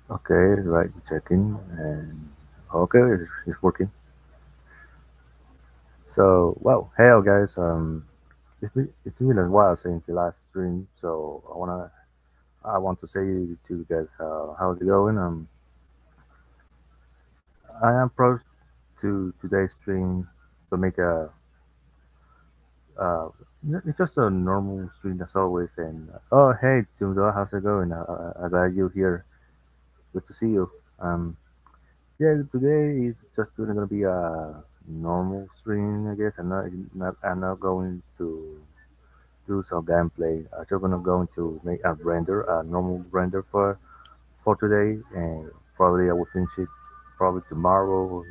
Okay, right, checking and okay, it's working. So, well, hello guys. It's been a while since the last stream, so I want to say to you guys how's it going. I am approached to today's stream to make uh it's just a normal stream as always. And oh hey, Jimdo, how's it going? I glad you're here. Good to see you. Um, Yeah, today is just gonna be a normal stream, I guess. I'm not going to do some gameplay. I'm just gonna going to make a normal render for today, and probably I will finish it probably tomorrow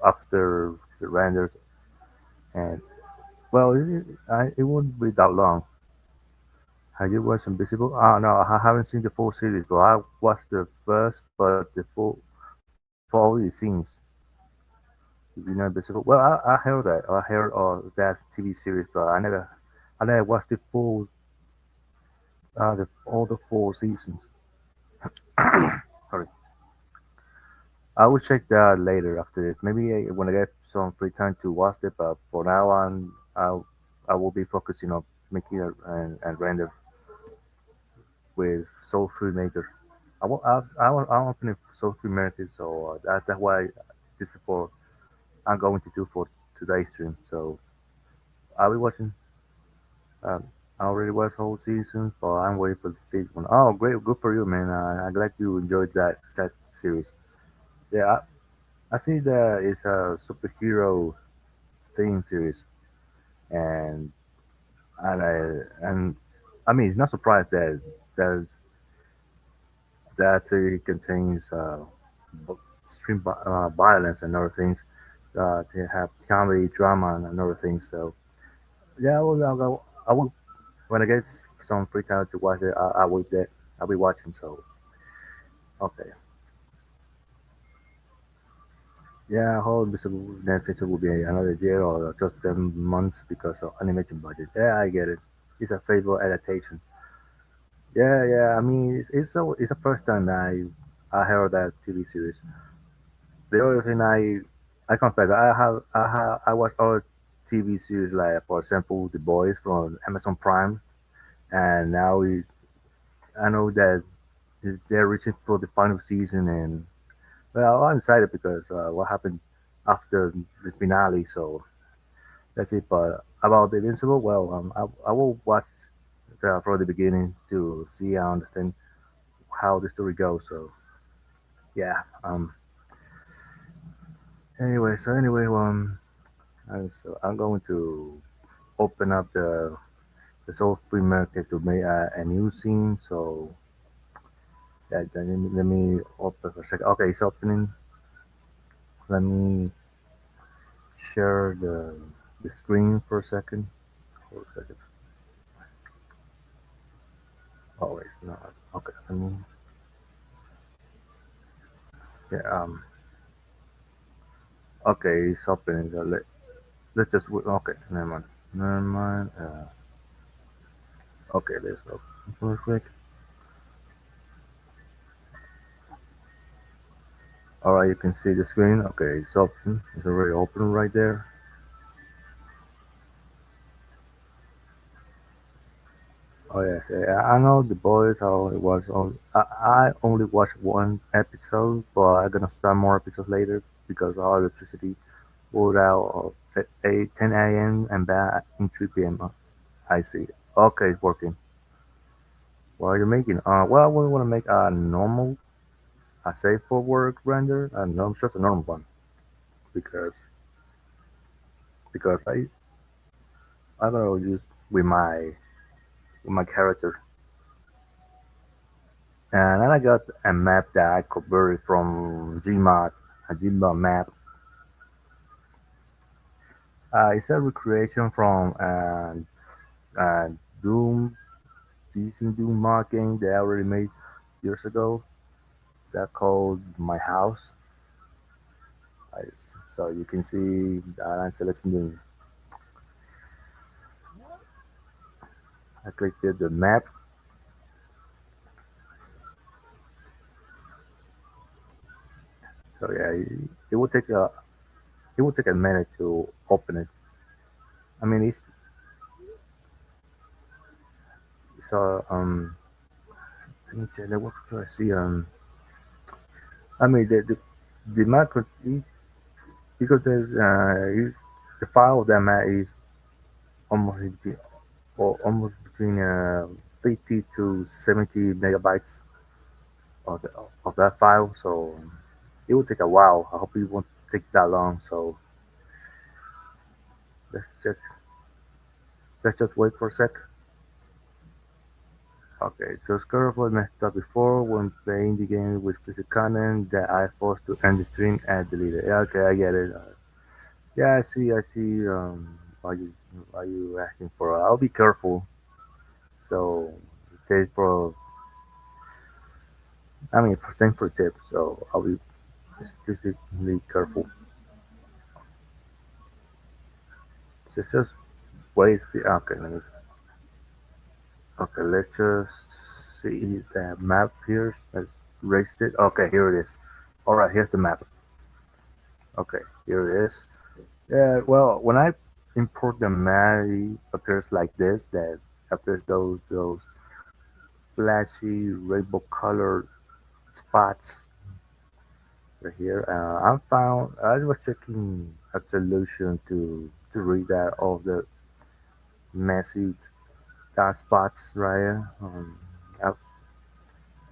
after the renders. And well, it won't be that long. Have you watched Invisible? No, I haven't seen the full series, but I watched the first, but the full for all the scenes. You know, Invisible. Well, I heard that. I heard that TV series, but I never watched the full, all the four seasons. Sorry, I will check that later after this. Maybe when I get some free time to watch it. But for now on, I will be focusing on making it and render with Soul Filmmaker. I want to finish Soul Filmmaker, so that's why this is for I'm going to do for today's stream. So I'll be watching. Um, I already watched whole season, but I'm waiting for the fifth one. Oh, great, good for you, man. I'm glad you enjoyed that series. Yeah, I see that it's a superhero theme series, and and I mean, it's not surprised that that series contains b- violence and other things. They have comedy, drama, and other things. So yeah, I will when I get some free time to watch it. I will that I'll be watching. So okay. Yeah, how this next season will be another year or just 10 months because of animation budget. Yeah, I get it. It's a favorite adaptation. Yeah, yeah. I mean, it's the first time I heard that TV series. The other thing I confess I watch other TV series like for example The Boys from Amazon Prime, and I know that they're reaching for the final season. And well, I'm excited because what happened after the finale. So that's it. But about the Invincible, well, I will watch from the beginning to see and understand how the story goes. So yeah. Anyway, so I'm going to open up the Soul Free Market to make a new scene. So yeah, then let me open for a second. Okay, it's opening. Let me share the screen for a second. Hold a second. Oh wait, no. Okay, let me. Yeah. Okay, it's opening. So let's just wait. Okay, never mind. Never mind. Okay, let's open real quick. All right, you can see the screen. Okay, it's open. It's already open right there. Oh yes, I know the boys. I only watched one episode, but I'm gonna start more episodes later because our electricity pulled out at 8, 10 a.m. and back in 3 p.m. I see. Okay, it's working. What are you making? Well, we want to make a normal, a safe for work render, and no, just a normal one because I gonna use with my character. And then I got a map that I converted from Gmod, a Gmod map. It's a recreation from uh, Doom, decent Doom mod game that I already made years ago. That called My House. So you can see that I'm selecting I clicked the map. So yeah, it will take a minute to open it. I mean, so let me check. What do I see? I mean the map because the file of that map is almost between, or almost between 50 to 70 megabytes of of that file. So it will take a while. I hope it won't take that long. So let's check. Let's just wait for a sec. Okay, so Scarfo messed up before when playing the game with explicit content that I forced to end the stream and delete it. Yeah, okay, I get it. Yeah, I see. Why you asking for? I'll be careful. So, take for. I mean, for same for tip. So I'll be explicitly careful. Just wait. See, okay, let's just see the map here. Let's erase it. Okay, here it is. All right, here's the map. Okay, here it is. Yeah, well, when I import the map, it appears like this. That appears those flashy rainbow colored spots right here. I was checking a solution to read that all the messy dark spots right here.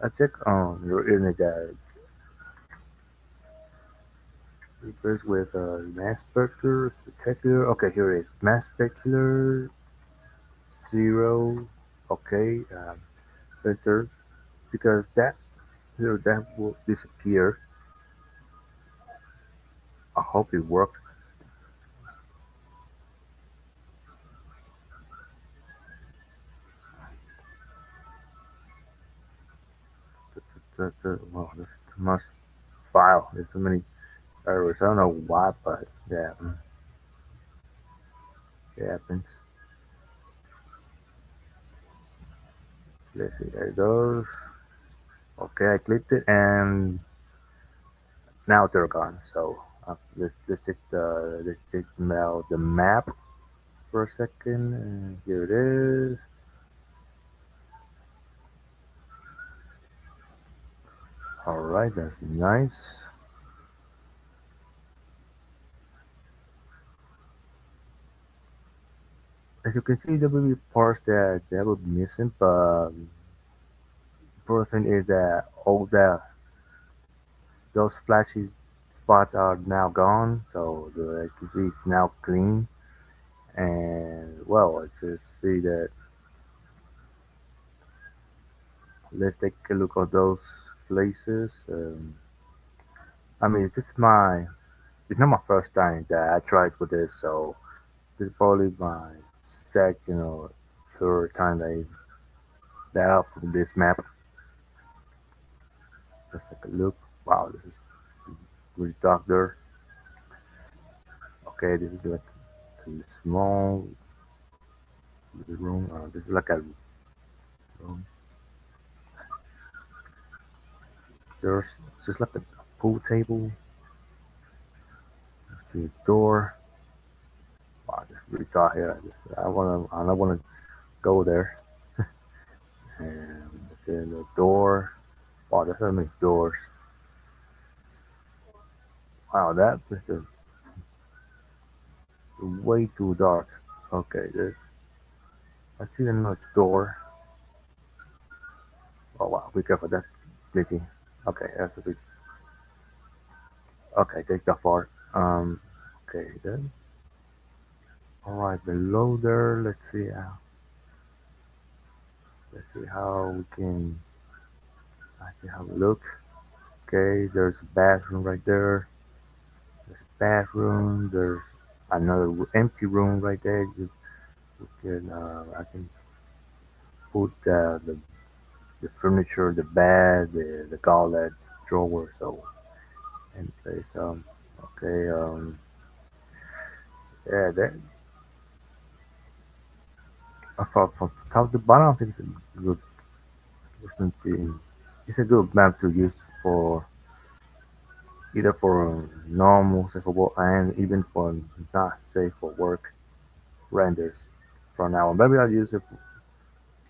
I check on your internet that appears with mass spectacular spectacular. Okay, here it is. Mass spectacular zero. Okay, enter because that will disappear. I hope it works. Well, there's too much file. There's so many errors. I don't know why, but yeah, it happens. Let's see. There it goes. Okay, I clicked it, and now they're gone. So let's check now the map for a second. And here it is. All right, that's nice. As you can see, there will be parts that will be missing, but important thing is that all those flashy spots are now gone. So you can see it's now clean. And well, let's just see that. Let's take a look at those places. I mean, it's not my first time that I tried with this, so this is probably my second or third time that I opened this map. Let's take a look. Wow, this is really dark there. Okay, this is like a small room. This is like a room. There's just like a pool table. See a door. Wow, this is really dark here. I don't wanna go there. And it's in the door. Wow, there's so many doors. Wow, that is way too dark. Okay, I see another door. Oh wow, be careful, that's glitchy. Okay, that's a bit. Okay, take that far. Okay then. All right, below there. Let's see how we can actually have a look. Okay, there's a bathroom right there. There's a bathroom. There's another empty room right there. I can put the furniture, the bed, the outlets, drawer, so and place. Okay, yeah, that from top to bottom, I think it's a good system to. It's a good map to use for either for normal safe for work and even for not safe for work renders from now on. Maybe I'll use it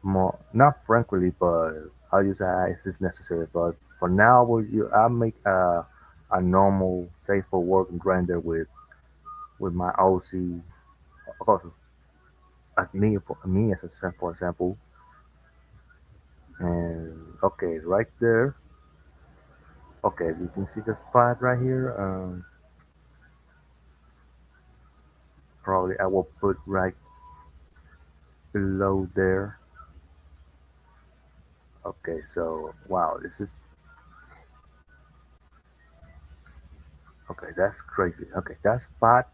more, not frequently, but I'll use it as it's necessary. But for now, I'll make a normal safe for work render with my OC, of course, as me as a friend, for example. And okay, right there. Okay, you can see the spot right here. Probably I will put right below there. Okay, so wow, this is okay. That's crazy. Okay, that spot.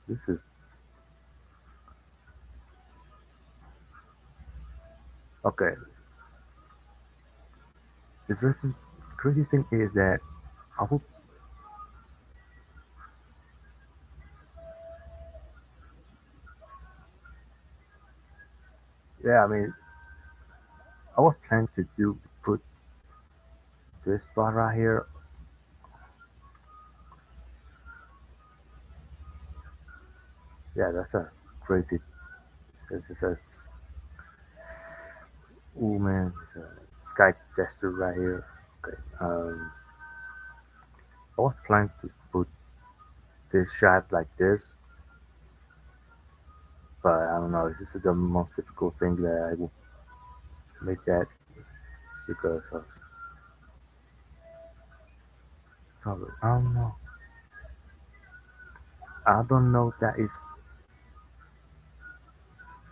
This is okay. This really crazy thing is that I will. Yeah, I mean, I was planning to do put this spot right here. Yeah, that's a crazy. It's a oh man, it's a sky gesture right here. Okay. I was planning to put this shot like this, but I don't know. This is the most difficult thing that I will make that because of probably I don't know. I don't know if that is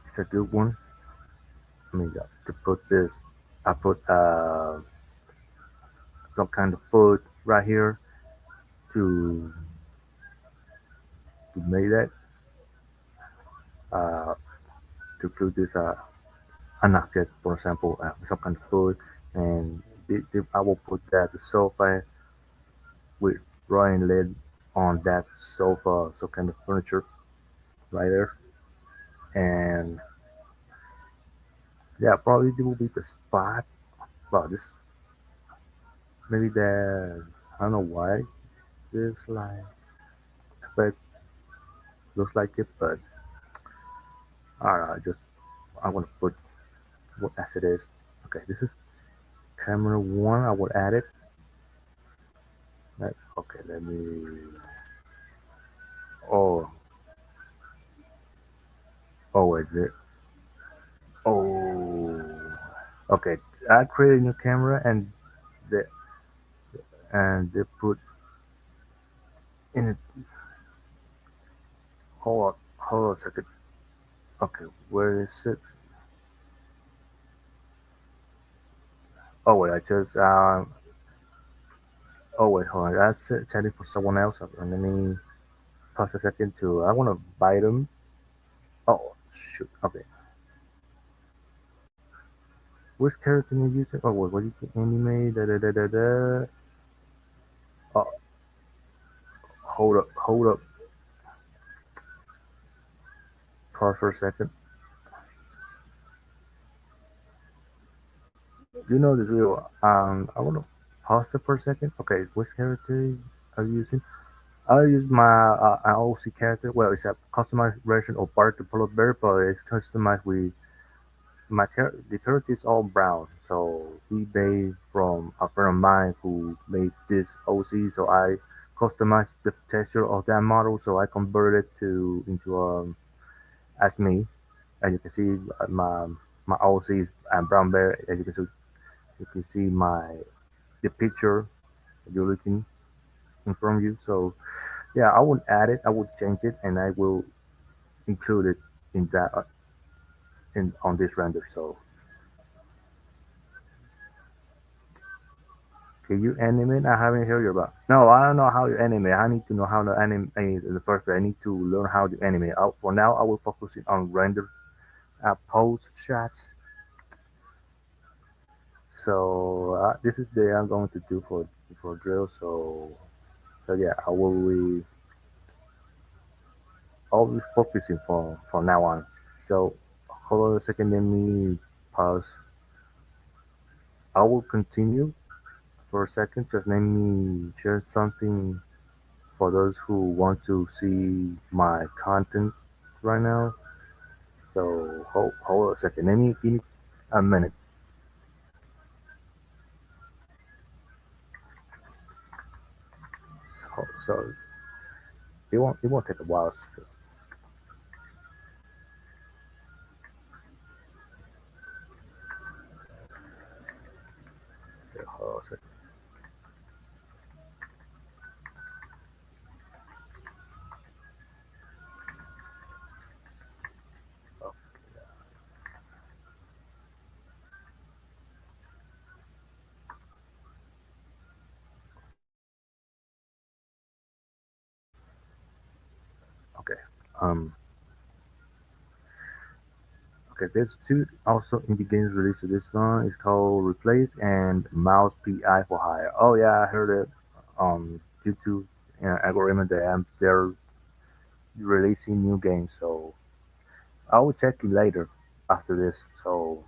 it's a good one. I mean, to put this, I put some kind of food right here to make that uh, to put this an object, for example, some kind of food, and I will put that the sofa with drawing lid on that sofa, some kind of furniture right there, and yeah, probably it will be the spot. Well, this maybe the I don't know why this like but looks like it, but I don't know. I want to put what as it is. Okay, this is camera one. I will add it. Okay, let me. Oh, oh, wait, oh, okay. I created a new camera the they put in it. Hold on a second. Okay, where is it? Oh wait, I just oh wait, hold on. That's it. Chatting for someone else. Let me pause a second to. I want to buy them. Oh shoot. Okay. Which character are you using? Oh wait, what do you anime? Da da da da da. Oh, hold up. Pause for a second. You know the drill. I want to pause it for a second. Okay, which character are you using? I use my an OC character. Well, it's a customized version of Bart the Polar Bear, but it's customized with the character is all brown. So he made from a friend of mine who made this OC. So I customized the texture of that model. So I converted to into as me. As you can see, my OC is a brown bear. As you can see the picture you're looking in front of you. So yeah, I would add it. I would change it, and I will include it in that in on this render. So can you animate? I haven't heard you about. No, I don't know how you animate. I need to know how to animate in the first place. I need to learn how to animate. For now, I will focus it on render pose shots. So this is the I'm going to do for drill. So yeah, I will. I'll be focusing for from now on. So hold on a second, let me pause. I will continue for a second. Just let me share something for those who want to see my content right now. So hold a second. Let me give me a minute. So it won't take a while. Just hold a second. Okay. Um. Okay. There's two also indie games released to this one. It's called Replace and Mouse PI for Hire. Oh yeah, I heard it. YouTube algorithm they're releasing new games. So I will check it later after this. So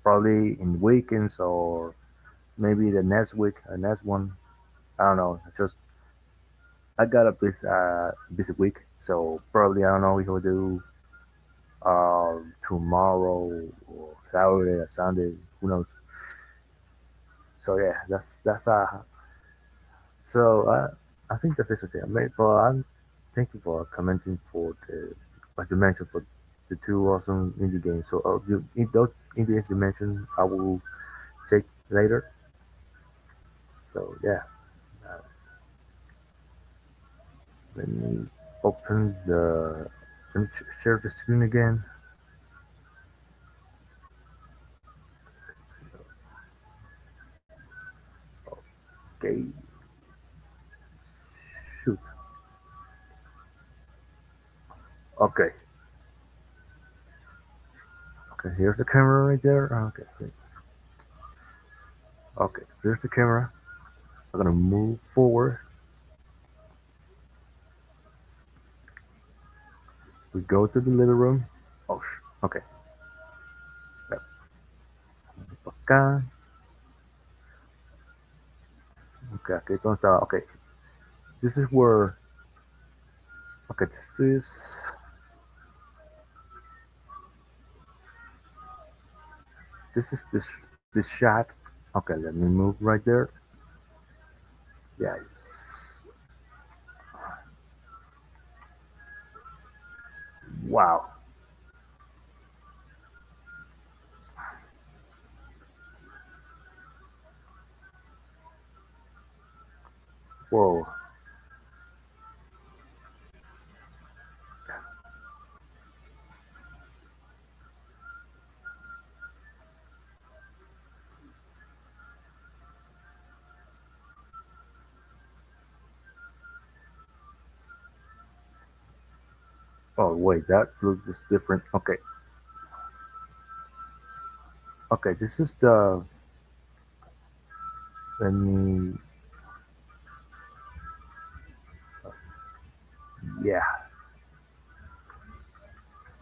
probably in weekends or maybe the next week, next one. I don't know. I got a busy week, so probably I don't know if we'll do tomorrow or Saturday or Sunday. Who knows? So yeah, that's. So I think that's it for today. But thank you for commenting for the like you mentioned for the two awesome indie games. So those indie games you mentioned, I will check later. So yeah, uh, let me open the let me share the screen again. Okay, shoot. Okay, okay. Here's the camera right there. Okay, okay. Here's the camera. I'm gonna move forward. We go to the living room. Oh, okay. Yep. Acá. Okay, okay. Don't start. Okay, this is where. Okay, this shot. Okay, let me move right there. Yes. Wow. Whoa. Oh wait, that looks different. Okay, okay. This is the. Let me. Yeah.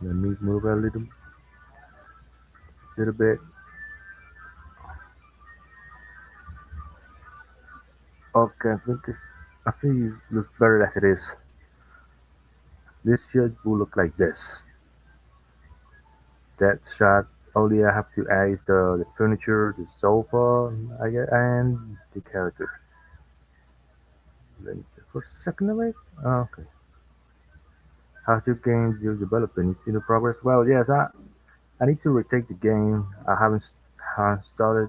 Let me move a little bit. Okay, I think it looks better as it is. This shot will look like this. That shot. Only I have to add is the furniture, the sofa, I guess, and the character. Let me check for a second of it. Okay. How to game your development is still in progress? Well, yes, I need to retake the game. I haven't started.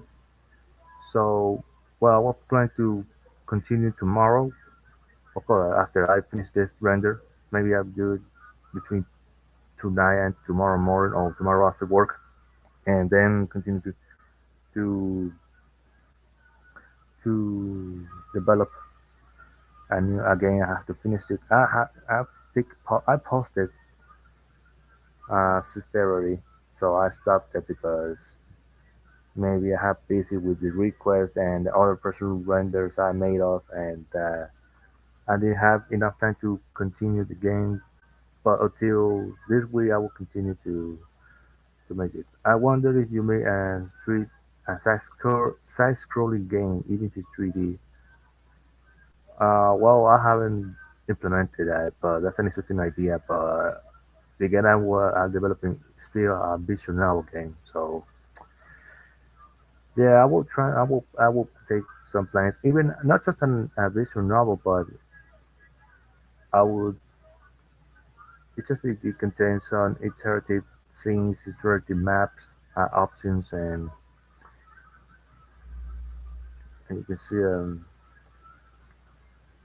So, well, I was planning to continue tomorrow. Of course, after I finish this render, maybe I'll do it between tonight and tomorrow morning or tomorrow after work, and then continue to to develop. And again, I have to finish it. I posted since February, so I stopped it because maybe I have busy with the request and the other personal renders I made of, and I didn't have enough time to continue the game but until this week, I will continue to make it. I wonder if you make a side scrolling game even to 3D. Well, I haven't implemented that, but that's an interesting idea. But again, I'm developing still a visual novel game, so yeah, I will try. I will take some plans, even not just a visual novel, but I would. It's just it contains some iterative scenes, iterative maps, options, and you can see.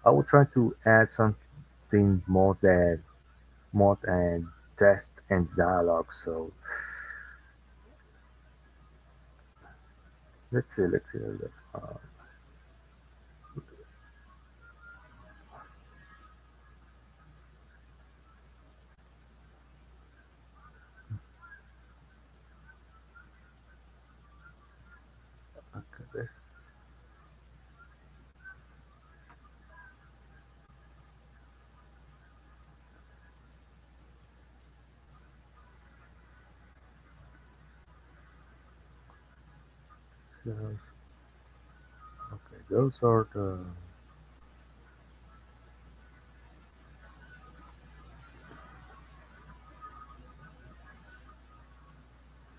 I will try to add something more than text and dialogue. So let's see. Let's see. Okay, those, okay, those are the.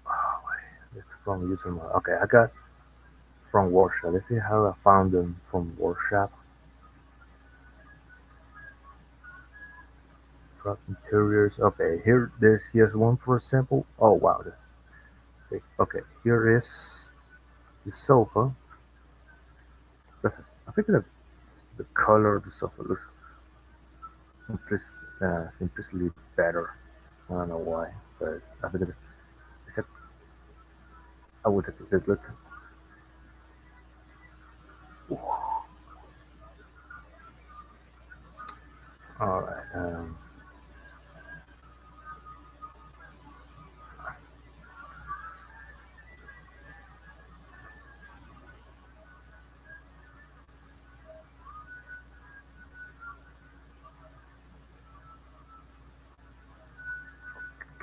Oh, wait, it's from user mode. Okay, I got from workshop. Let's see how I found them from workshop. From interiors. Okay, here's one for example. Oh wow. Okay, here is the sofa. But I think the color of the sofa looks simplicity better. I don't know why, but I think it's a, I would have to take a look. All right.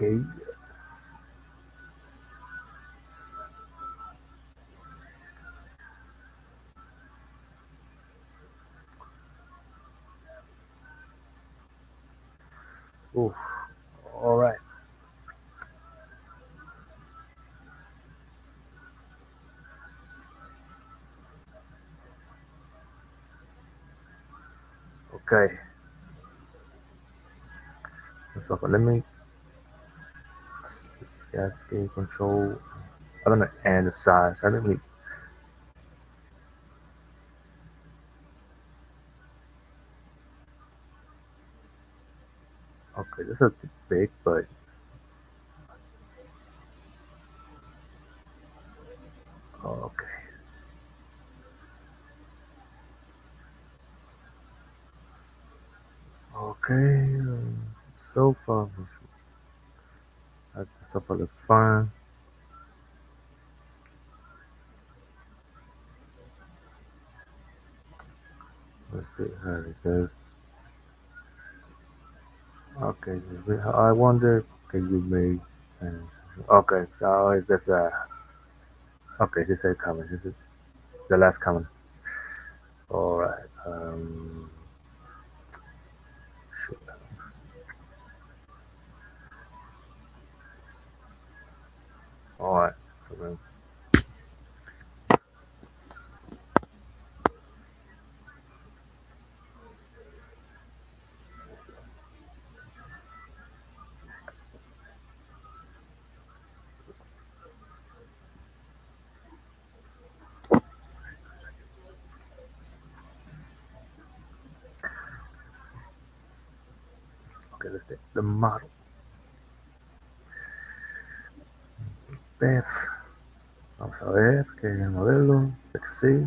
Okay. Oof. All right. Okay. So let me cascade control. I don't know, and the size. I didn't. Okay, this is a bit big, but okay. Okay. Sofa. The sofa looks fine. Let's see how it goes. Okay. I wonder. Can you make? Okay. So that's okay. This is coming. This is the last comment. All right. Shoot. All right. Okay, let's take the model. Beth. Vamos a ver qué es el modelo. Sí.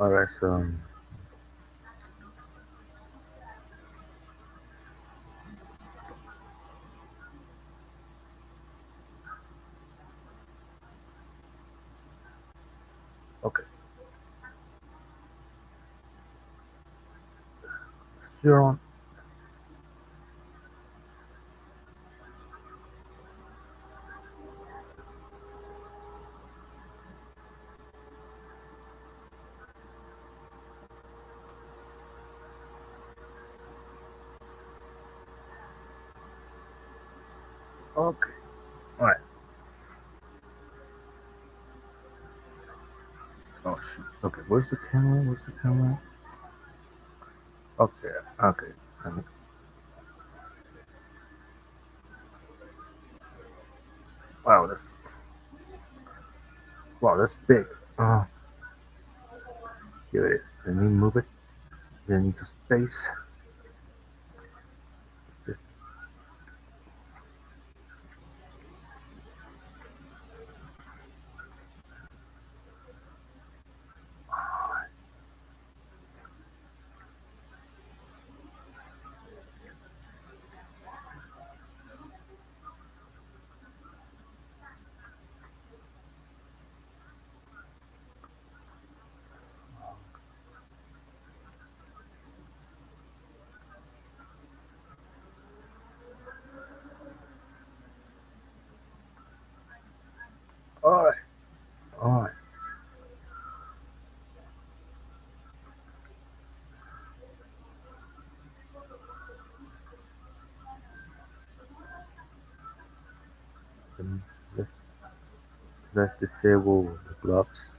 All right. So, okay. You're on. Okay. All right. Oh shoot. Okay. Where's the camera? Where's the camera? Okay. Okay. Um, Wow. That's big. Oh, here it is. Let me move it. Then into space. Just. All right. All right. Then let's let's disable the gloves.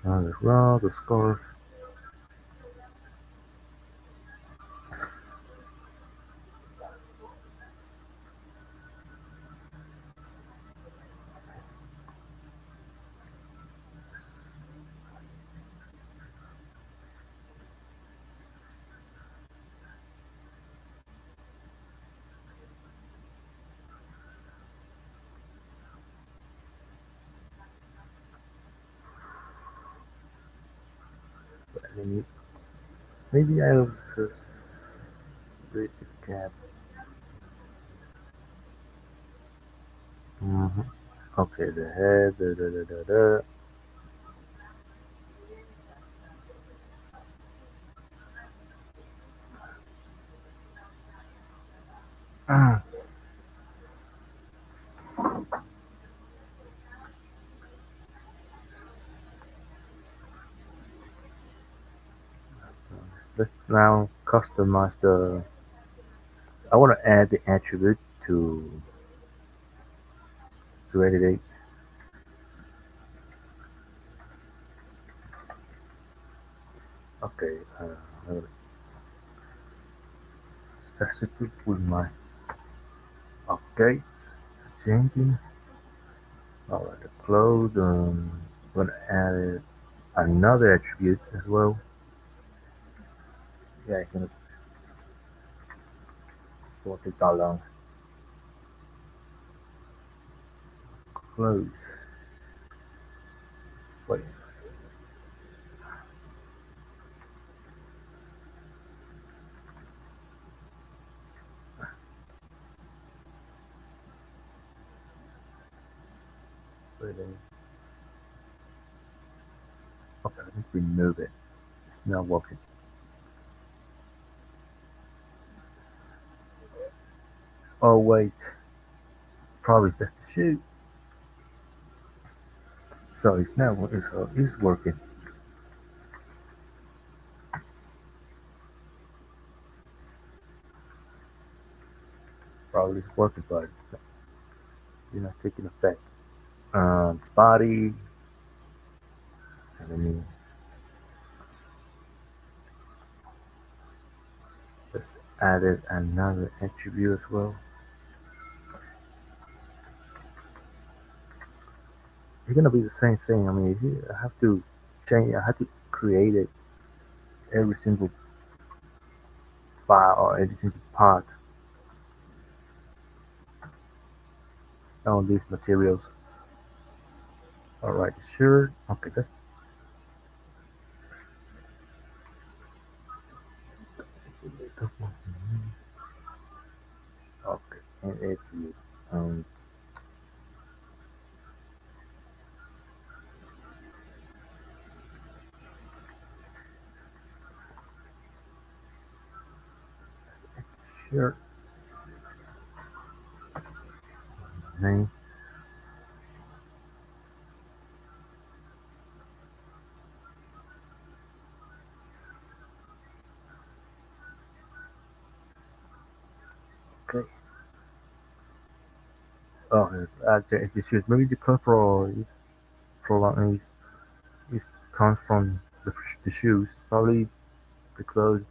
The rod, the scarf. Maybe, maybe I'll just read the cap. Mm-hmm. Okay, the head. Da, da, da, da, da. Let's now customize the. I want to add the attribute to edit. Okay, substitute with my. Okay, changing. Alright, the clothes. I'm gonna add another attribute as well. Yeah, it's gonna won't take that long. Clothes. Wait, wait. Okay, let me remove it. It's not working. Oh wait, probably just the shoe. So it's not. It's working. Probably it's working, but it's not taking effect. Body. Let me just added another attribute as well. It's gonna be the same thing. I mean, I have to change. I have to create it every single file or every single part on these materials. All right, sure. Okay, that's okay. And if you sure name, Okay. Oh, the shoes. Maybe the corporal prolong it comes from the shoes. Probably the clothes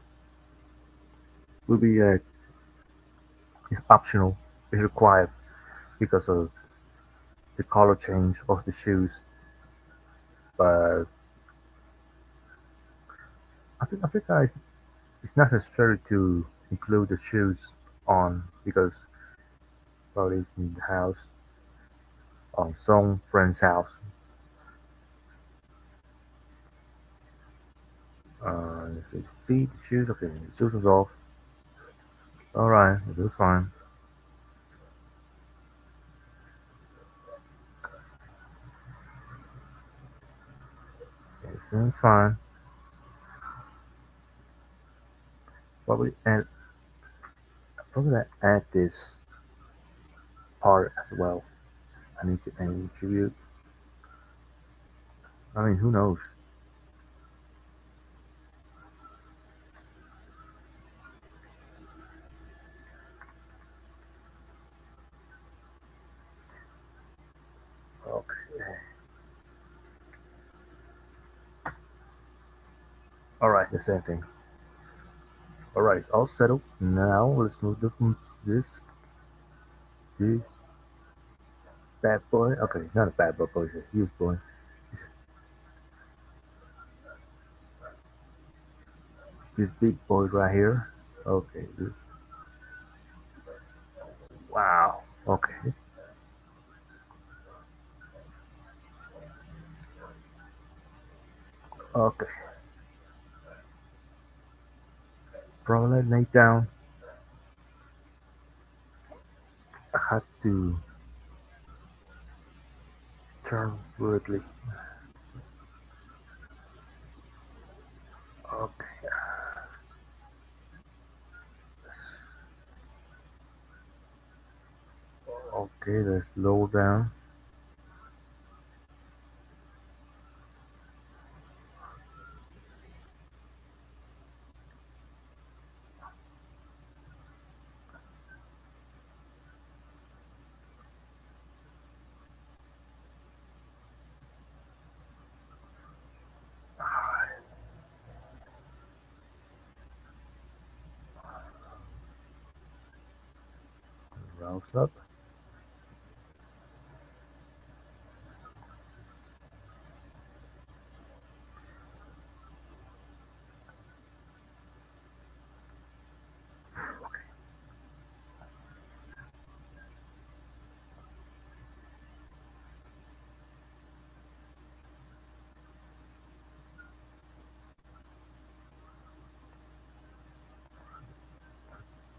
will be it's optional. It's required because of the color change of the shoes. But I think it's not necessary to include the shoes on because probably it's in the house on some friend's house. Let's see, feet, shoes. Okay, the shoes is off. All right, it was fine. Everything's fine. Probably add probably add this part as well. I need to attribute. I mean, who knows? Okay. All right, the same thing. All right, all settled. Now let's move this this bad boy. Okay, not a bad boy, it's a huge boy. This big boy right here. Okay, this. Wow. Okay. Okay. Probably lay down. I had to turn fluidly. Okay. Okay, let's lower down. Rouse up.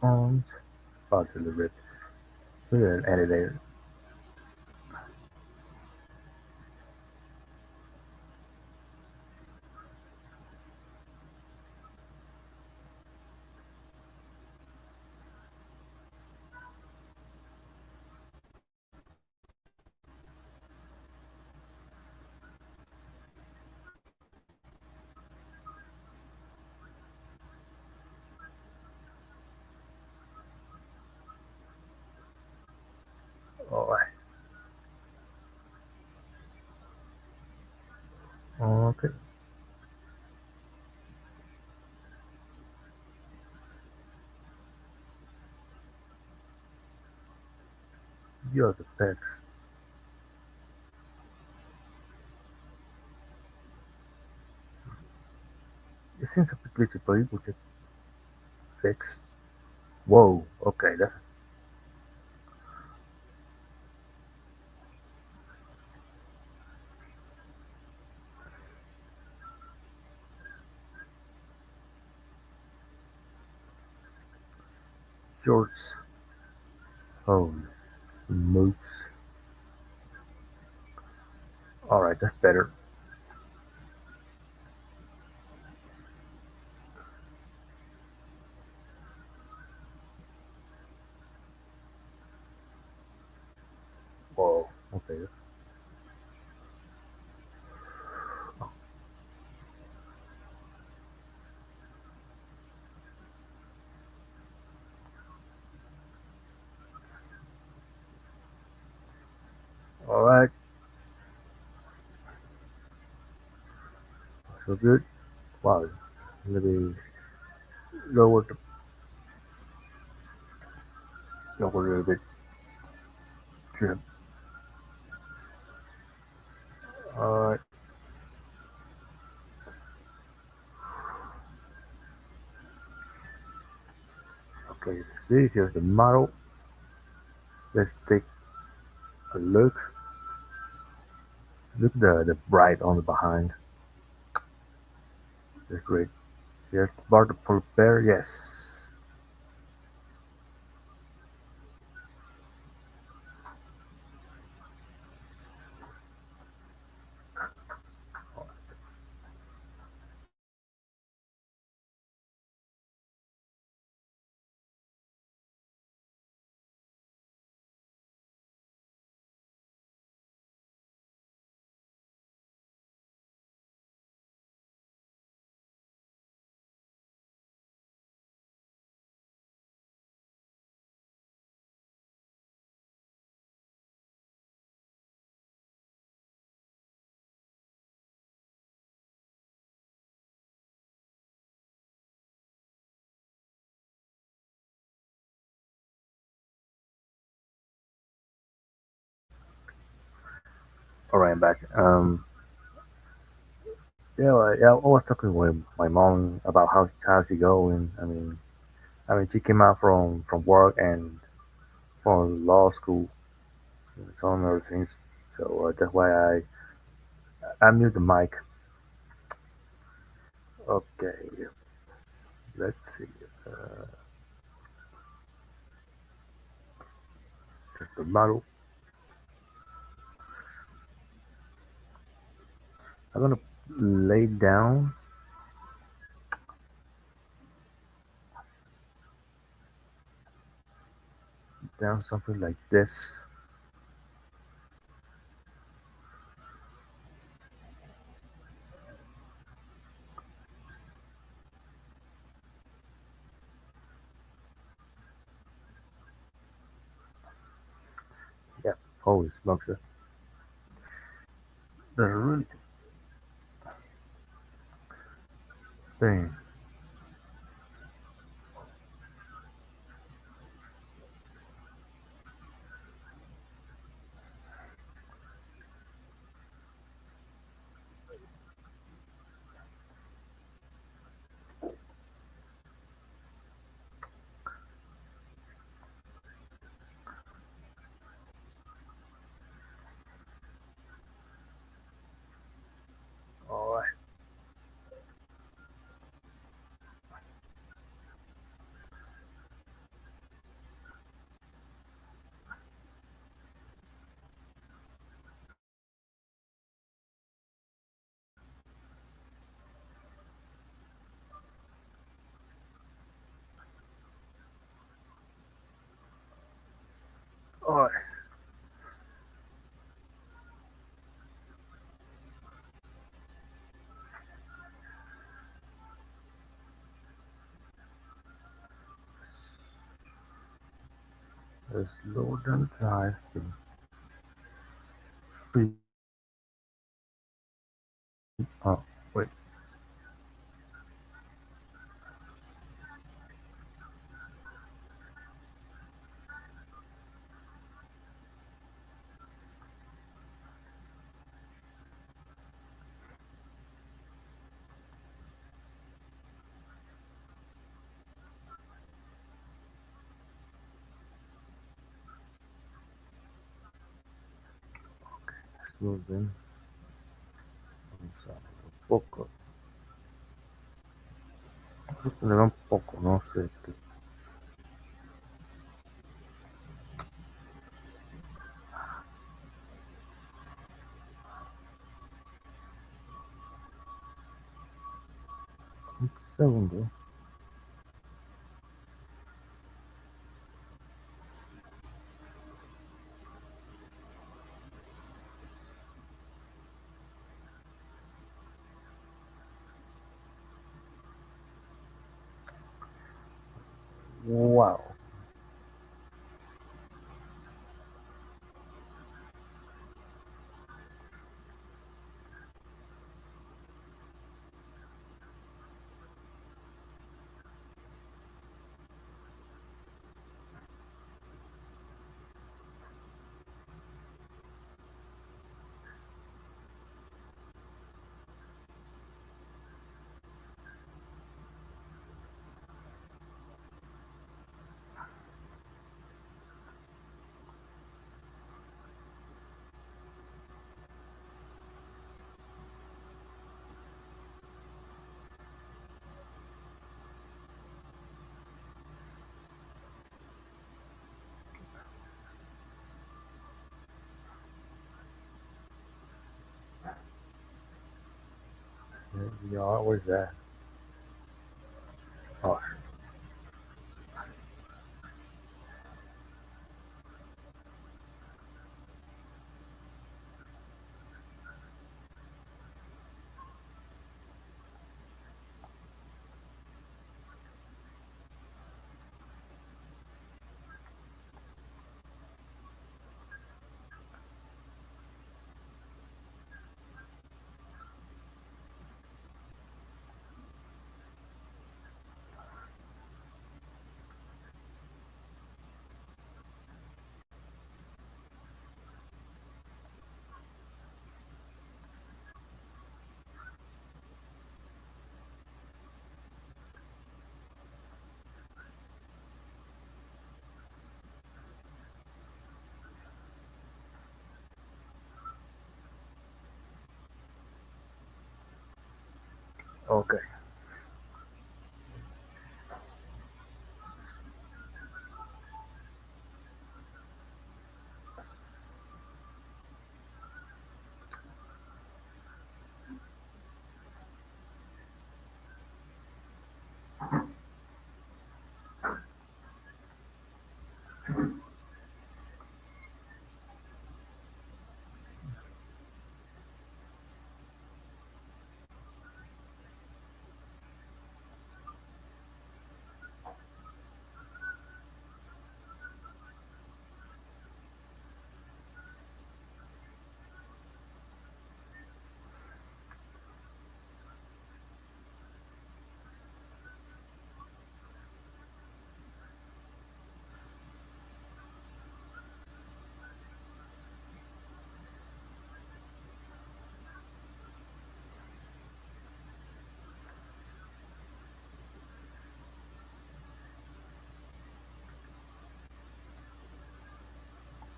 Arms. About to the rip. Look at an editor. Alright. Okay. You're the best. It seems a bit glitchy, but you could fix. Whoa. Okay, that's shorts. Oh, moves. Alright, that's better. Whoa. Okay. So good. Wow. Maybe lower the lower a little bit. Trim. Alright. Okay, let's see, here's the model. Let's take a look. Look the bright on the behind. That's great. Here's the bar to prepare. Yes. Alright, I'm back. Yeah, I was talking with my mom about how she going. I mean, she came out from work and from law school, and some other things. So that's why I mute the mic. Okay, let's see. Uh, just the model. I'm gonna lay down something like this. Yeah, holy smokes, that's a really thing. All right, all right. Let's lower down the size. Be- Oh, wait. Slow down. Vamos un poco. Sostener un poco, no sé. Un segundo. Wow. Yeah, where's that? Oh, okay.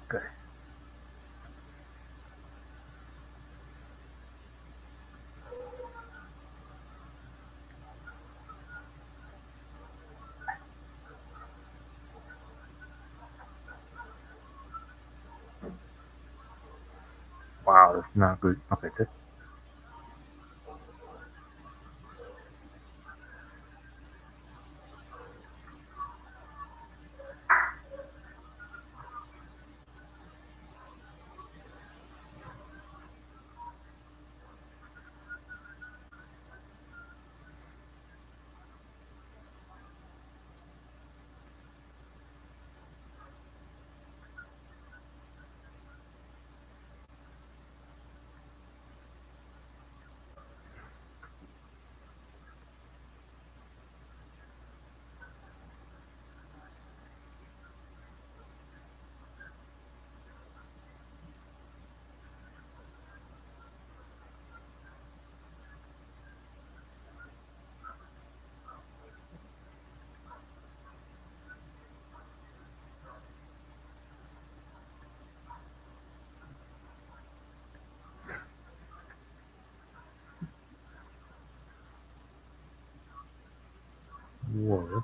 Okay. Wow, that's not good. Okay, that's whoa.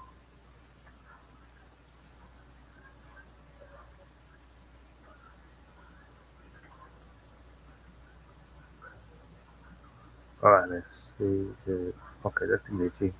All right, let's see. Okay, that's glitchy.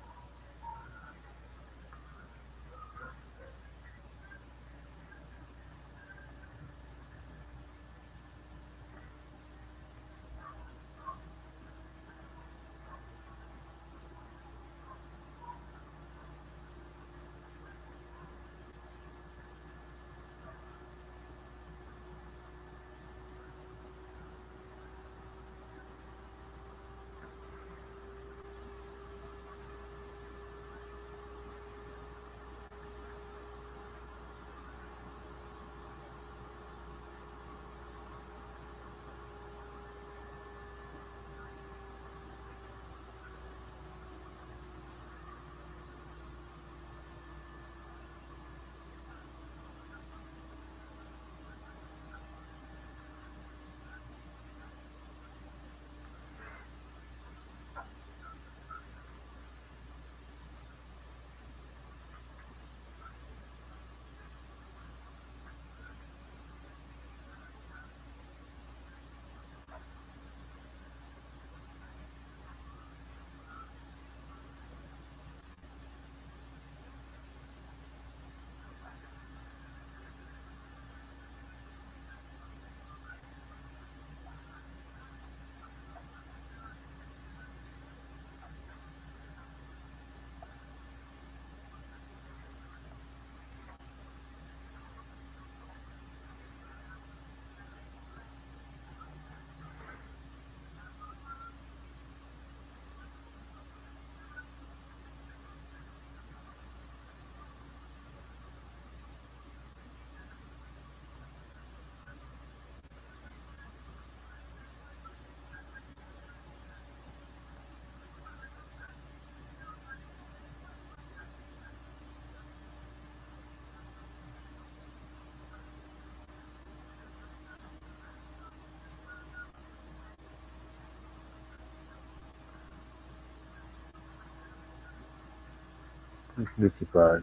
This is glitchy, but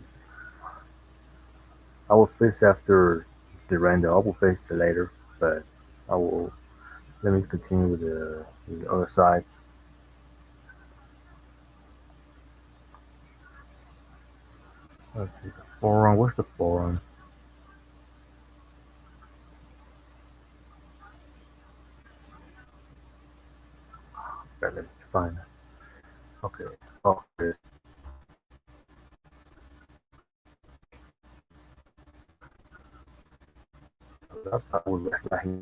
I will fix after the render. I will fix it later, but I will let me continue with the other side. Let's see the forearm. What's the forearm? Okay, let me find it. Okay. Oh, this. I will right here.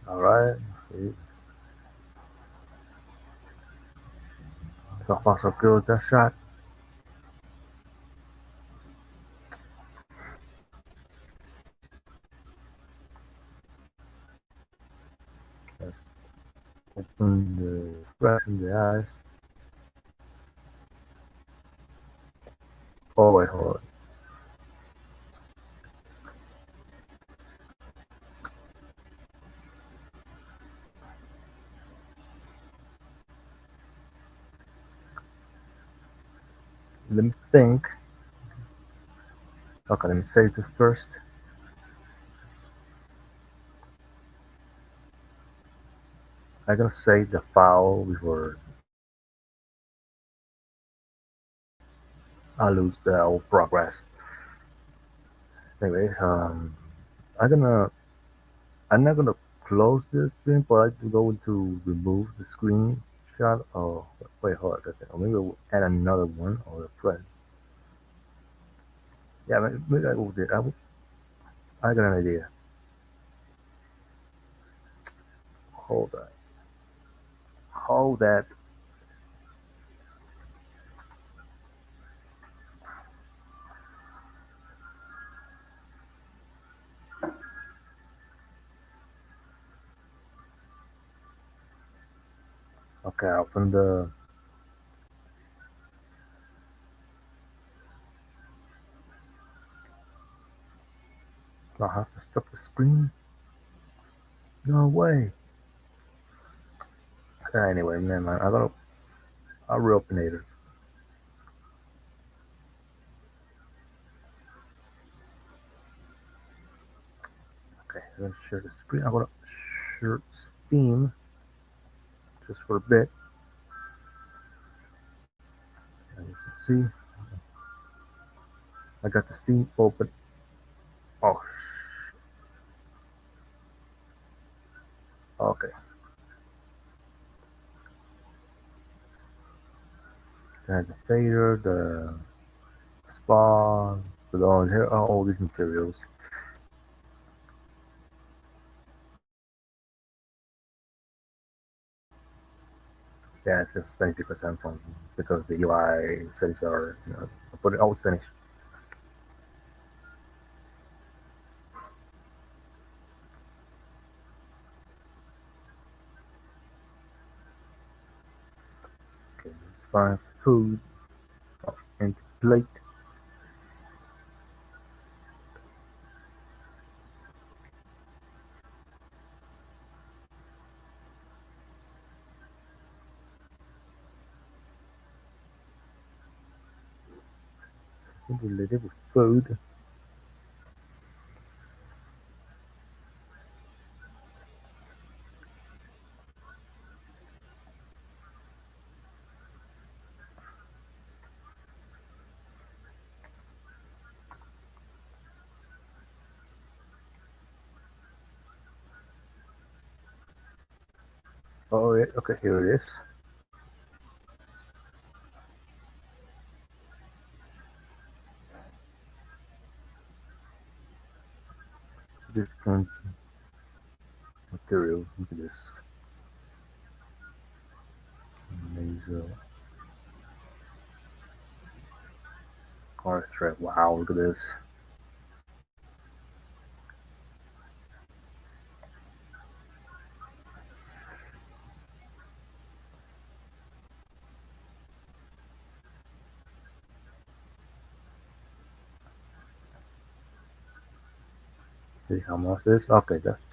All right. See. So far, so good with that shot. Let's open the expression, the eyes. Oh, wait, hold on. Let me think. Okay, let me save this first. I'm gonna save the file before I lose the whole progress. Anyways, I'm gonna I'm not gonna close this stream, but I'm going to remove the screenshot. Oh, wait, hold on. Or maybe we'll add another one or a thread. Yeah, maybe I will do. I got an idea. Hold that. Hold that. Okay, open the. I have to stop the screen. No way. Anyway, man, I gotta. I'll reopen it. Okay, I'm gonna share the screen. I'm gonna share Steam just for a bit. And you can see I got the Steam open. Oh, okay. Got the fader, the spawn, the all here are all these materials. Yeah, it's just 90% from because the UI settings are, but it always finished. find food and plate. Related with food. Oh, yeah. Okay, here it is. This kind of material. Look at this. Nasal car strap. Wow, look at this. See how much this? Okay, that's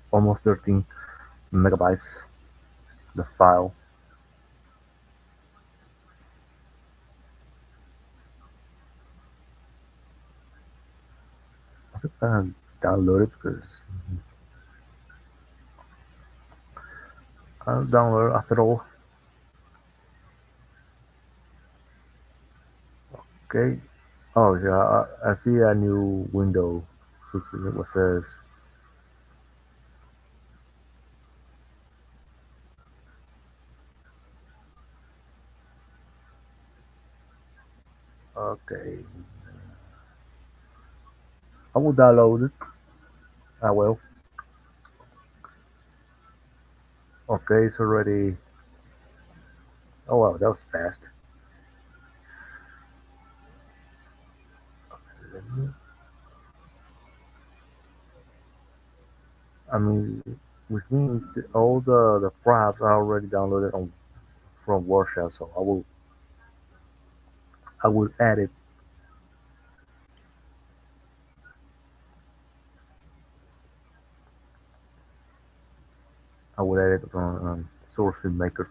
almost 13 megabytes. The file. I download it because I'll download after all. Okay. Oh yeah, I see a new window. What says? Okay, I will download it. I will. Okay, it's already. Oh wow, that was fast. I mean, which means that all the props are already downloaded on from Workshop. So I will add it. I will add it on Source Filmmaker.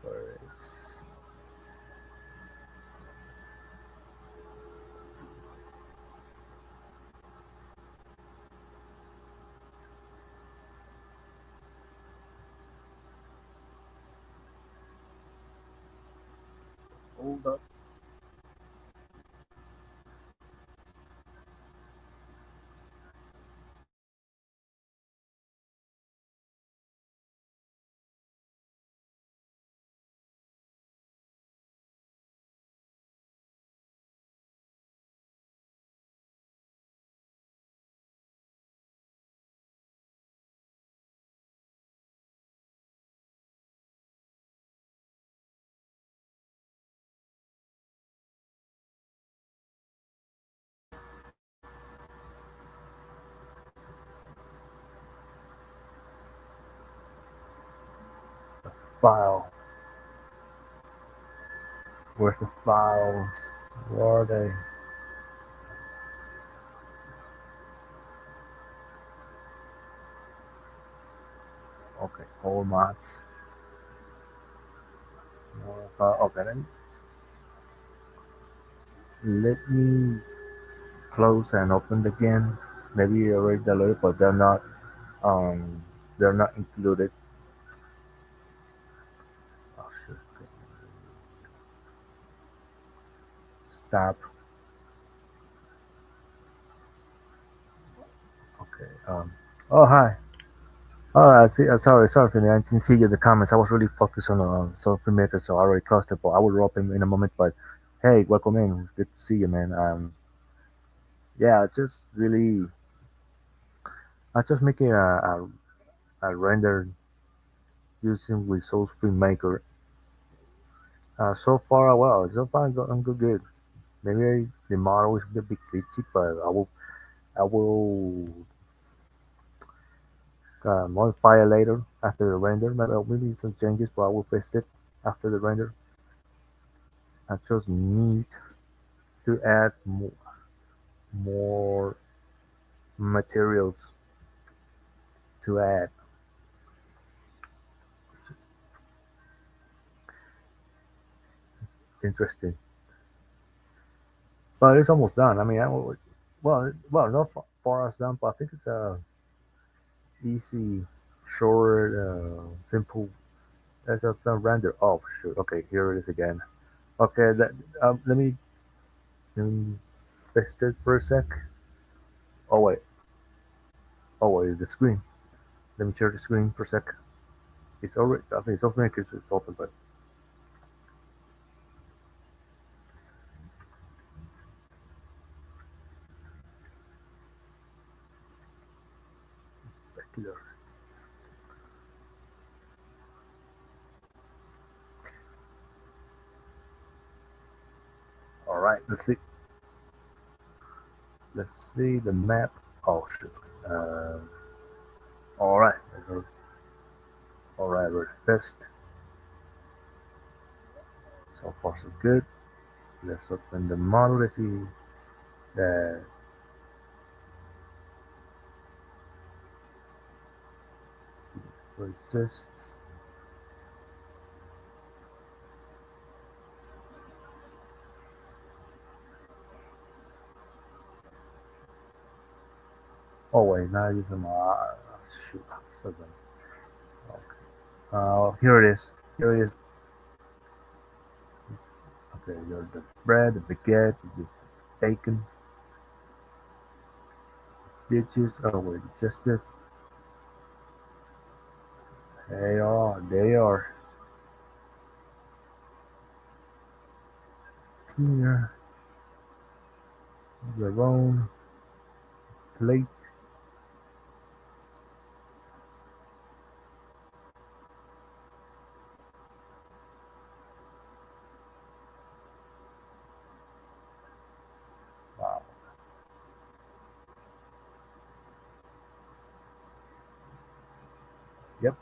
Where is- Hold up. File. Where's the files? Where are they? Okay, all mods. Okay, then let me close and open again. Maybe you already downloaded, but um they're not included. Oh shit. Stop. Okay. Oh hi. Oh, I see. Sorry, Finley. I didn't see you in the comments. I was really focused on Source Filmmaker, so I already closed it. But I will drop him in a moment. But hey, welcome in. Good to see you, man. Yeah, just really, I just making a render using with Source Filmmaker. So far, well, so far I'm good. Good. Maybe the model is a bit glitchy, but I will modify it later after the render. Maybe some changes, but I will fix it after the render. I just need to add more materials to add. Interesting, but it's almost done. I mean, not far as done, but I think it's a easy, short, simple. That's a render. Oh shoot! Okay, here it is again. Okay, let me fix it for a sec. Oh wait, oh wait, the screen. Let me share the screen for a sec. It's already. I think it's open because it's open, but specular. All right, let's see. Let's see the map. Oh shoot. Uh, all right. All right, we're first. So far, so good. Let's open the model. Let's see the persists. Oh wait, now using my shoot. So good. Okay. Here it is. Here it is. Okay, there's the bread, the baguette, the bacon, dishes. Oh wait, just the. They are. They are here. Your own plate. Wow. Yep.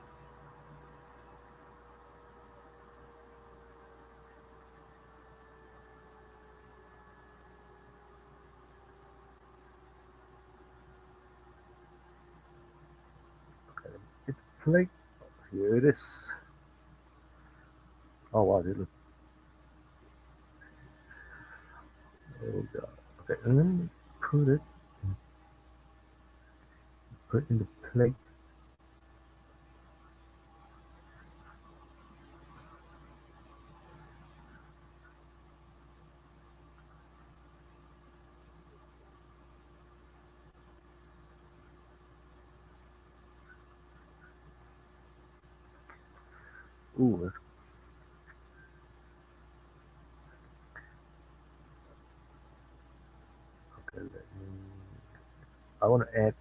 Okay. It's plate. Here it is. Oh wow, there we go. Okay, and then put it put in the plate. Ooh, let's, okay. I want to add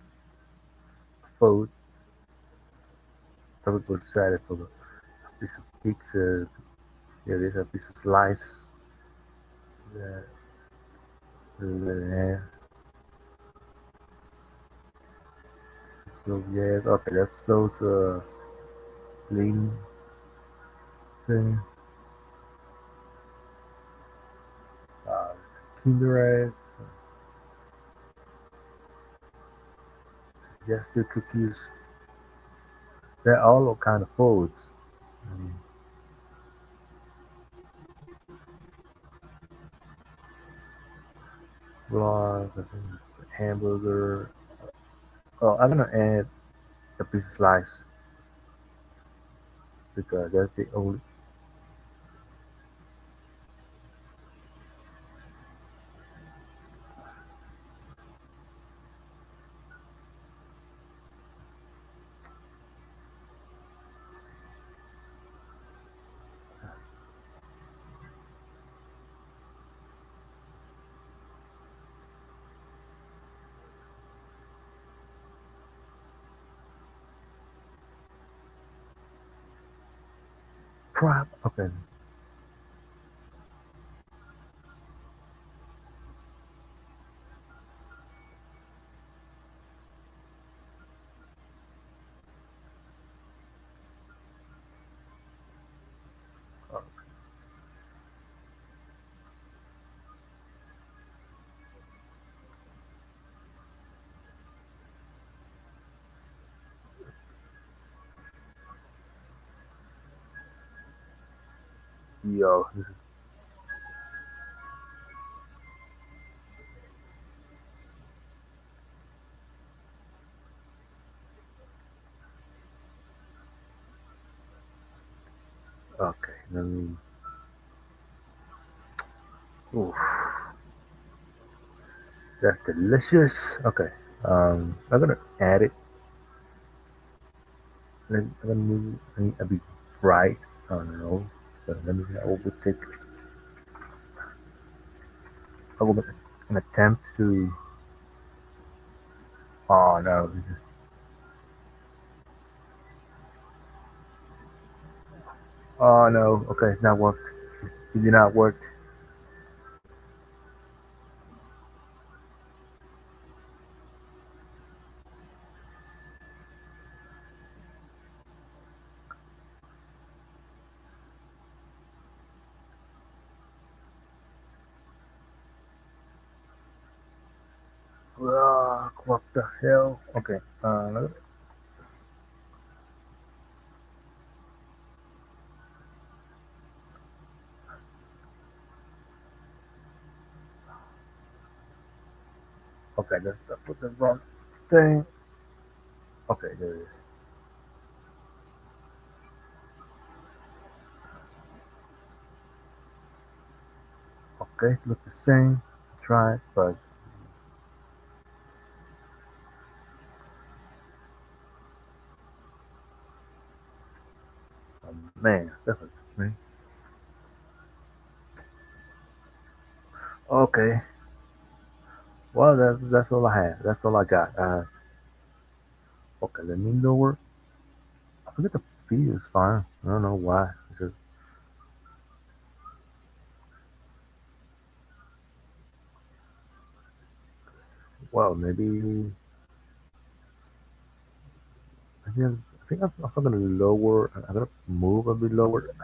food. Some people decided for a piece of pizza. Here it is, a piece of slice. Yeah, yeah. So yes, okay, that's those lean thing. Uh, Kinder Egg, suggested cookies. They're all kind of foods. Mm, Vlog, I think, hamburger. Oh, I'm gonna add a piece of slice because that's the only crap. Okay, Yo, this is okay. Let me. Ooh, that's delicious. Okay. I'm gonna add it. I'm gonna move a bit bright. I don't know. But let me. I will take. I will make an attempt to. Oh no. Oh no. Okay, it's not worked. It did not work. What the hell? Okay. Okay. That's put the wrong thing. Okay. There it is. Okay. It looks the same. Try it, but man, that was me. Okay. Well, that's all I have. That's all I got. Okay, let me lower. I forget the video is fine. I don't know why. Because, well, maybe I think I'm gonna lower. I'm gonna move a bit lower.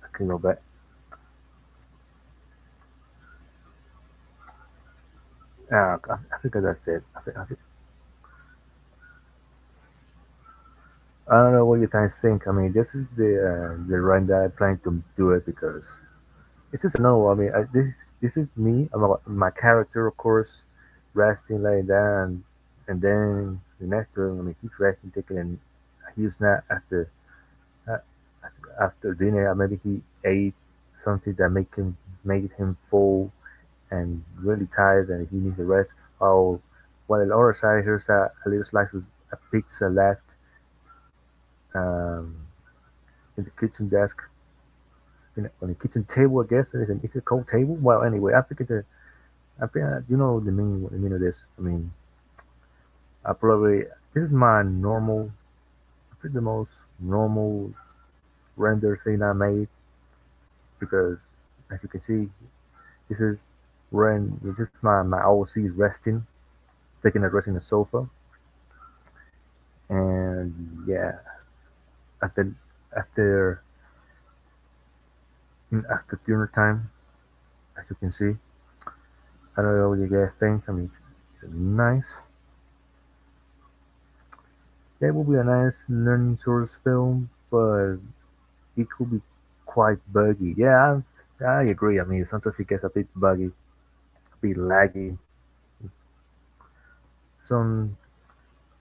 I can go back. I think that's it. I don't know what you guys think. I mean, this is the run that I plan to do it because it's just no. I mean, this is me. My character, of course, resting like that, and then the next to him, I mean, he's resting, taking, and he's not uh, after dinner. Maybe he ate something that made him full and really tired, and he needs a rest. Oh, while on the other side, here's a little slice of a pizza left um, in the kitchen desk, on the kitchen table. I guess it's a cold table. Well, anyway, I think you know the meaning of this. I mean, I probably this is my normal, I think the most normal render thing I made because as you can see, this is when this is my OC resting, taking a rest in the sofa, and yeah, after after after dinner time, as you can see, I don't know what you guys think. I mean, it's nice. That will be a nice learning source film, but it could be quite buggy. Yeah, I agree. I mean, sometimes it gets a bit buggy, a bit laggy. Some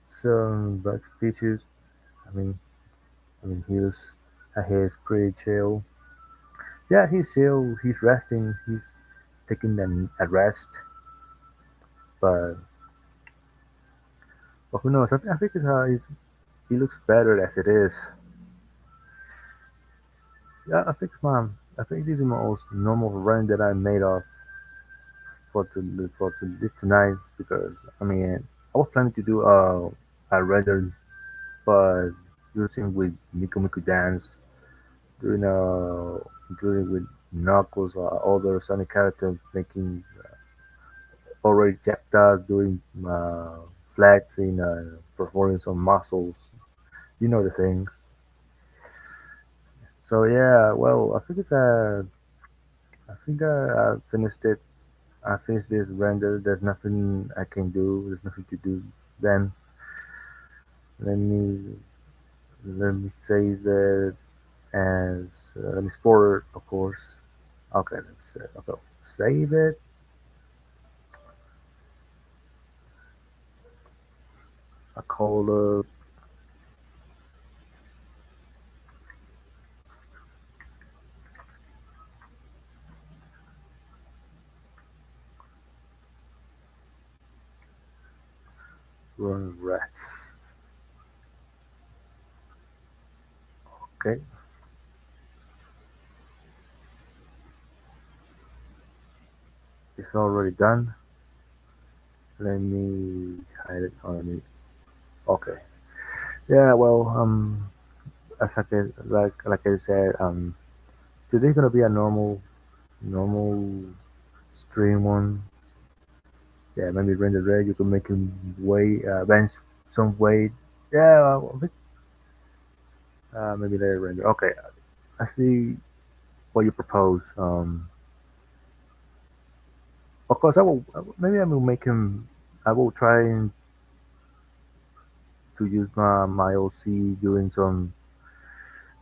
some bug features. I mean, he's pretty chill. Yeah, he's chill. He's resting. He's taking a rest. But who knows? I think he looks better as it is. Yeah, I think this is my most normal run that I made of for this tonight because I mean I was planning to do a render but using with Miku Miku Dance, doing including with Knuckles or other Sonic characters making already jacked out doing flexing, performing some muscles. You know the thing. So yeah, well, I think I finished it. I finished this render. There's nothing I can do. There's nothing to do. Then let me let me save it as let me export it, of course. Okay, okay, save it. I call it run rats. Okay, it's already done. Let me hide it on me. Okay. Yeah. Well, as like I said, today's gonna be a normal stream one. Yeah, maybe render red. You can make him weight, bench some weight. Yeah, maybe later render. Okay, I see what you propose. Of course, maybe I will make him. I will try to use my OC doing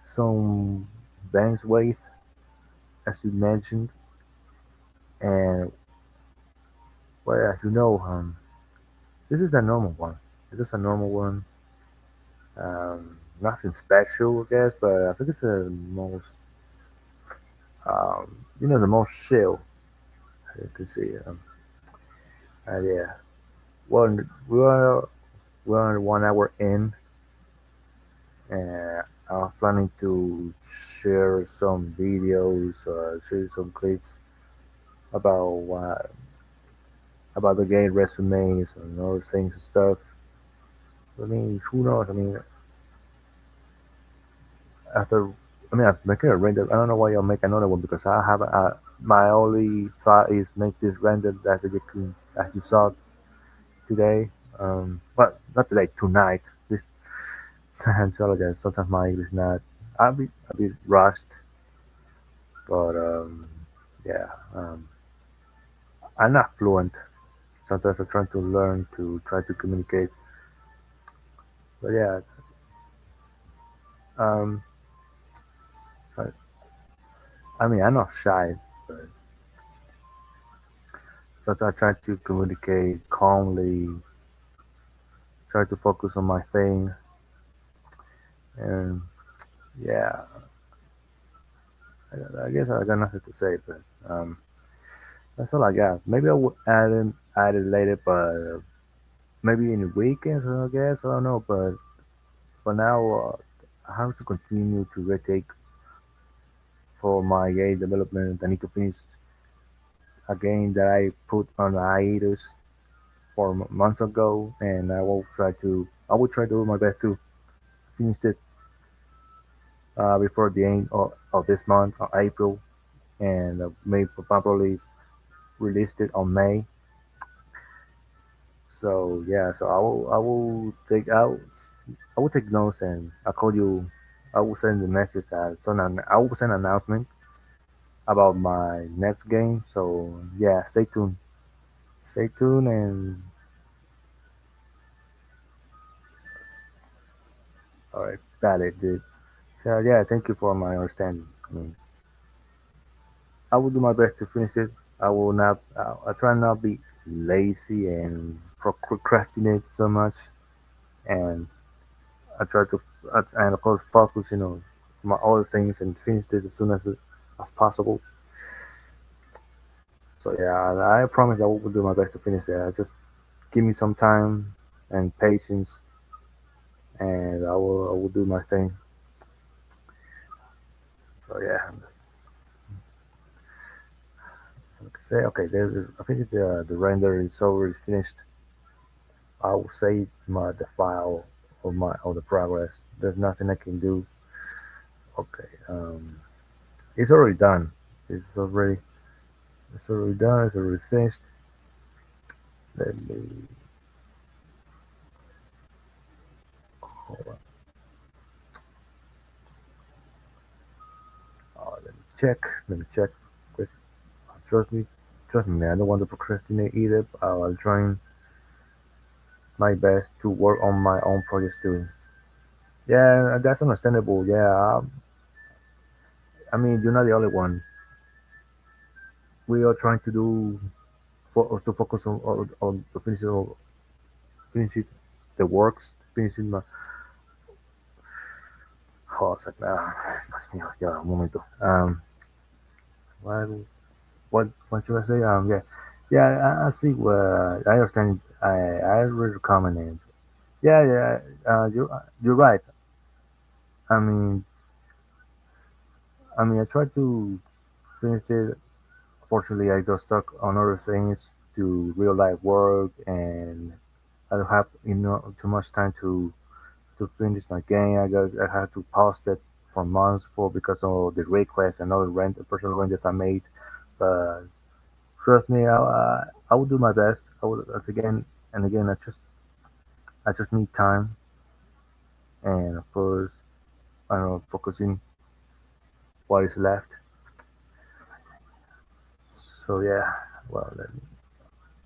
some bench weight as you mentioned, and well, as you know, this is a normal one. This is a normal one. Nothing special, I guess, but I think it's the most, the most chill you can see. Yeah. Well, we're 1 hour in, and I was planning to share some videos, share some clips about about the game resumes and other things and stuff. I mean, who knows? I mean, after I'm making a render. I don't know why I'll make another one because I have my only thought is make this render that as you saw today. But not today, tonight. This I apologize. Sometimes my English is not. I'll be rushed, but yeah, I'm not fluent. Sometimes I'm trying to learn to try to communicate. But yeah, um, I, I mean I'm not shy, but sometimes I try to communicate calmly, try to focus on my thing, and yeah, I guess I got nothing to say, but that's all I got. Maybe I will add it later, but maybe in the weekends, I guess. I don't know, but for now, I have to continue to retake for my game development. I need to finish a game that I put on hiatus for months ago, and I will try to do my best to finish it before the end of this month, April, and maybe probably release it on May. So yeah, so I will take notes and I call you. I will send the message. I will send an announcement about my next game. So yeah, stay tuned. Stay tuned and all right, got it, dude. So yeah, thank you for my understanding. I mean, I will do my best to finish it. I will not. I try not be lazy and procrastinate so much, and I try to and of course focus, my other things and finish it as soon as possible. So yeah, I promise I will do my best to finish it. Just give me some time and patience, and I will do my thing. So yeah, like I say, okay, I think the render is over, is finished. I will save the file of the progress. There's nothing I can do. Okay, it's already done. It's already it's already done. It's already finished. Let me hold on. check. Let me check. Quick. Trust me. Trust me, man. I don't want to procrastinate either. I'll try my best to work on my own projects too. Yeah, that's understandable. Yeah, I mean, you're not the only one. We are trying to to focus on to finishing the works, finishing my. Oh, it's like, Dios mío, ya, un momento. What, what should I say? Yeah, yeah, I see. I understand. I really recommend it. Yeah, yeah. You're right. I mean, I tried to finish it. Fortunately, I got stuck on other things to real life work, and I don't have too much time to finish my game. I had to pause it for months for because of the requests and other personal renters I made. But trust me, I will do my best. I will again and again. I just need time, and of course, I don't know, focusing what is left. So yeah, well,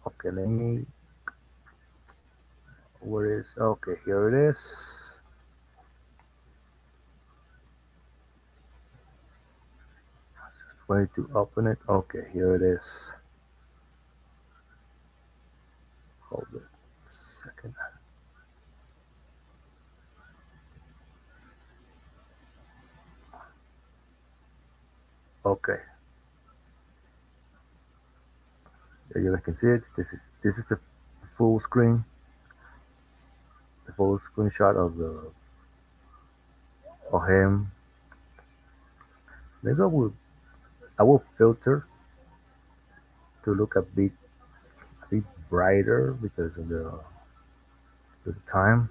okay, let me. Where is okay? Here it is. Just wait to open it. Okay, here it is. Hold it a second. Okay, there you can see it. This is the full screen, the full screenshot of him. Maybe I will filter to look a bit brighter because of the time.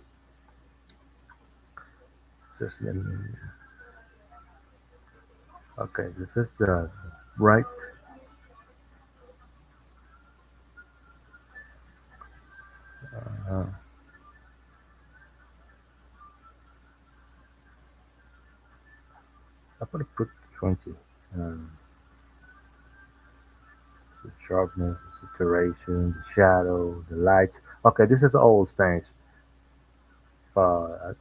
Just let me, okay. This is the right. Uh, I probably put 20. Um, the sharpness, the saturation, the shadow, the lights. Okay, this is all Spanish, but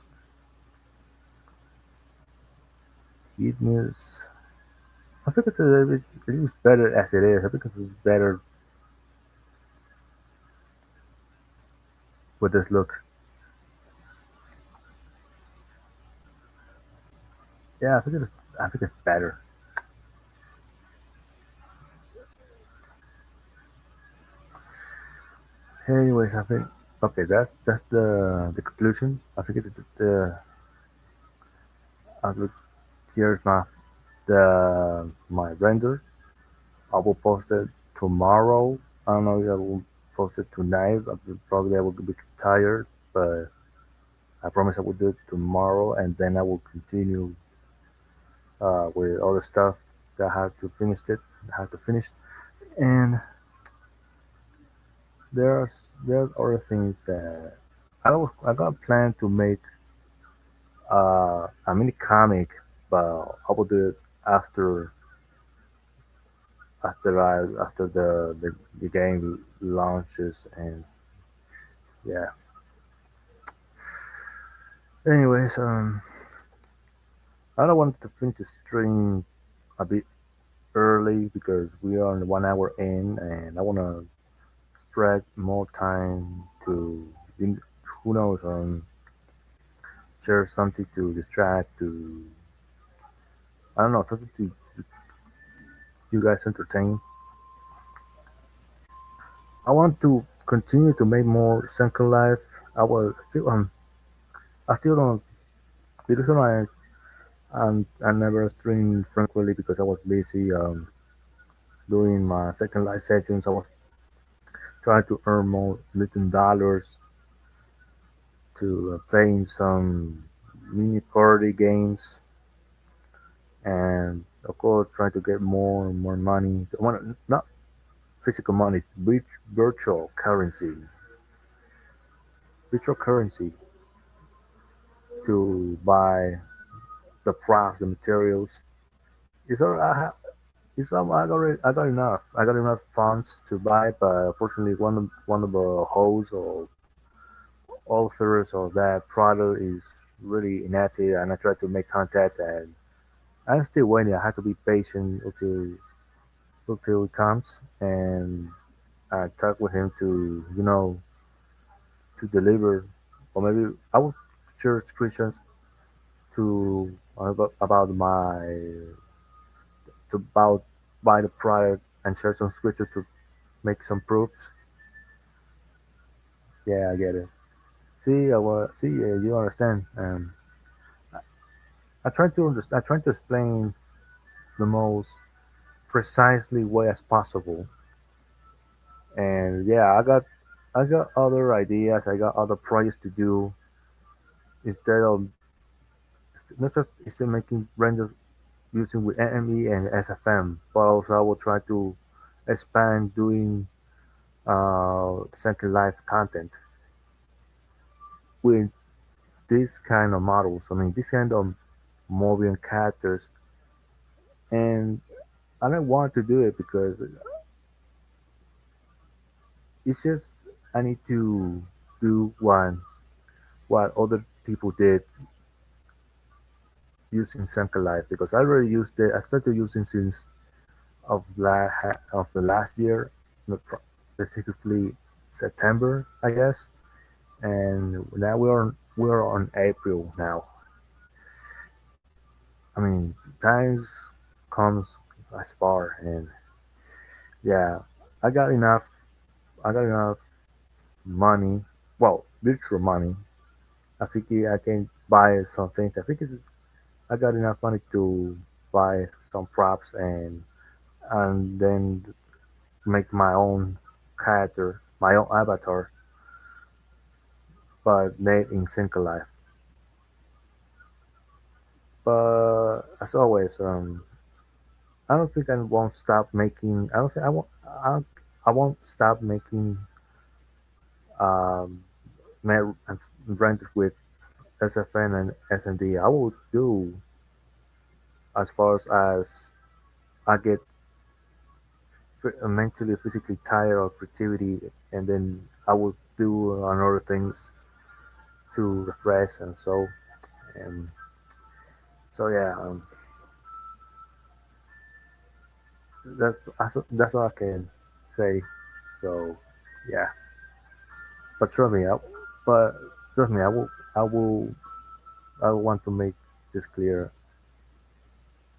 neatness. I think it's better as it is. I think it's better with this look. Yeah, I think it's better. Anyways, I think okay. That's the conclusion. I think it's the I look here's my render. I will post it tomorrow. I don't know if I will post it tonight. Probably I will be tired, but I promise I will do it tomorrow, and then I will continue with other stuff that I have to finish it. I have to finish, and there's other things that I got planned to make a mini comic, but I will do it after after the game launches, and yeah. Anyways, I don't want to finish the stream a bit early because we are 1 hour in, and I want to spread more time to who knows share something to distract to I don't know something to you guys entertain. I want to continue to make more Second Life. I still don't. The reason I never streamed frequently because I was busy doing my Second Life sessions. I was trying to earn more little dollars to playing some mini party games, and of course trying to get more and more money. Not physical money, virtual currency, virtual currency to buy the props, the materials, It's all, it's all, I got enough. I got enough funds to buy, but unfortunately, one of the hosts or authors of that product is really inactive, and I tried to make contact, and I'm still waiting. I have to be patient until it comes, and I talk with him to to deliver, or maybe I will share screenshots to about my to about buy the product and share some screenshots to make some proofs. Yeah, I get it. See, you understand. I try to explain the most precisely way as possible. And yeah, I got other ideas. I got other projects to do instead of not just instead making renders using with NME and SFM, but also I will try to expand doing second life content with this kind of models. I mean, this kind of moving characters, and I don't want to do it because it's just I need to do what other people did using second life because I already used it. I started using since of the last year, not specifically September, I guess. And now we're on April now. I mean, times comes as far, and yeah, I got enough. I got enough money. Well, virtual money. I think I can buy some things. I got enough money to buy some props and then make my own character, my own avatar, but made in single life. But as always, I don't think I won't stop making. I don't think I won't. I won't stop making um, renters with SFN and SND. I will do as far as I get mentally, physically tired of creativity, and then I will do another things to refresh and so yeah. That's all I can say. So yeah, but trust me, but trust me, I want to make this clear.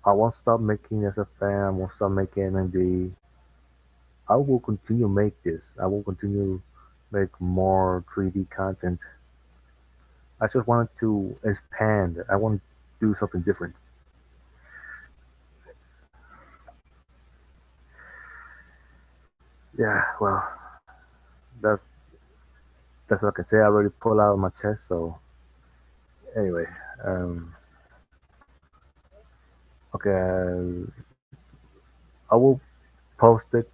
I won't stop making as a fan. I won't stop making MD. I will continue make this. I will continue make more 3D content. I just wanted to expand. I want to do something different. Yeah, well, that's that's what I can say. I already pulled out of my chest. So anyway, um, okay, I will post it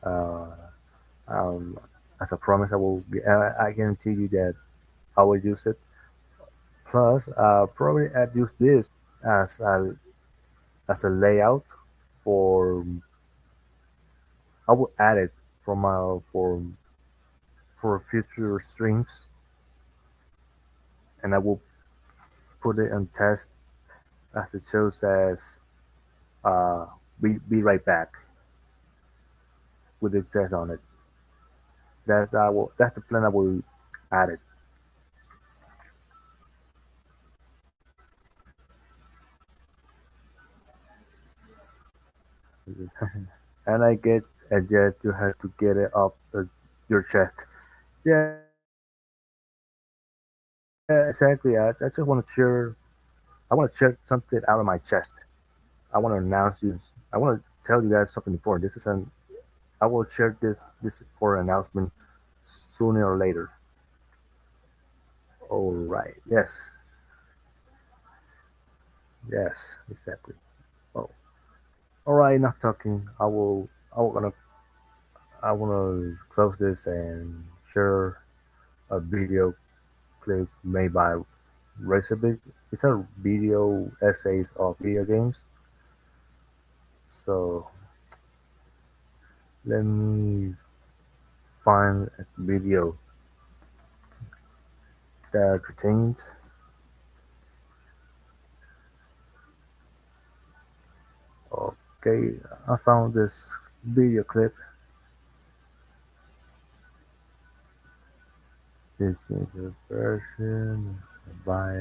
uh, um, as a promise. I guarantee you that I will use it. Plus, probably I'd use this as a as a layout for. I will add it for my for future streams, and I will put it on test as it shows as uh, be right back with the test on it. That's the plan I will add it. And I get a jet. You have to get it up your chest. Yeah, exactly. I just want to share. I want to share something out of my chest. I want to announce you. I want to tell you guys something important. This is an. I will share this for announcement sooner or later. All right. Yes. Yes. Exactly. Oh. All right. Enough talking. I will gonna. I want to close this and share a video clip made by recipe. It's a video essays of video games. So let me find a video that contains. Okay, I found this video clip. This is the version by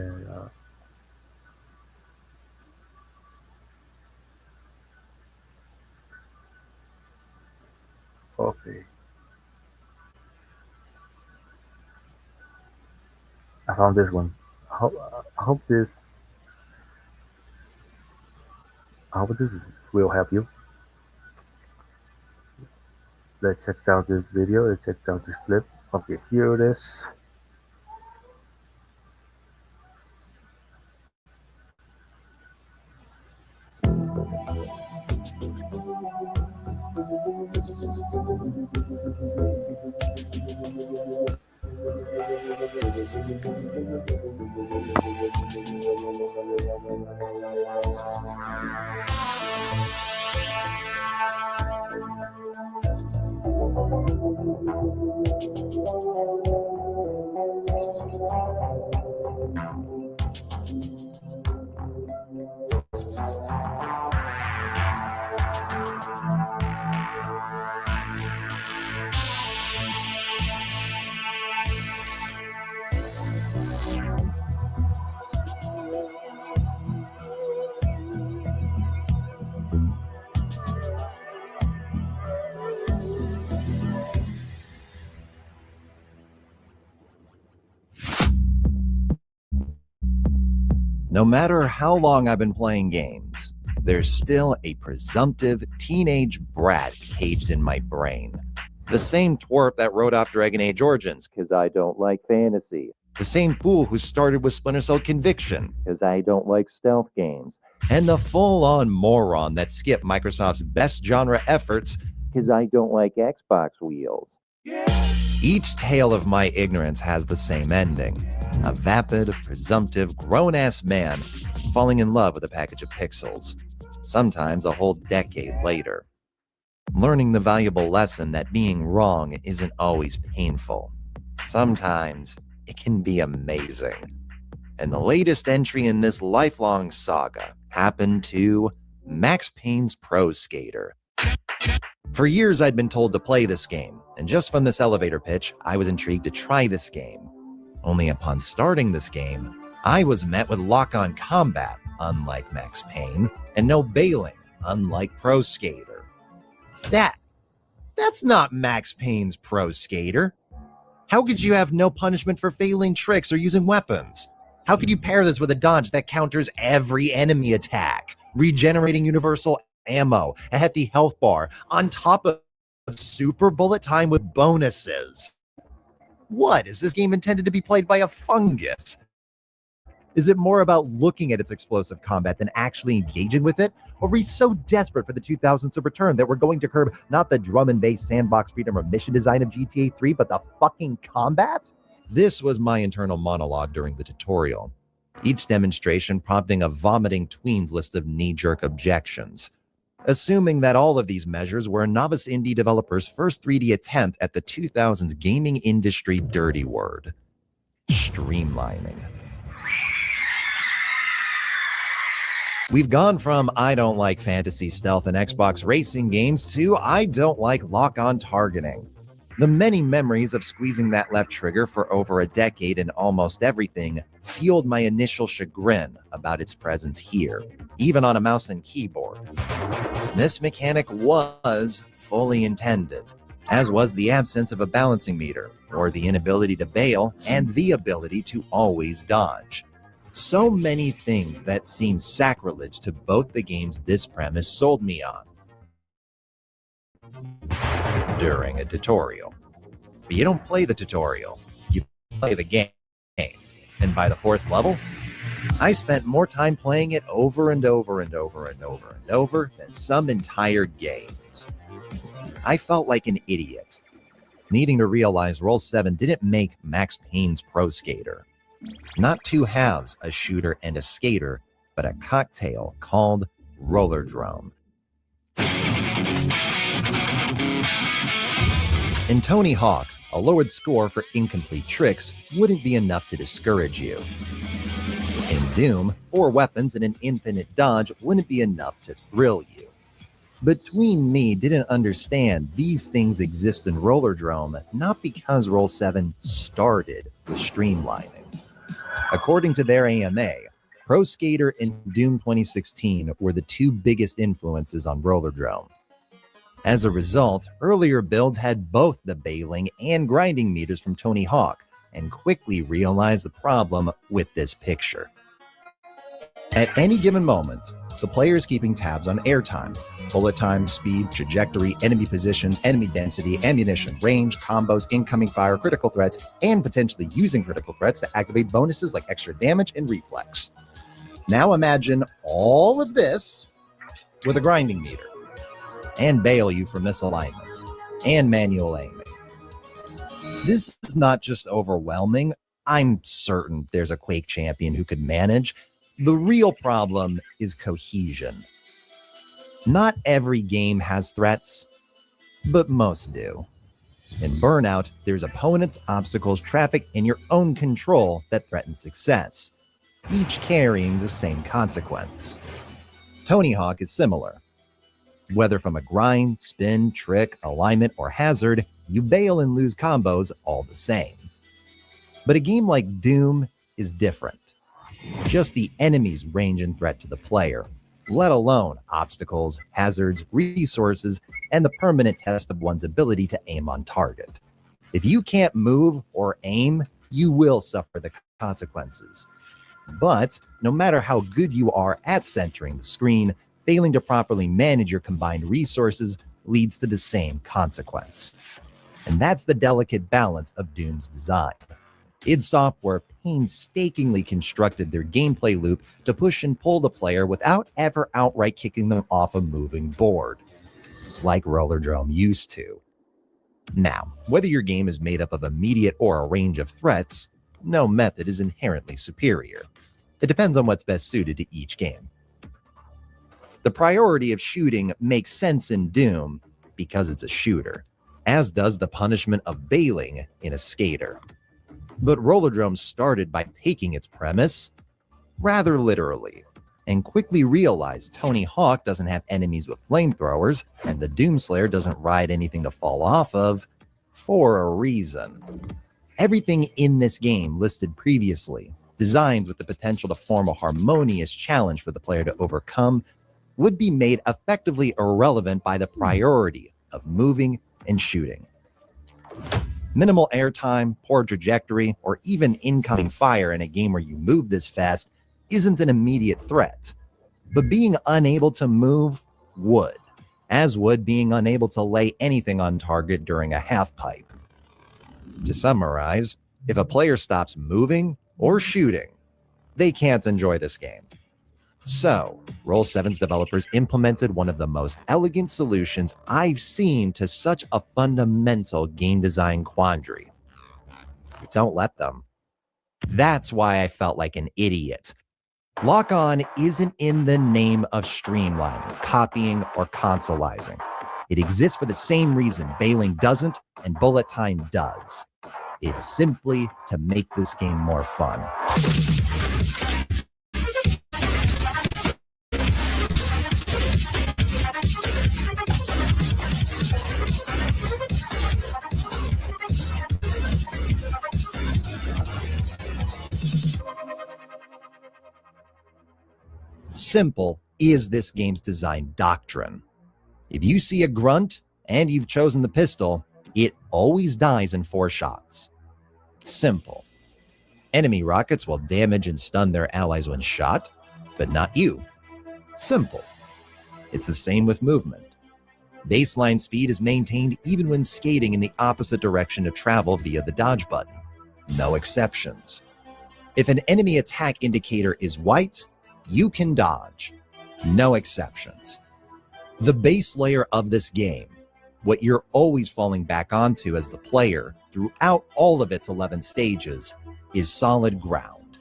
okay. I found this one. I hope this will help you. Let's check out this video. Let's check out this clip. Okay, here it is. No matter how long I've been playing games, there's still a presumptive teenage brat caged in my brain. The same twerp that wrote off Dragon Age Origins because I don't like fantasy. The same fool who started with Splinter Cell Conviction because I don't like stealth games. And the full-on moron that skipped Microsoft's best genre efforts because I don't like Xbox wheels. Each tale of my ignorance has the same ending. A vapid, presumptive, grown-ass man falling in love with a package of pixels, sometimes a whole decade later. Learning the valuable lesson that being wrong isn't always painful. Sometimes it can be amazing. And the latest entry in this lifelong saga happened to Max Payne's Pro Skater. For years, I'd been told to play this game, and just from this elevator pitch, I was intrigued to try this game. Only upon starting this game, I was met with lock-on combat, unlike Max Payne, and no bailing, unlike Pro Skater. That's not Max Payne's Pro Skater. How could you have no punishment for failing tricks or using weapons? How could you pair this with a dodge that counters every enemy attack, regenerating universal ammo, a hefty health bar, on top of super bullet time with bonuses? What, is this game intended to be played by a fungus? Is it more about looking at its explosive combat than actually engaging with it? Or were we so desperate for the 2000s to return that we're going to curb not the drum and bass sandbox freedom or mission design of GTA 3, but the fucking combat? This was my internal monologue during the tutorial, each demonstration prompting a vomiting tween's list of knee-jerk objections. Assuming that all of these measures were a novice indie developer's first 3D attempt at the 2000s gaming industry dirty word: streamlining. We've gone from I don't like fantasy, stealth, and Xbox racing games to I don't like lock-on targeting. The many memories of squeezing that left trigger for over a decade in almost everything fueled my initial chagrin about its presence here, even on a mouse and keyboard. This mechanic was fully intended, as was the absence of a balancing meter, or the inability to bail, and the ability to always dodge. So many things that seem sacrilege to both the games this premise sold me on during a tutorial. But you don't play the tutorial, you play the game. And by the fourth level, I spent more time playing it over and over and over and over and over than some entire games. I felt like an idiot, needing to realize Roll 7 didn't make Max Payne's Pro Skater. Not two halves, a shooter and a skater, but a cocktail called Rollerdrome. In Tony Hawk, a lowered score for incomplete tricks wouldn't be enough to discourage you. In Doom, 4 weapons and an infinite dodge wouldn't be enough to thrill you. Between Me didn't understand these things exist in Rollerdrome not because Roll 7 started with streamlining. According to their AMA, Pro Skater and Doom 2016 were the 2 biggest influences on Rollerdrome. As a result, earlier builds had both the bailing and grinding meters from Tony Hawk and quickly realized the problem with this picture. At any given moment, the player is keeping tabs on airtime, bullet time, speed, trajectory, enemy positions, enemy density, ammunition, range, combos, incoming fire, critical threats, and potentially using critical threats to activate bonuses like extra damage and reflex. Now imagine all of this with a grinding meter, and bail you for misalignment, and manual aiming. This is not just overwhelming. I'm certain there's a Quake champion who could manage. The real problem is cohesion. Not every game has threats, but most do. In Burnout, there's opponents, obstacles, traffic, and your own control that threaten success, each carrying the same consequence. Tony Hawk is similar. Whether from a grind, spin, trick, alignment, or hazard, you bail and lose combos all the same. But a game like Doom is different. Just the enemy's range and threat to the player, let alone obstacles, hazards, resources, and the permanent test of one's ability to aim on target. If you can't move or aim, you will suffer the consequences. But no matter how good you are at centering the screen, failing to properly manage your combined resources leads to the same consequence. And that's the delicate balance of Doom's design. id Software painstakingly constructed their gameplay loop to push and pull the player without ever outright kicking them off a moving board, like Rollerdrome used to. Now, whether your game is made up of immediate or a range of threats, no method is inherently superior. It depends on what's best suited to each game. The priority of shooting makes sense in Doom because it's a shooter, as does the punishment of bailing in a skater. But Rollerdrome started by taking its premise rather literally, and quickly realized Tony Hawk doesn't have enemies with flamethrowers, and the Doomslayer doesn't ride anything to fall off of for a reason. Everything in this game listed previously, designs with the potential to form a harmonious challenge for the player to overcome, would be made effectively irrelevant by the priority of moving and shooting. Minimal airtime, poor trajectory, or even incoming fire in a game where you move this fast isn't an immediate threat. But being unable to move would, as would being unable to lay anything on target during a half pipe. To summarize, if a player stops moving or shooting, they can't enjoy this game. So, Roll7's developers implemented one of the most elegant solutions I've seen to such a fundamental game design quandary. Don't let them. That's why I felt like an idiot. Lock-on isn't in the name of streamlining, copying, or consoleizing. It exists for the same reason bailing doesn't and bullet time does. It's simply to make this game more fun. Simple is this game's design doctrine. If you see a grunt and you've chosen the pistol, it always dies in 4 shots. Simple. Enemy rockets will damage and stun their allies when shot, but not you. Simple. It's the same with movement. Baseline speed is maintained even when skating in the opposite direction of travel via the dodge button. No exceptions. If an enemy attack indicator is white, you can dodge. No exceptions. The base layer of this game, what you're always falling back onto as the player throughout all of its 11 stages, is solid ground.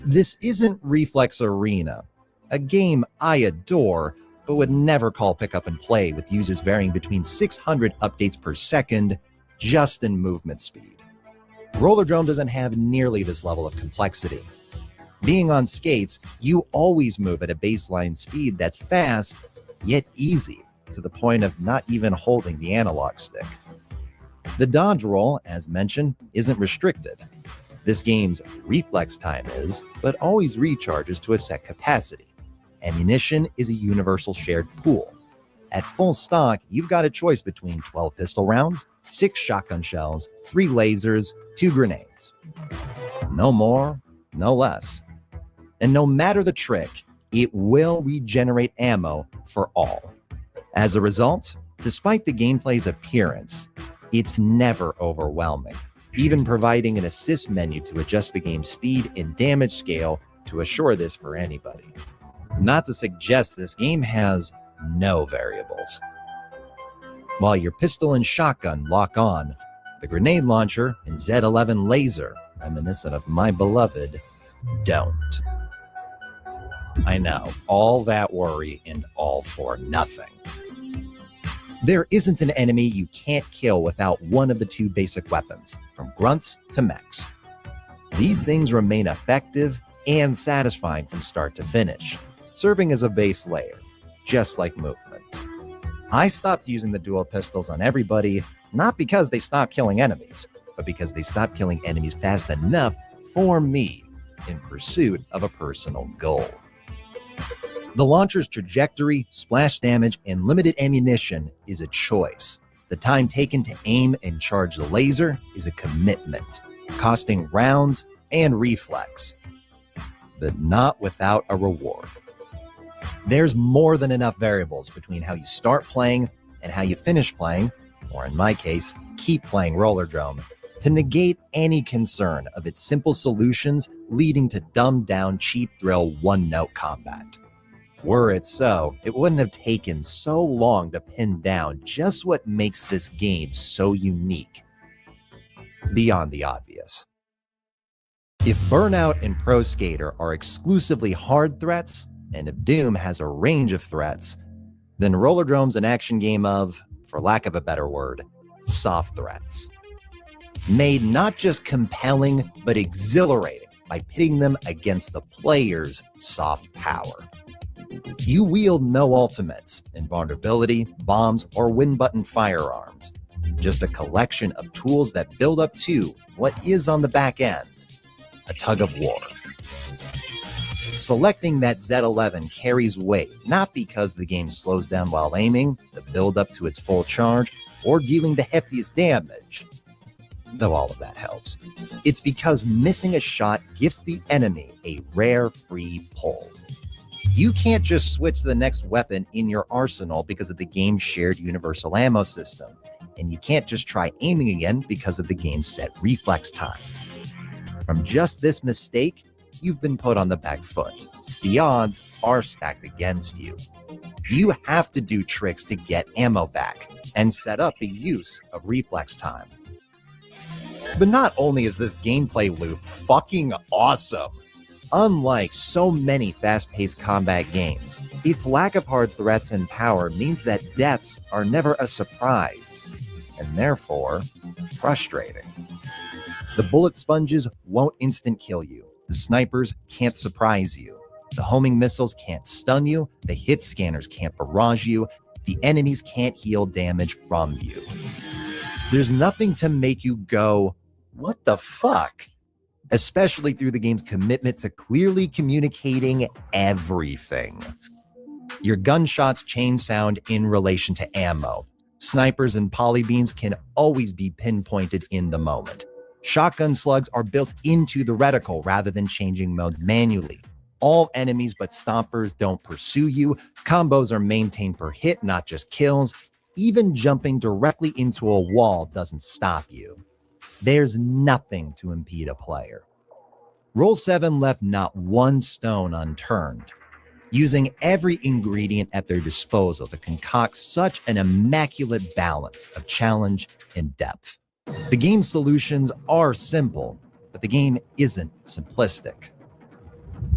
This isn't Reflex Arena, a game I adore, but would never call pick up and play with users varying between 600 updates per second just in movement speed. Rollerdrome doesn't have nearly this level of complexity. Being on skates, you always move at a baseline speed that's fast, yet easy, to the point of not even holding the analog stick. The dodge roll, as mentioned, isn't restricted. This game's reflex time is, but always recharges to a set capacity. Ammunition is a universal shared pool. At full stock, you've got a choice between 12 pistol rounds, 6 shotgun shells, 3 lasers, 2 grenades. No more, no less. And no matter the trick, it will regenerate ammo for all. As a result, despite the gameplay's appearance, it's never overwhelming, even providing an assist menu to adjust the game's speed and damage scale to assure this for anybody. Not to suggest this game has no variables. While your pistol and shotgun lock on, the grenade launcher and Z11 laser, reminiscent of my beloved, don't. I know, all that worry and all for nothing. There isn't an enemy you can't kill without one of the 2 basic weapons, from grunts to mechs. These things remain effective and satisfying from start to finish, serving as a base layer, just like movement. I stopped using the dual pistols on everybody, not because they stopped killing enemies, but because they stopped killing enemies fast enough for me in pursuit of a personal goal. The launcher's trajectory, splash damage, and limited ammunition is a choice. The time taken to aim and charge the laser is a commitment, costing rounds and reflex, but not without a reward. There's more than enough variables between how you start playing and how you finish playing, or in my case, keep playing Rollerdrome, to negate any concern of its simple solutions leading to dumbed-down cheap thrill one-note combat. Were it so, it wouldn't have taken so long to pin down just what makes this game so unique, beyond the obvious. If Burnout and Pro Skater are exclusively hard threats, and if Doom has a range of threats, then Rollerdrome's an action game of, for lack of a better word, soft threats. Made not just compelling, but exhilarating by pitting them against the player's soft power. You wield no ultimates, invulnerability, bombs, or win-button firearms. Just a collection of tools that build up to what is on the back end, a tug of war. Selecting that Z11 carries weight, not because the game slows down while aiming, to build up to its full charge, or dealing the heftiest damage, though all of that helps. It's because missing a shot gives the enemy a rare free pull. You can't just switch to the next weapon in your arsenal because of the game's shared universal ammo system, and you can't just try aiming again because of the game's set reflex time. From just this mistake, you've been put on the back foot. The odds are stacked against you. You have to do tricks to get ammo back and set up the use of reflex time. But not only is this gameplay loop fucking awesome, unlike so many fast-paced combat games, its lack of hard threats and power means that deaths are never a surprise, and therefore frustrating. The bullet sponges won't instant kill you. The snipers can't surprise you. The homing missiles can't stun you. The hit scanners can't barrage you. The enemies can't heal damage from you. There's nothing to make you go, what the fuck? Especially through the game's commitment to clearly communicating everything. Your gunshots chain sound in relation to ammo. Snipers and polybeams can always be pinpointed in the moment. Shotgun slugs are built into the reticle rather than changing modes manually. All enemies but stompers don't pursue you. Combos are maintained per hit, not just kills. Even jumping directly into a wall doesn't stop you. There's nothing to impede a player. Roll7 left not one stone unturned, using every ingredient at their disposal to concoct such an immaculate balance of challenge and depth. The game's solutions are simple, but the game isn't simplistic.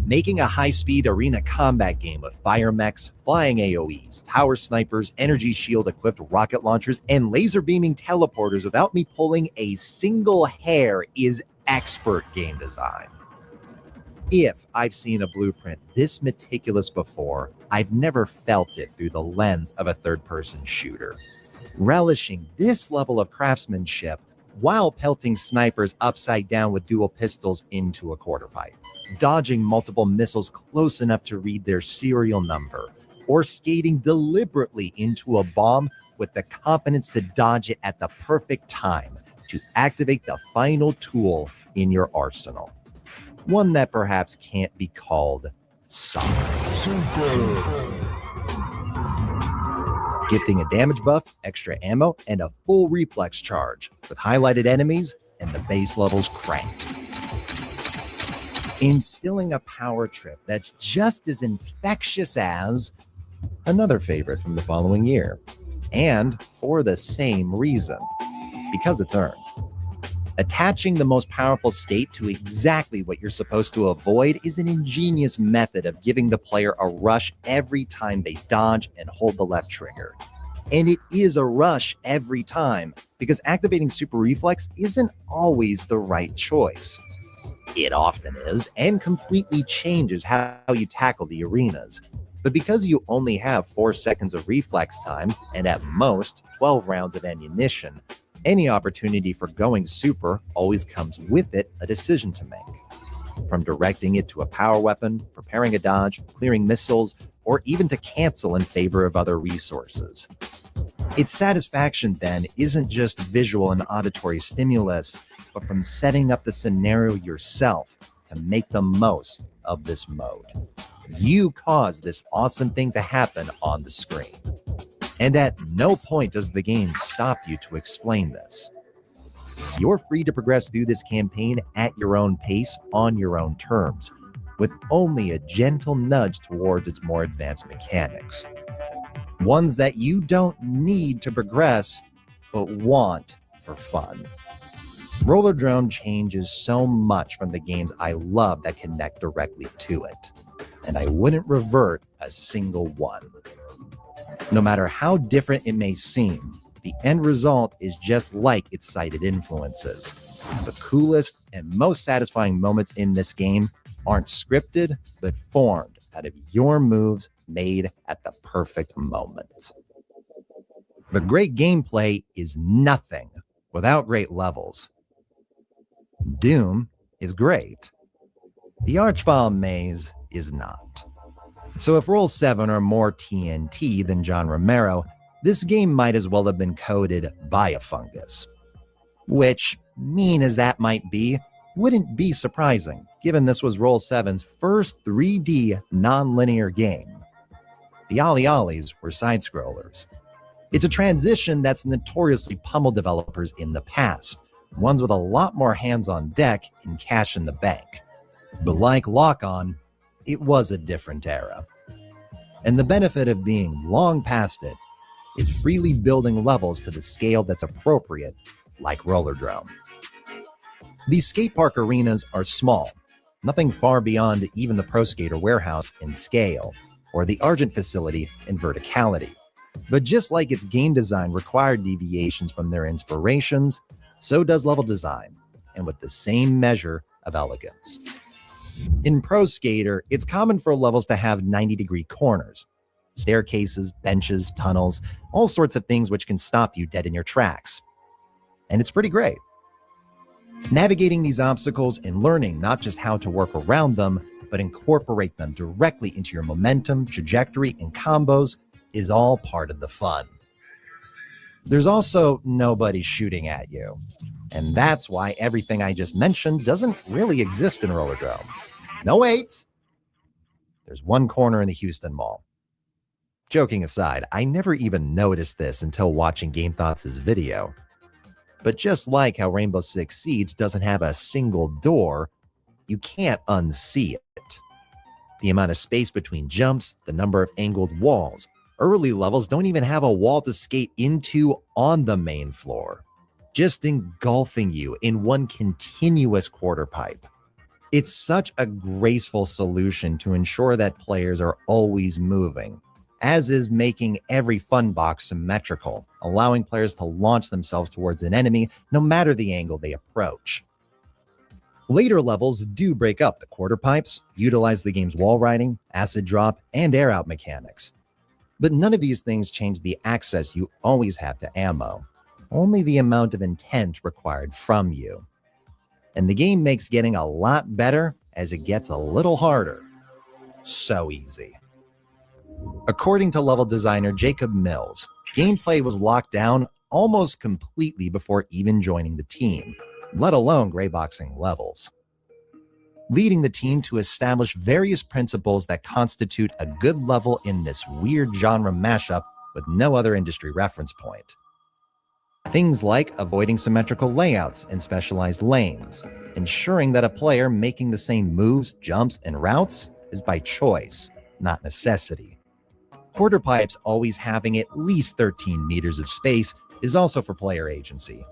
Making a high-speed arena combat game with fire mechs, flying AoEs, tower snipers, energy shield-equipped rocket launchers, and laser-beaming teleporters without me pulling a single hair is expert game design. If I've seen a blueprint this meticulous before, I've never felt it through the lens of a third-person shooter. Relishing this level of craftsmanship while pelting snipers upside down with dual pistols into a quarter pipe, dodging multiple missiles close enough to read their serial number, or skating deliberately into a bomb with the confidence to dodge it at the perfect time to activate the final tool in your arsenal. One that perhaps can't be called soft. Gifting a damage buff, extra ammo, and a full reflex charge with highlighted enemies and the base levels cranked. Instilling a power trip that's just as infectious as another favorite from the following year, and for the same reason, because it's earned. Attaching the most powerful state to exactly what you're supposed to avoid is an ingenious method of giving the player a rush every time they dodge and hold the left trigger. And it is a rush every time, because activating Super Reflex isn't always the right choice. It often is, and completely changes how you tackle the arenas. But because you only have 4 seconds of reflex time, and at most 12 rounds of ammunition, any opportunity for going super always comes with it a decision to make. From directing it to a power weapon, preparing a dodge, clearing missiles, or even to cancel in favor of other resources. Its satisfaction then isn't just visual and auditory stimulus, but from setting up the scenario yourself to make the most of this mode. You cause this awesome thing to happen on the screen. And at no point does the game stop you to explain this. You're free to progress through this campaign at your own pace, on your own terms, with only a gentle nudge towards its more advanced mechanics. Ones that you don't need to progress, but want for fun. Rollerdrome changes so much from the games I love that connect directly to it, and I wouldn't revert a single one. No matter how different it may seem, the end result is just like its cited influences. The coolest and most satisfying moments in this game aren't scripted, but formed out of your moves made at the perfect moment. But great gameplay is nothing without great levels. Doom is great. The Archvile Maze is not. So if Roll 7 are more TNT than John Romero, this game might as well have been coded by a fungus. Which, mean as that might be, wouldn't be surprising, given this was Roll 7's first 3D non-linear game. The Ollie Ollies were side-scrollers. It's a transition that's notoriously pummeled developers in the past, ones with a lot more hands on deck and cash in the bank. But like Lock-On, it was a different era. And the benefit of being long past it is freely building levels to the scale that's appropriate, like Rollerdrome. These skate park arenas are small, nothing far beyond even the Pro Skater warehouse in scale, or the Argent facility in verticality. But just like its game design required deviations from their inspirations, so does level design, and with the same measure of elegance. In Pro Skater, it's common for levels to have 90-degree corners, staircases, benches, tunnels, all sorts of things which can stop you dead in your tracks. And it's pretty great. Navigating these obstacles and learning not just how to work around them, but incorporate them directly into your momentum, trajectory, and combos is all part of the fun. There's also nobody shooting at you, and that's why everything I just mentioned doesn't really exist in Rollerdrome. No wait! There's one corner in the Houston Mall. Joking aside, I never even noticed this until watching Game Thoughts' video. But just like how Rainbow Six Siege doesn't have a single door, you can't unsee it. The amount of space between jumps, the number of angled walls. Early levels don't even have a wall to skate into on the main floor. just engulfing you in one continuous quarter pipe. It's such a graceful solution to ensure that players are always moving, as is making every fun box symmetrical, allowing players to launch themselves towards an enemy no matter the angle they approach. Later levels do break up the quarter pipes, utilize the game's wall riding, acid drop, and air out mechanics. But none of these things change the access you always have to ammo, only the amount of intent required from you. And the game makes getting a lot better as it gets a little harder. So easy. According to level designer Jacob Mills, gameplay was locked down almost completely before even joining the team, let alone grayboxing levels, leading the team to establish various principles that constitute a good level in this weird genre mashup with no other industry reference point. Things like avoiding symmetrical layouts and specialized lanes, ensuring that a player making the same moves, jumps, and routes is by choice, not necessity. Quarter pipes always having at least 13 meters of space is also for player agency,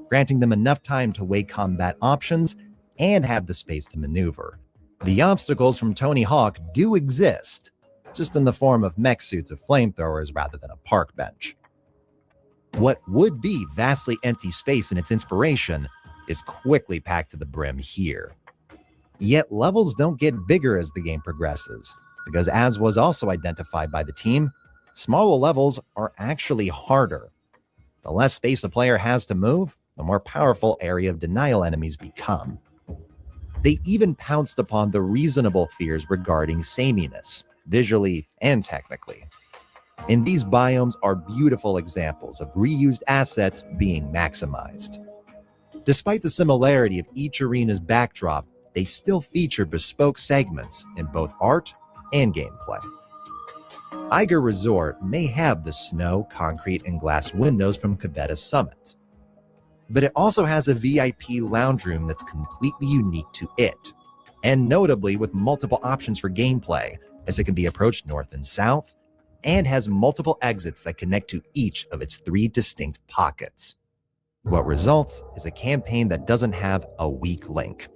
granting them enough time to weigh combat options and have the space to maneuver. The obstacles from Tony Hawk do exist, just in the form of mech suits of flamethrowers rather than a park bench. What would be vastly empty space in its inspiration is quickly packed to the brim here. Yet levels don't get bigger as the game progresses, because as was also identified by the team, smaller levels are actually harder. The less space a player has to move, the more powerful area of denial enemies become. They even pounced upon the reasonable fears regarding sameness, visually and technically. And these biomes are beautiful examples of reused assets being maximized. Despite the similarity of each arena's backdrop, they still feature bespoke segments in both art and gameplay. Eiger Resort may have the snow, concrete, and glass windows from Cabeta's Summit, but it also has a VIP lounge room that's completely unique to it, and notably with multiple options for gameplay, as it can be approached north and south, and has multiple exits that connect to each of its 3 distinct pockets. What results is a campaign that doesn't have a weak link.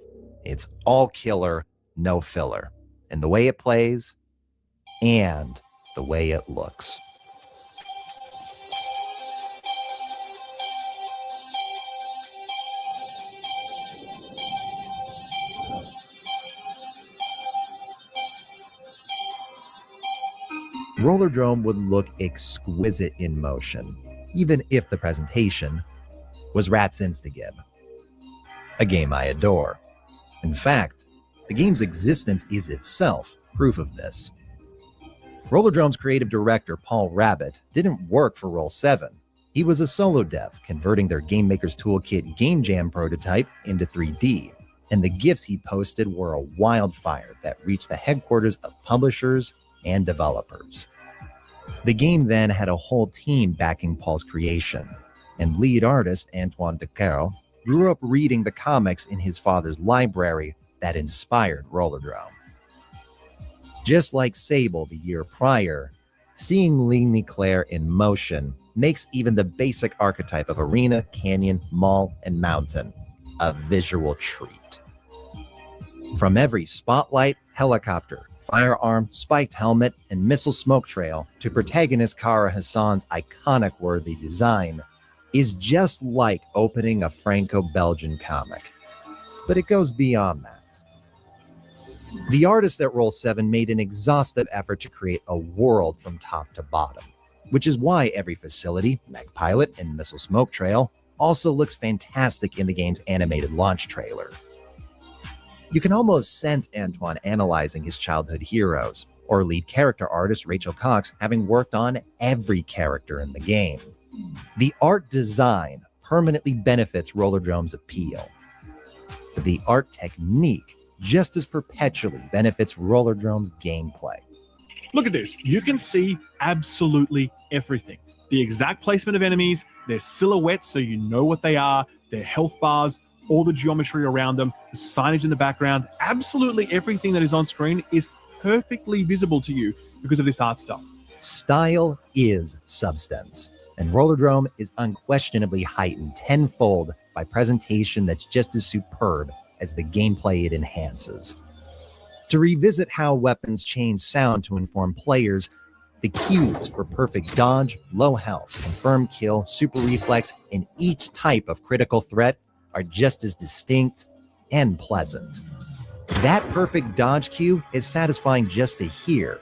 It's all killer, no filler, in the way it plays and the way it looks. Rollerdrome would look exquisite in motion, even if the presentation was Rat's Instagib, a game I adore. In fact, the game's existence is itself proof of this. Rollerdrome's creative director, Paul Rabbit, didn't work for Roll7. He was a solo dev, converting their Game Maker's Toolkit Game Jam prototype into 3D, and the GIFs he posted were a wildfire that reached the headquarters of publishers and developers. The game then had a whole team backing Paul's creation, and lead artist Antoine Decaro grew up reading the comics in his father's library that inspired Rollerdrome. Just like Sable the year prior, seeing Ligny Claire in motion makes even the basic archetype of arena, canyon, mall, and mountain a visual treat. From every spotlight, helicopter, firearm, spiked helmet, and missile smoke trail to protagonist Kara Hassan's iconic worthy design is just like opening a Franco-Belgian comic. But it goes beyond that. The artists at Roll7 made an exhaustive effort to create a world from top to bottom, which is why every facility, mech pilot, and missile smoke trail also looks fantastic in the game's animated launch trailer. You can almost sense Antoine analyzing his childhood heroes, or lead character artist Rachel Cox having worked on every character in the game. The art design permanently benefits Rollerdrome's appeal. But the art technique just as perpetually benefits Rollerdrome's gameplay. Look at this. You can see absolutely everything. The exact placement of enemies, their silhouettes so you know what they are, their health bars, all the geometry around them, the signage in the background, absolutely everything that is on screen is perfectly visible to you because of this art style. Style is substance. And Rollerdrome is unquestionably heightened tenfold by presentation that's just as superb as the gameplay it enhances. To revisit how weapons change sound to inform players, the cues for perfect dodge, low health, confirmed kill, super reflex, and each type of critical threat are just as distinct and pleasant. That perfect dodge cue is satisfying just to hear,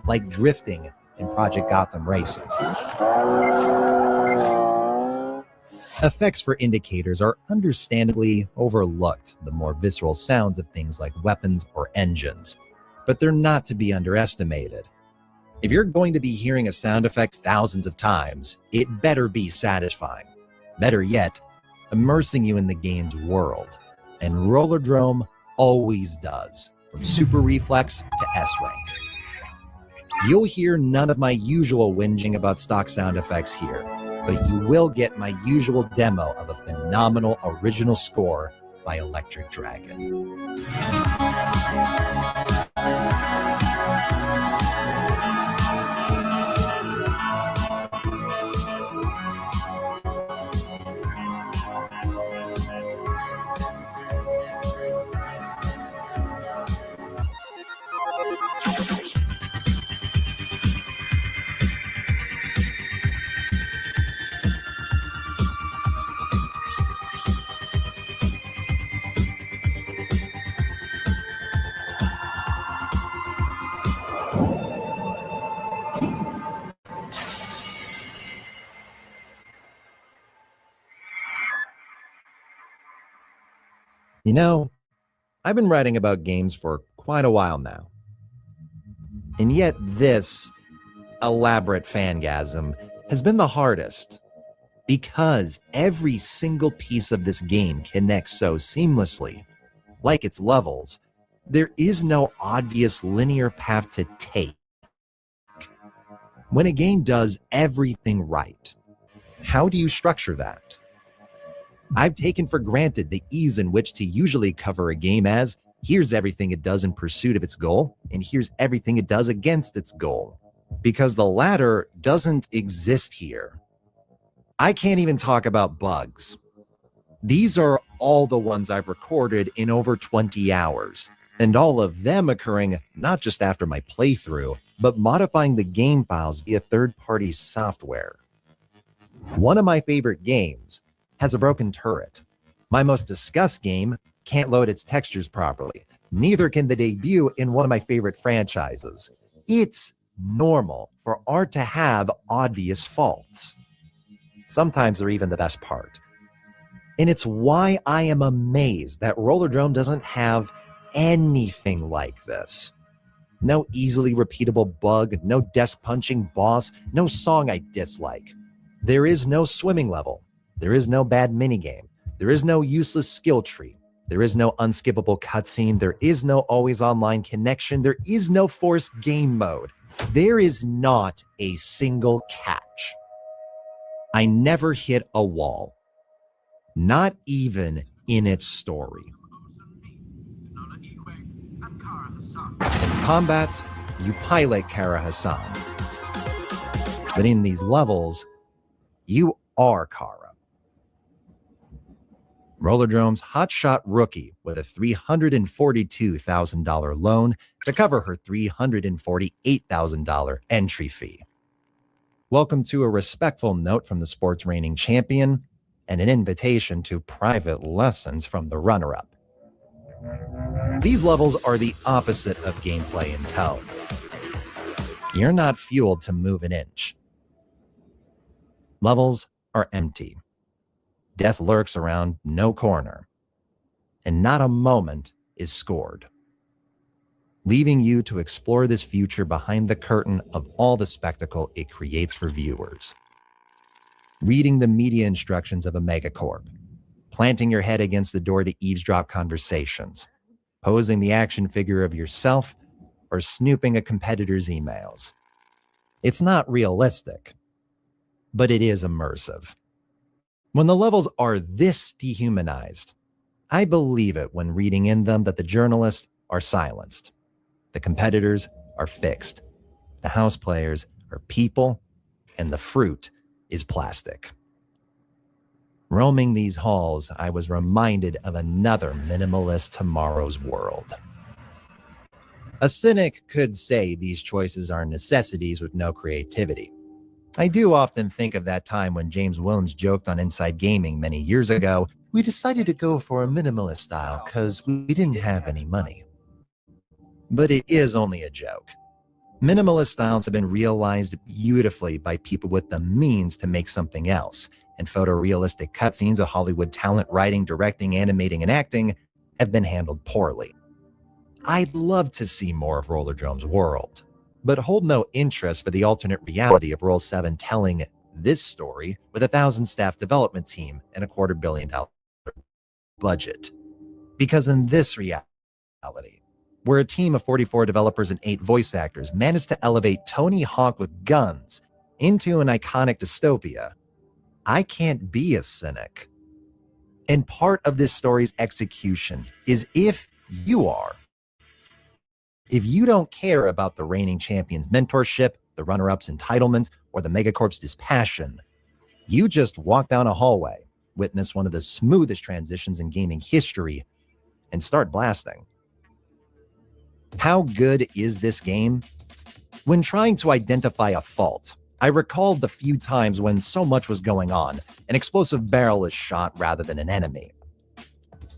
like drifting in Project Gotham Racing. Effects for indicators are understandably overlooked, the more visceral sounds of things like weapons or engines, but they're not to be underestimated. If you're going to be hearing a sound effect thousands of times, it better be satisfying. Better yet, immersing you in the game's world. And Rollerdrome always does, from Super Reflex to S-Rank. You'll hear none of my usual whinging about stock sound effects here, but you will get my usual demo of a phenomenal original score by Electric Dragon. You know, I've been writing about games for quite a while now. And yet this elaborate fangasm has been the hardest, because every single piece of this game connects so seamlessly. Like its levels, there is no obvious linear path to take. When a game does everything right, how do you structure that? I've taken for granted the ease in which to usually cover a game as, here's everything it does in pursuit of its goal, and here's everything it does against its goal. Because the latter doesn't exist here. I can't even talk about bugs. These are all the ones I've recorded in over 20 hours, and all of them occurring not just after my playthrough, but modifying the game files via third-party software. One of my favorite games has a broken turret. My most discussed game can't load its textures properly. Neither can the debut in one of my favorite franchises. It's normal for art to have obvious faults. Sometimes they're even the best part. And it's why I am amazed that Rollerdrome doesn't have anything like this. No easily repeatable bug, no desk punching boss, no song I dislike. There is no swimming level. There is no bad minigame. There is no useless skill tree. There is no unskippable cutscene. There is no always online connection. There is no forced game mode. There is not a single catch. I never hit a wall. Not even in its story. In combat, you pilot Kara Hassan. But in these levels, you are Kara. Rollerdrome's hotshot rookie with a $342,000 loan to cover her $348,000 entry fee. Welcome to a respectful note from the sports reigning champion and an invitation to private lessons from the runner-up. These levels are the opposite of gameplay and tone. You're not fueled to move an inch. Levels are empty. Death lurks around no corner, and not a moment is scored, leaving you to explore this future behind the curtain of all the spectacle it creates for viewers. Reading the media instructions of a megacorp, planting your head against the door to eavesdrop conversations, posing the action figure of yourself, or snooping a competitor's emails. It's not realistic, but it is immersive. When the levels are this dehumanized, I believe it when reading in them that the journalists are silenced, the competitors are fixed, the house players are people, and the fruit is plastic. Roaming these halls, I was reminded of another minimalist tomorrow's world. A cynic could say these choices are necessities with no creativity. I do often think of that time when James Williams joked on Inside Gaming many years ago, "We decided to go for a minimalist style because we didn't have any money." But it is only a joke. Minimalist styles have been realized beautifully by people with the means to make something else, and photorealistic cutscenes with Hollywood talent writing, directing, animating, and acting have been handled poorly. I'd love to see more of Rollerdrome's world, but hold no interest for the alternate reality of Roll 7 telling this story with a 1,000-staff development team and a $250 million budget. Because in this reality, where a team of 44 developers and 8 voice actors managed to elevate Tony Hawk with guns into an iconic dystopia, I can't be a cynic. And part of this story's execution is if you are. If you don't care about the reigning champion's mentorship, the runner-up's entitlements, or the Megacorp's dispassion, you just walk down a hallway, witness one of the smoothest transitions in gaming history, and start blasting. How good is this game? When trying to identify a fault, I recalled the few times when so much was going on, an explosive barrel is shot rather than an enemy.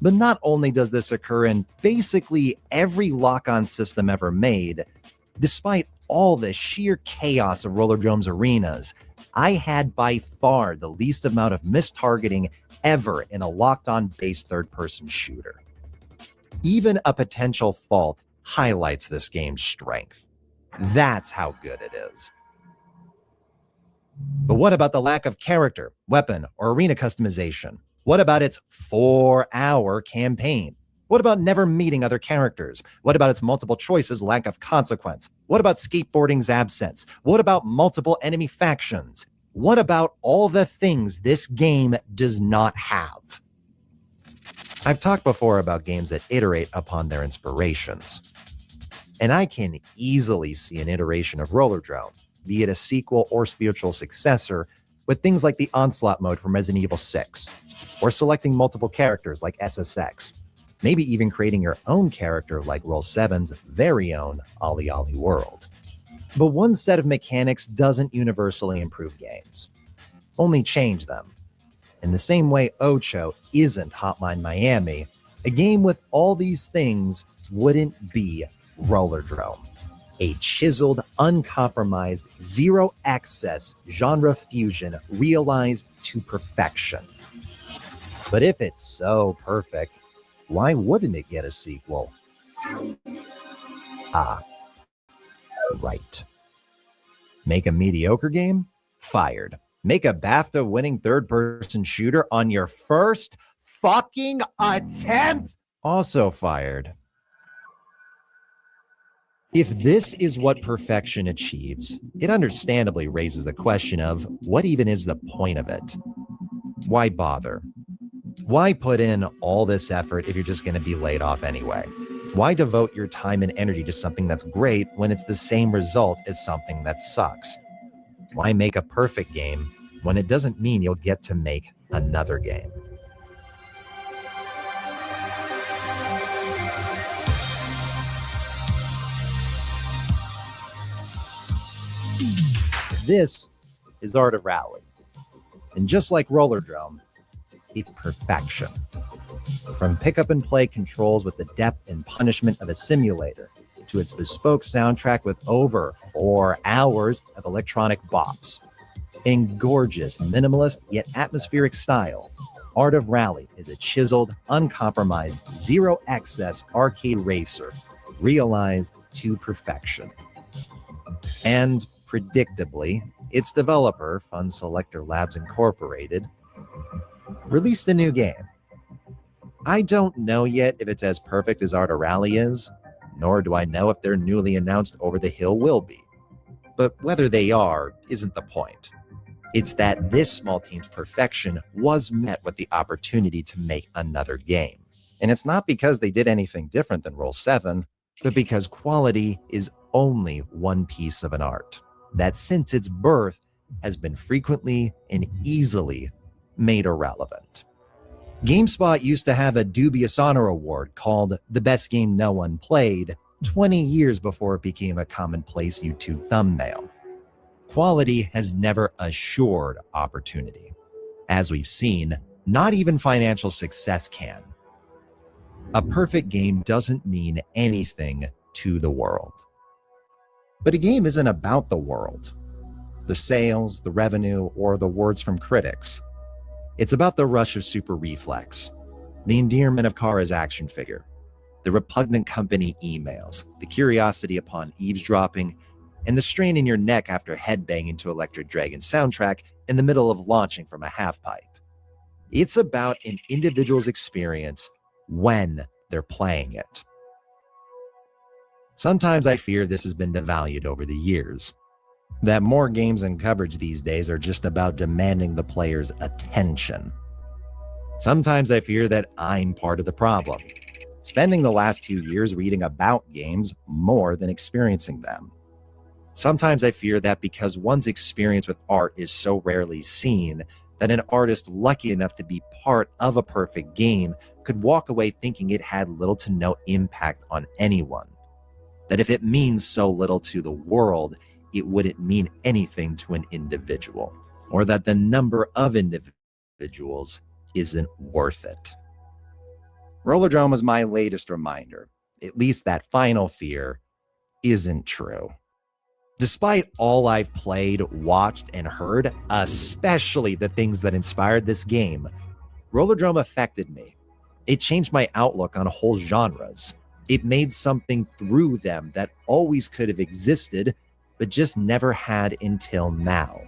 But not only does this occur in basically every lock-on system ever made, despite all the sheer chaos of Rollerdrome's arenas, I had by far the least amount of mistargeting ever in a locked-on based third-person shooter. Even a potential fault highlights this game's strength. That's how good it is. But what about the lack of character, weapon, or arena customization? What about its 4-hour campaign? What about never meeting other characters? What about its multiple choices, lack of consequence? What about skateboarding's absence? What about multiple enemy factions? What about all the things this game does not have? I've talked before about games that iterate upon their inspirations. And I can easily see an iteration of Rollerdrome, be it a sequel or spiritual successor, with things like the Onslaught mode from Resident Evil 6, or selecting multiple characters like SSX, maybe even creating your own character like Roll 7's very own Ollie Ollie World. But one set of mechanics doesn't universally improve games, only change them. In the same way Ocho isn't Hotline Miami, a game with all these things wouldn't be Rollerdrome. A chiseled, uncompromised, zero-access genre fusion realized to perfection. But if it's so perfect, why wouldn't it get a sequel? Ah, right. Make a mediocre game? Fired. Make a BAFTA-winning third-person shooter on your first fucking attempt? Also fired. If this is what perfection achieves, it understandably raises the question of what even is the point of it? Why bother? Why put in all this effort if you're just going to be laid off anyway? Why devote your time and energy to something that's great when it's the same result as something that sucks? Why make a perfect game when it doesn't mean you'll get to make another game? This is Art of Rally. And just like Rollerdrome, it's perfection. From pick-up and play controls with the depth and punishment of a simulator, to its bespoke soundtrack with over 4 hours of electronic bops. In gorgeous, minimalist, yet atmospheric style, Art of Rally is a chiseled, uncompromised, zero-excess arcade racer realized to perfection. And predictably, its developer, Fun Selector Labs Incorporated, released a new game. I don't know yet if it's as perfect as Art of Rally is, nor do I know if their newly announced Over the Hill will be. But whether they are isn't the point. It's that this small team's perfection was met with the opportunity to make another game. And it's not because they did anything different than Roll 7, but because quality is only one piece of an art that since its birth has been frequently and easily made irrelevant. GameSpot used to have a dubious honor award called the best game no one played 20 years before it became a commonplace YouTube thumbnail. Quality has never assured opportunity. As we've seen, not even financial success can. A perfect game doesn't mean anything to the world. But a game isn't about the world, the sales, the revenue, or the words from critics. It's about the rush of super reflex, the endearment of Kara's action figure, the repugnant company emails, the curiosity upon eavesdropping, and the strain in your neck after headbanging to Electric Dragon's soundtrack in the middle of launching from a halfpipe. It's about an individual's experience when they're playing it. Sometimes I fear this has been devalued over the years, that more games and coverage these days are just about demanding the player's attention. Sometimes I fear that I'm part of the problem, spending the last 2 years reading about games more than experiencing them. Sometimes I fear that because one's experience with art is so rarely seen, that an artist lucky enough to be part of a perfect game could walk away thinking it had little to no impact on anyone. That if it means so little to the world, it wouldn't mean anything to an individual, or that the number of individuals isn't worth it. Rollerdrome was my latest reminder. At least that final fear isn't true. Despite all I've played, watched, and heard, especially the things that inspired this game, Rollerdrome affected me. It changed my outlook on whole genres. It made something through them that always could have existed, but just never had until now.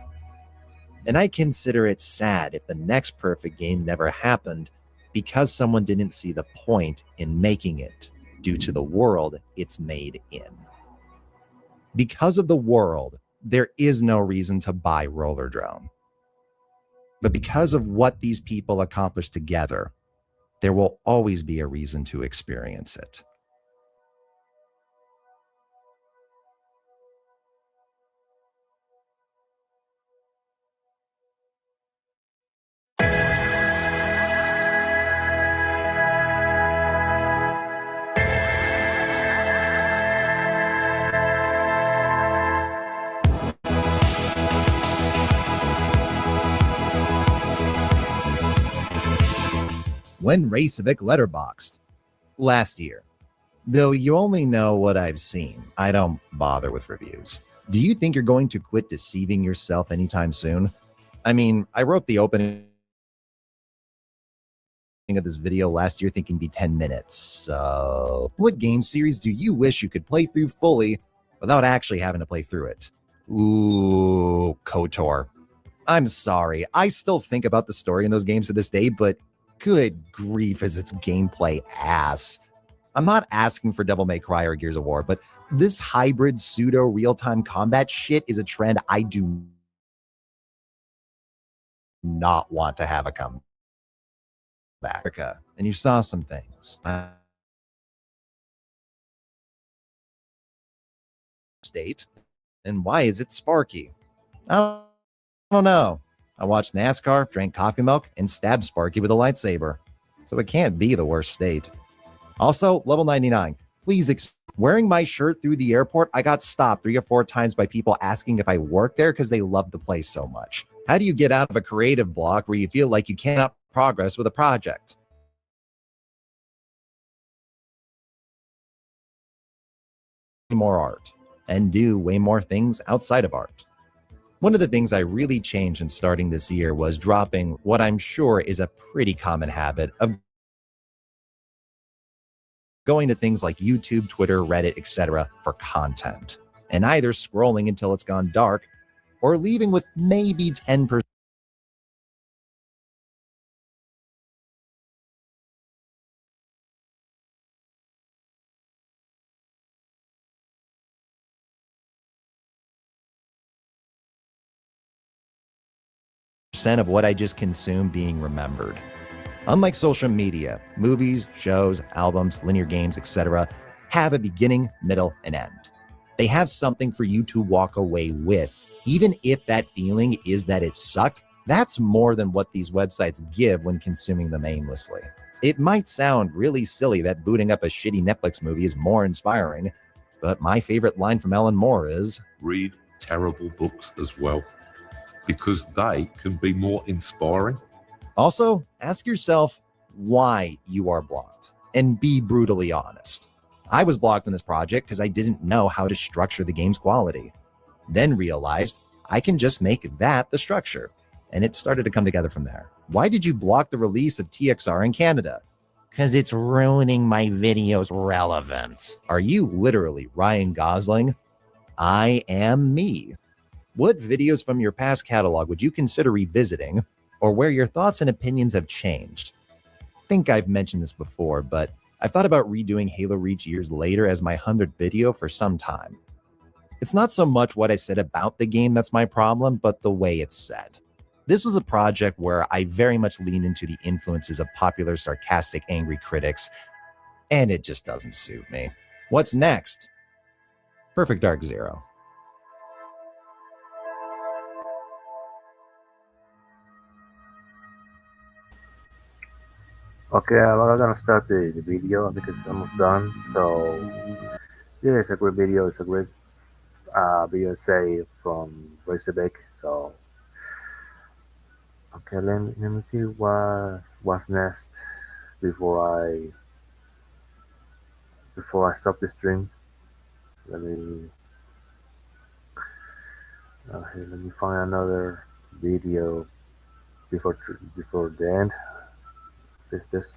And I consider it sad if the next perfect game never happened because someone didn't see the point in making it due to the world it's made in. Because of the world, there is no reason to buy Rollerdrome. But because of what these people accomplished together, there will always be a reason to experience it. When Reykjavik letterboxed? Last year. Though you only know what I've seen, I don't bother with reviews. Do you think you're going to quit deceiving yourself anytime soon? I mean, I wrote the opening of this video last year thinking it'd be 10 minutes, so... What game series do you wish you could play through fully without actually having to play through it? Ooh, KOTOR. I'm sorry, I still think about the story in those games to this day, but good grief, is its gameplay ass. I'm not asking for Devil May Cry or Gears of War, but this hybrid pseudo real-time combat shit is a trend I do not want to have a comeback. And you saw some things. State. And why is it Sparky? I don't know. I watched NASCAR, drank coffee milk, and stabbed Sparky with a lightsaber. So it can't be the worst state. Also, level 99. Please, wearing my shirt through the airport, I got stopped 3 or 4 times by people asking if I work there because they love the place so much. How do you get out of a creative block where you feel like you cannot progress with a project? More art, and do way more things outside of art. One of the things I really changed in starting this year was dropping what I'm sure is a pretty common habit of going to things like YouTube, Twitter, Reddit, etc. for content, and either scrolling until it's gone dark or leaving with maybe 10% of what I just consumed being remembered. Unlike social media, movies, shows, albums, linear games, etc. have a beginning, middle, and end. They have something for you to walk away with Even if that feeling is that it sucked, that's more than what these websites give when consuming them aimlessly. It might sound really silly that booting up a shitty Netflix movie is more inspiring, but my favorite line from Alan Moore is, read terrible books as well, because they can be more inspiring. Also, ask yourself why you are blocked and be brutally honest. I was blocked in this project because I didn't know how to structure the game's quality. Then realized I can just make that the structure. And it started to come together from there. Why did you block the release of TXR in Canada? Because it's ruining my video's relevance. Are you literally Ryan Gosling? I am me. What videos from your past catalog would you consider revisiting, or where your thoughts and opinions have changed? I think I've mentioned this before, but I've thought about redoing Halo Reach years later as my 100th video for some time. It's not so much what I said about the game that's my problem, but the way it's said. This was a project where I very much leaned into the influences of popular, sarcastic, angry critics, and it just doesn't suit me. What's next? Perfect Dark Zero. Okay, I'm gonna start the video because it's almost done. So, yeah, it's a great video. It's a great video say from Razorback. So, okay, let me see what's next before I stop the stream. Let me let me find another video before the end. This.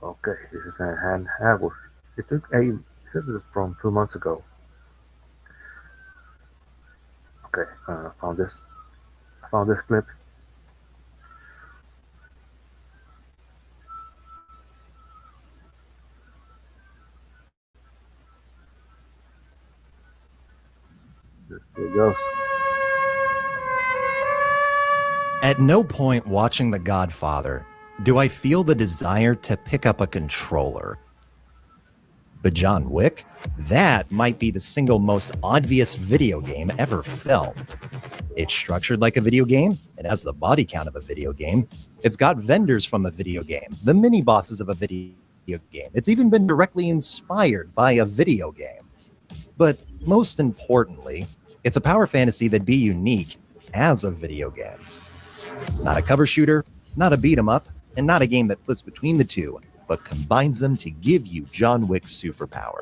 Okay, this is a hand hammer. It took from 2 months ago. Okay, I found this clip. There it goes. At no point watching The Godfather do I feel the desire to pick up a controller. But John Wick? That might be the single most obvious video game ever filmed. It's structured like a video game. It has the body count of a video game. It's got vendors from a video game, the mini bosses of a video game. It's even been directly inspired by a video game. But most importantly, it's a power fantasy that'd be unique as a video game. Not a cover shooter, not a beat 'em up, and not a game that flips between the two, but combines them to give you John Wick's superpower.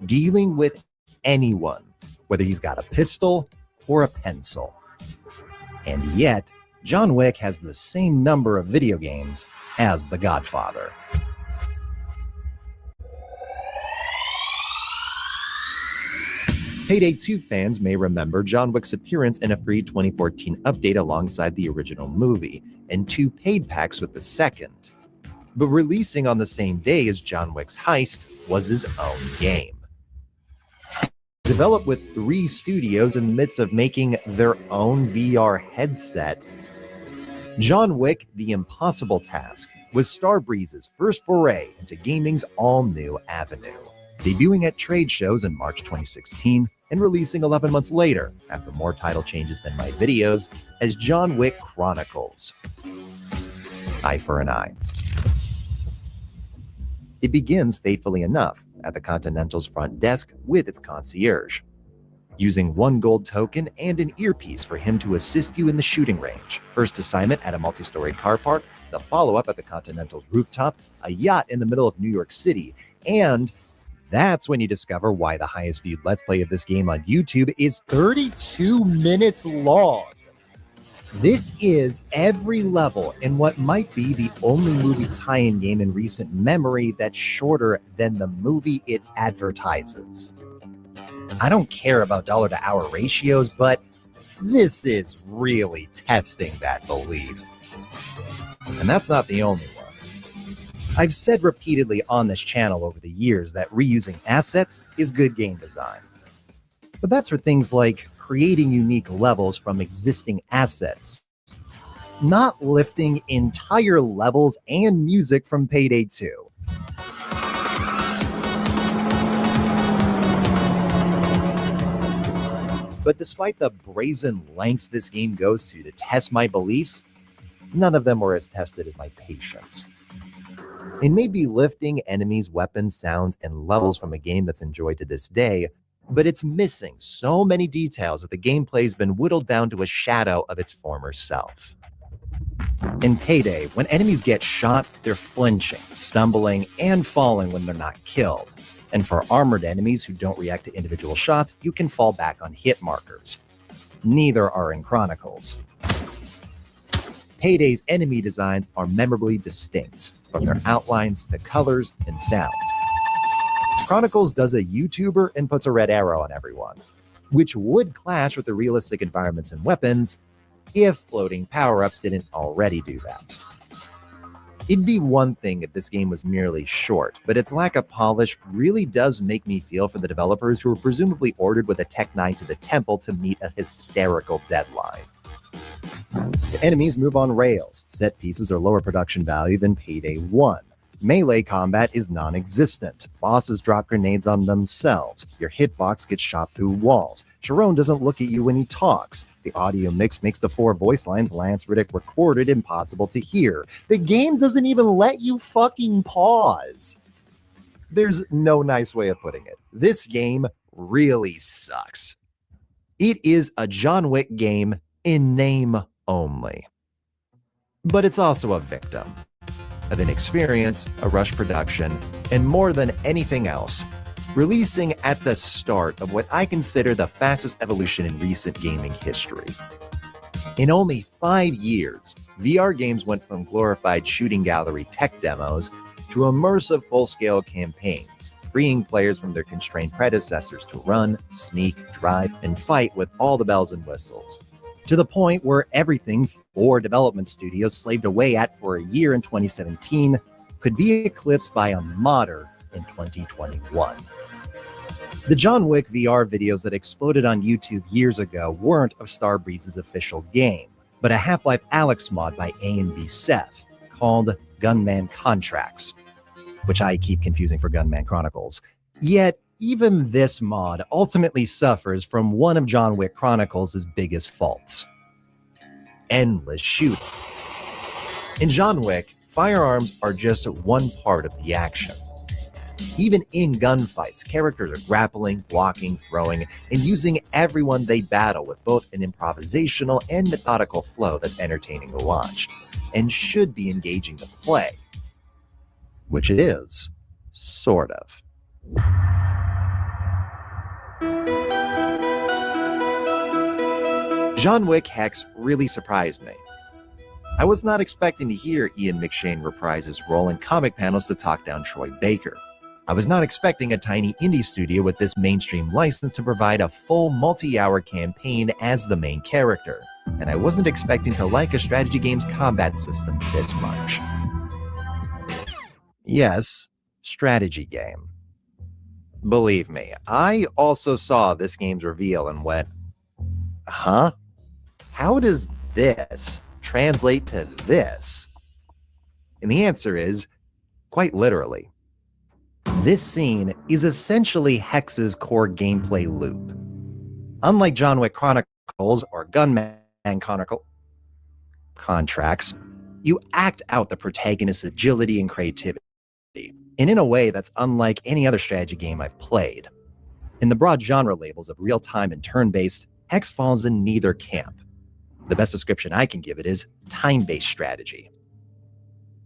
Dealing with anyone, whether he's got a pistol or a pencil. And yet, John Wick has the same number of video games as The Godfather. Payday 2 fans may remember John Wick's appearance in a free 2014 update alongside the original movie, and 2 paid packs with the second. But releasing on the same day as John Wick's Heist was his own game. Developed with 3 studios in the midst of making their own VR headset, John Wick: The Impossible Task was Starbreeze's first foray into gaming's all-new avenue, debuting at trade shows in March 2016 and releasing 11 months later, after more title changes than my videos, as John Wick Chronicles. Eye for an eye. It begins faithfully enough at the Continental's front desk with its concierge, using 1 gold token and an earpiece for him to assist you in the shooting range. First assignment at a multi-story car park, the follow-up at the Continental's rooftop, a yacht in the middle of New York City, and that's when you discover why the highest viewed Let's Play of this game on YouTube is 32 minutes long. This is every level in what might be the only movie tie-in game in recent memory that's shorter than the movie it advertises. I don't care about dollar-to-hour ratios, but this is really testing that belief. And that's not the only one. I've said repeatedly on this channel over the years that reusing assets is good game design. But that's for things like creating unique levels from existing assets, not lifting entire levels and music from Payday 2. But despite the brazen lengths this game goes to test my beliefs, none of them were as tested as my patience. It may be lifting enemies, weapons, sounds, and levels from a game that's enjoyed to this day, but it's missing so many details that the gameplay has been whittled down to a shadow of its former self. In Payday, when enemies get shot, they're flinching, stumbling, and falling when they're not killed. And for armored enemies who don't react to individual shots, you can fall back on hit markers. Neither are in Chronicles. Payday's enemy designs are memorably distinct, from their outlines to colors and sounds. Chronicles does a YouTuber and puts a red arrow on everyone, which would clash with the realistic environments and weapons if floating power-ups didn't already do that. It'd be one thing if this game was merely short, but its lack of polish really does make me feel for the developers who were presumably ordered with a Tech 9 to the temple to meet a hysterical deadline. The enemies move on rails. Set pieces are lower production value than Payday 1. Melee combat is non-existent. Bosses drop grenades on themselves. Your hitbox gets shot through walls. Sharon doesn't look at you when he talks. The audio mix makes the 4 voice lines Lance Riddick recorded impossible to hear. The game doesn't even let you fucking pause. There's no nice way of putting it. This game really sucks. It is a John Wick game in name only. But it's also a victim of inexperience, a rush production, and more than anything else, releasing at the start of what I consider the fastest evolution in recent gaming history. In only 5 years, VR games went from glorified shooting gallery tech demos to immersive full-scale campaigns, freeing players from their constrained predecessors to run, sneak, drive, and fight with all the bells and whistles. To the point where everything 4 development studios slaved away at for a year in 2017 could be eclipsed by a modder in 2021. The John Wick VR videos that exploded on YouTube years ago weren't of Starbreeze's official game, but a Half-Life Alyx mod by A&B Seth called Gunman Contracts, which I keep confusing for Gunman Chronicles. Yet, even this mod ultimately suffers from one of John Wick Chronicles' biggest faults: endless shooting. In John Wick, firearms are just one part of the action. Even in gunfights, characters are grappling, blocking, throwing, and using everyone they battle with both an improvisational and methodical flow that's entertaining to watch, and should be engaging to play. Which it is, sort of. John Wick Hex really surprised me. I was not expecting to hear Ian McShane reprise his role in comic panels to talk down Troy Baker. I was not expecting a tiny indie studio with this mainstream license to provide a full multi-hour campaign as the main character, and I wasn't expecting to like a strategy game's combat system this much. Yes, strategy game. Believe me, I also saw this game's reveal and went, huh? How does this translate to this? And the answer is, quite literally. This scene is essentially Hex's core gameplay loop. Unlike John Wick Chronicles or Gunman Contracts, you act out the protagonist's agility and creativity, and in a way that's unlike any other strategy game I've played. In the broad genre labels of real-time and turn-based, Hex falls in neither camp. The best description I can give it is time-based strategy.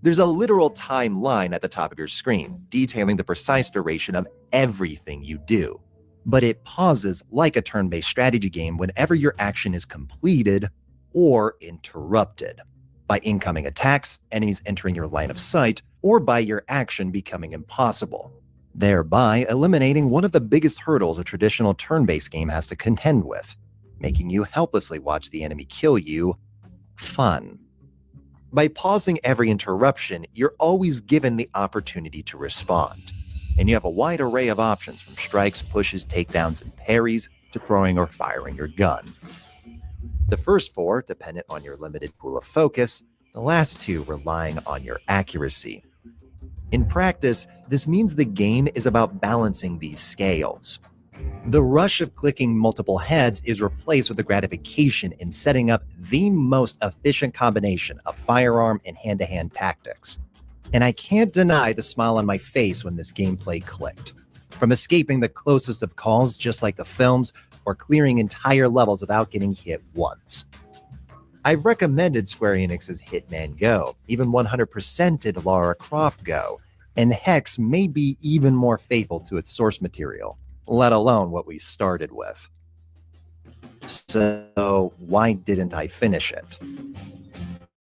There's a literal timeline at the top of your screen, detailing the precise duration of everything you do. But it pauses like a turn-based strategy game whenever your action is completed or interrupted, by incoming attacks, enemies entering your line of sight, or by your action becoming impossible, thereby eliminating one of the biggest hurdles a traditional turn-based game has to contend with, making you helplessly watch the enemy kill you fun. By pausing every interruption, you're always given the opportunity to respond, and you have a wide array of options from strikes, pushes, takedowns, and parries to throwing or firing your gun. The first 4 dependent on your limited pool of focus, the last 2 relying on your accuracy. In practice, this means the game is about balancing these scales. The rush of clicking multiple heads is replaced with the gratification in setting up the most efficient combination of firearm and hand-to-hand tactics. And I can't deny the smile on my face when this gameplay clicked. From escaping the closest of calls just like the films, or clearing entire levels without getting hit once. I've recommended Square Enix's Hitman Go, even 100%ed Lara Croft Go, and Hex may be even more faithful to its source material, let alone what we started with. So why didn't I finish it?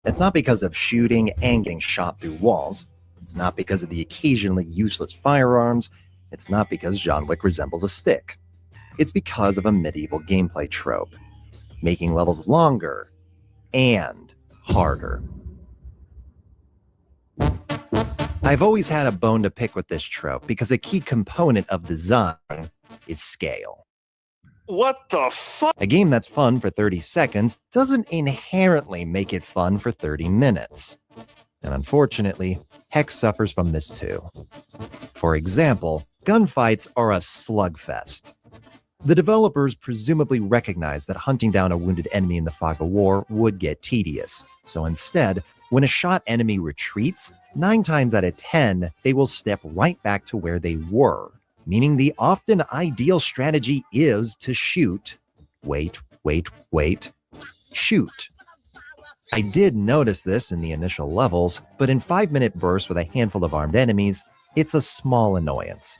It's not because of shooting and getting shot through walls. It's not because of the occasionally useless firearms. It's not because John Wick resembles a stick. It's because of a medieval gameplay trope, making levels longer and harder. I've always had a bone to pick with this trope because a key component of design is scale. What the fuck? A game that's fun for 30 seconds doesn't inherently make it fun for 30 minutes. And unfortunately, Hex suffers from this too. For example, gunfights are a slugfest. The developers presumably recognized that hunting down a wounded enemy in the fog of war would get tedious. So instead, when a shot enemy retreats, 9 times out of 10, they will step right back to where they were, meaning the often ideal strategy is to shoot, wait, shoot. I did notice this in the initial levels, but in 5-minute bursts with a handful of armed enemies, it's a small annoyance.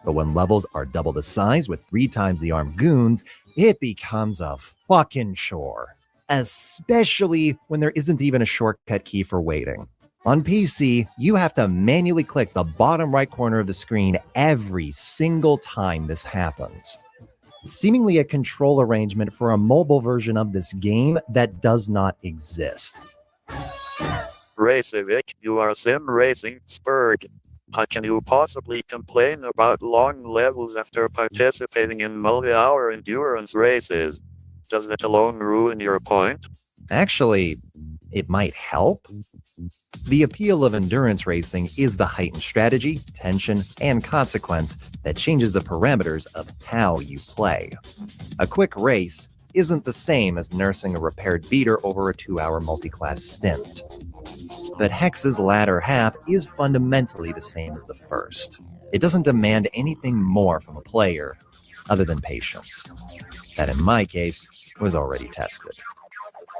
But when levels are double the size with 3 times the armed goons, it becomes a fucking chore. Especially when there isn't even a shortcut key for waiting. On PC, you have to manually click the bottom right corner of the screen every single time this happens. It's seemingly a control arrangement for a mobile version of this game that does not exist. Racevic, you are sim racing spurred. How can you possibly complain about long levels after participating in multi-hour endurance races? Does that alone ruin your point? Actually, it might help. The appeal of endurance racing is the heightened strategy, tension, and consequence that changes the parameters of how you play. A quick race isn't the same as nursing a repaired beater over a 2-hour multi-class stint. But Hex's latter half is fundamentally the same as the first. It doesn't demand anything more from a player other than patience. That, in my case, was already tested.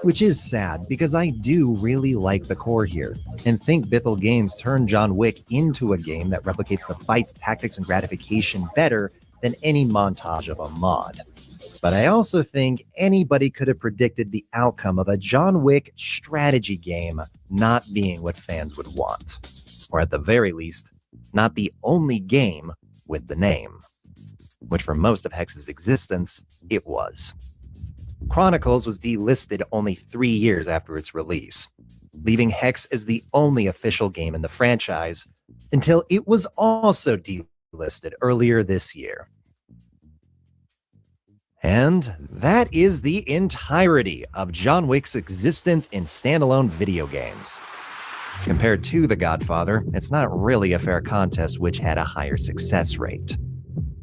Which is sad, because I do really like the core here, and think Bithell Games turned John Wick into a game that replicates the fights, tactics, and gratification better than any montage of a mod. But I also think anybody could have predicted the outcome of a John Wick strategy game not being what fans would want. Or at the very least, not the only game with the name. Which for most of Hex's existence, it was. Chronicles was delisted only 3 years after its release, leaving Hex as the only official game in the franchise, until it was also delisted earlier this year. And that is the entirety of John Wick's existence in standalone video games. Compared to The Godfather, it's not really a fair contest which had a higher success rate.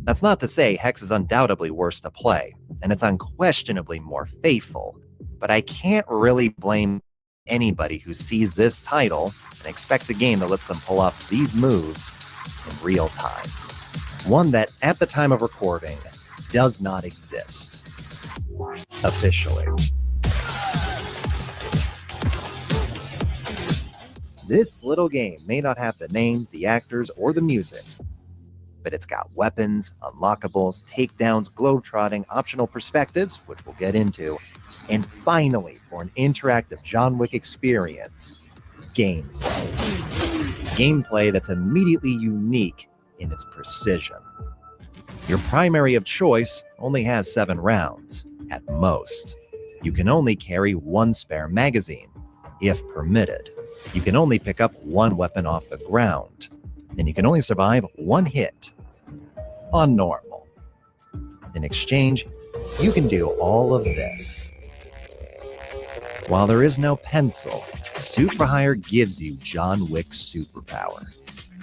That's not to say Hex is undoubtedly worse to play, and it's unquestionably more faithful, but I can't really blame anybody who sees this title and expects a game that lets them pull off these moves in real time. One that, at the time of recording, does not exist. Officially. This little game may not have the names, the actors, or the music, but it's got weapons, unlockables, takedowns, globetrotting, optional perspectives, which we'll get into, and finally, for an interactive John Wick experience, gameplay. Gameplay that's immediately unique in its precision. Your primary of choice only has 7 rounds, at most. You can only carry 1 spare magazine, if permitted. You can only pick up 1 weapon off the ground, and you can only survive 1 hit on normal. In exchange, you can do all of this. While there is no pencil, Suit for Hire gives you John Wick's superpower.